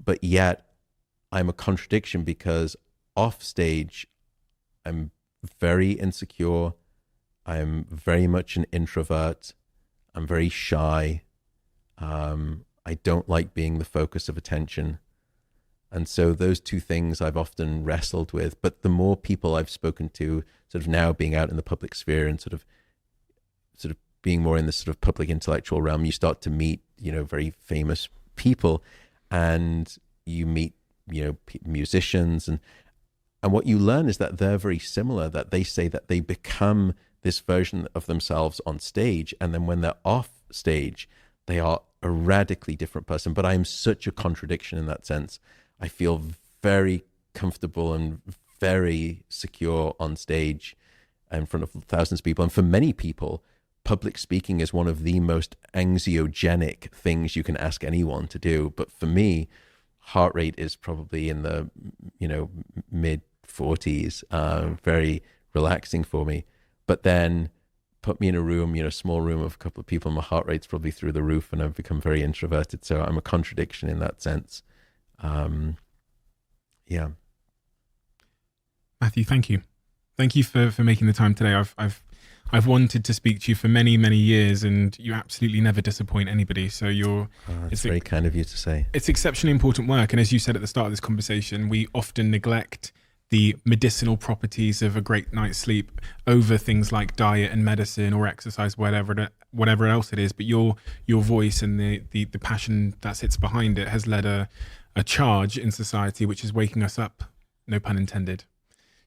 But yet I'm a contradiction because off stage, I'm very insecure. I'm very much an introvert. I'm very shy. I don't like being the focus of attention. And so those two things I've often wrestled with. But the more people I've spoken to, sort of now being out in the public sphere and sort of being more in the sort of public intellectual realm, you start to meet, very famous people, and you meet, musicians, and what you learn is that they're very similar, that they say that they become this version of themselves on stage, and then when they're off stage, they are a radically different person. But I am such a contradiction in that sense. I feel very comfortable and very secure on stage in front of thousands of people. And for many people, public speaking is one of the most anxiogenic things you can ask anyone to do. But for me, heart rate is probably in the, mid 40s, very relaxing for me. But then put me in a room, small room of a couple of people, and my heart rate's probably through the roof, and I've become very introverted. So I'm a contradiction in that sense. Yeah. Matthew, thank you. Thank you for making the time today. I've wanted to speak to you for many, many years, and you absolutely never disappoint anybody. So it's very kind of you to say. It's exceptionally important work. And as you said at the start of this conversation, we often neglect the medicinal properties of a great night's sleep over things like diet and medicine or exercise, whatever else it is. But your voice and the passion that sits behind it has led a charge in society, which is waking us up, no pun intended,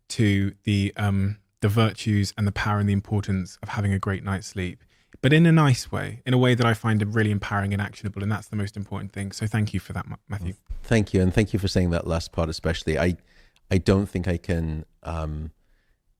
to the virtues and the power and the importance of having a great night's sleep, but in a nice way, in a way that I find really empowering and actionable. And that's the most important thing. So thank you for that, Matthew. Thank you. And thank you for saying that last part, especially. I don't think I can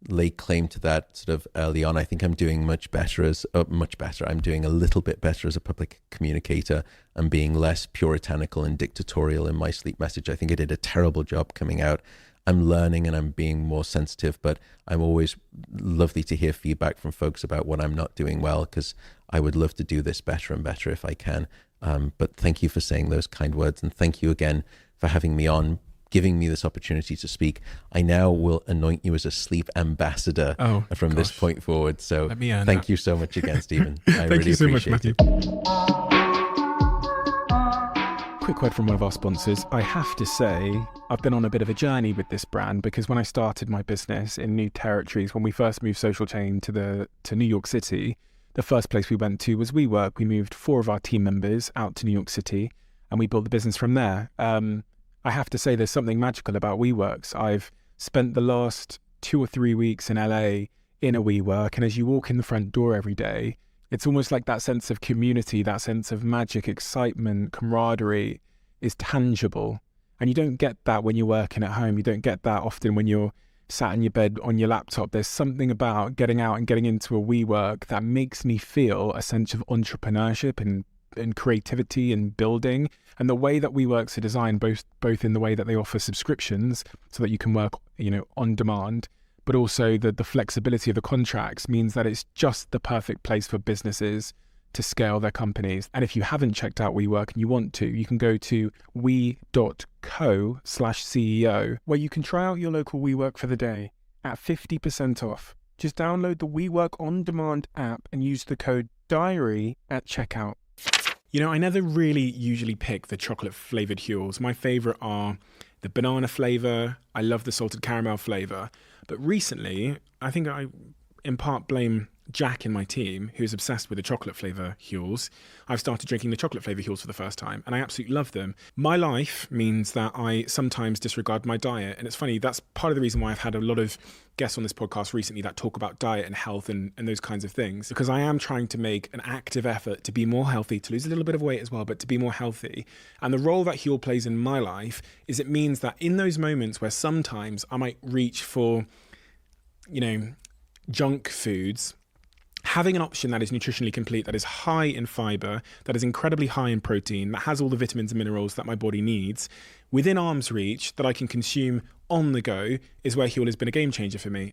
lay claim to that sort of early on. I think I'm doing much better. I'm doing a little bit better as a public communicator and being less puritanical and dictatorial in my sleep message. I think I did a terrible job coming out. I'm learning and I'm being more sensitive, but I'm always lovely to hear feedback from folks about what I'm not doing well, because I would love to do this better and better if I can. But thank you for saying those kind words, and thank you again for having me on, giving me this opportunity to speak. I now will anoint you as a sleep ambassador from this point forward. So thank you so much again, Stephen. I really appreciate it. Quick word from one of our sponsors. I have to say, I've been on a bit of a journey with this brand, because when I started my business in new territories, when we first moved Social Chain to New York City, the first place we went to was WeWork. We moved 4 of our team members out to New York City, and we built the business from there. I have to say, there's something magical about WeWorks. I've spent the last 2 or 3 weeks in LA in a WeWork, and as you walk in the front door every day, it's almost like that sense of community, that sense of magic, excitement, camaraderie is tangible. And you don't get that when you're working at home. You don't get that often when you're sat in your bed on your laptop. There's something about getting out and getting into a WeWork that makes me feel a sense of entrepreneurship and creativity and building. And the way that WeWorks are designed, both in the way that they offer subscriptions so that you can work, on demand, but also the flexibility of the contracts means that it's just the perfect place for businesses to scale their companies. And if you haven't checked out WeWork and you want to, you can go to we.co/CEO, where you can try out your local WeWork for the day at 50% off. Just download the WeWork On Demand app and use the code DIARY at checkout. You know, I never really usually pick the chocolate flavoured Huels. My favourite are the banana flavour. I love the salted caramel flavour. But recently, I think I in part blame Jack in my team, who's obsessed with the chocolate flavour Huels. I've started drinking the chocolate flavour Huels for the first time, and I absolutely love them. My life means that I sometimes disregard my diet, and it's funny, that's part of the reason why I've had a lot of guests on this podcast recently that talk about diet and health and those kinds of things, because I am trying to make an active effort to be more healthy, to lose a little bit of weight as well, but to be more healthy. And the role that Huel plays in my life is it means that in those moments where sometimes I might reach for, you know, junk foods, having an option that is nutritionally complete, that is high in fiber, that is incredibly high in protein, that has all the vitamins and minerals that my body needs, within arm's reach, that I can consume on the go, is where Huel has been a game changer for me.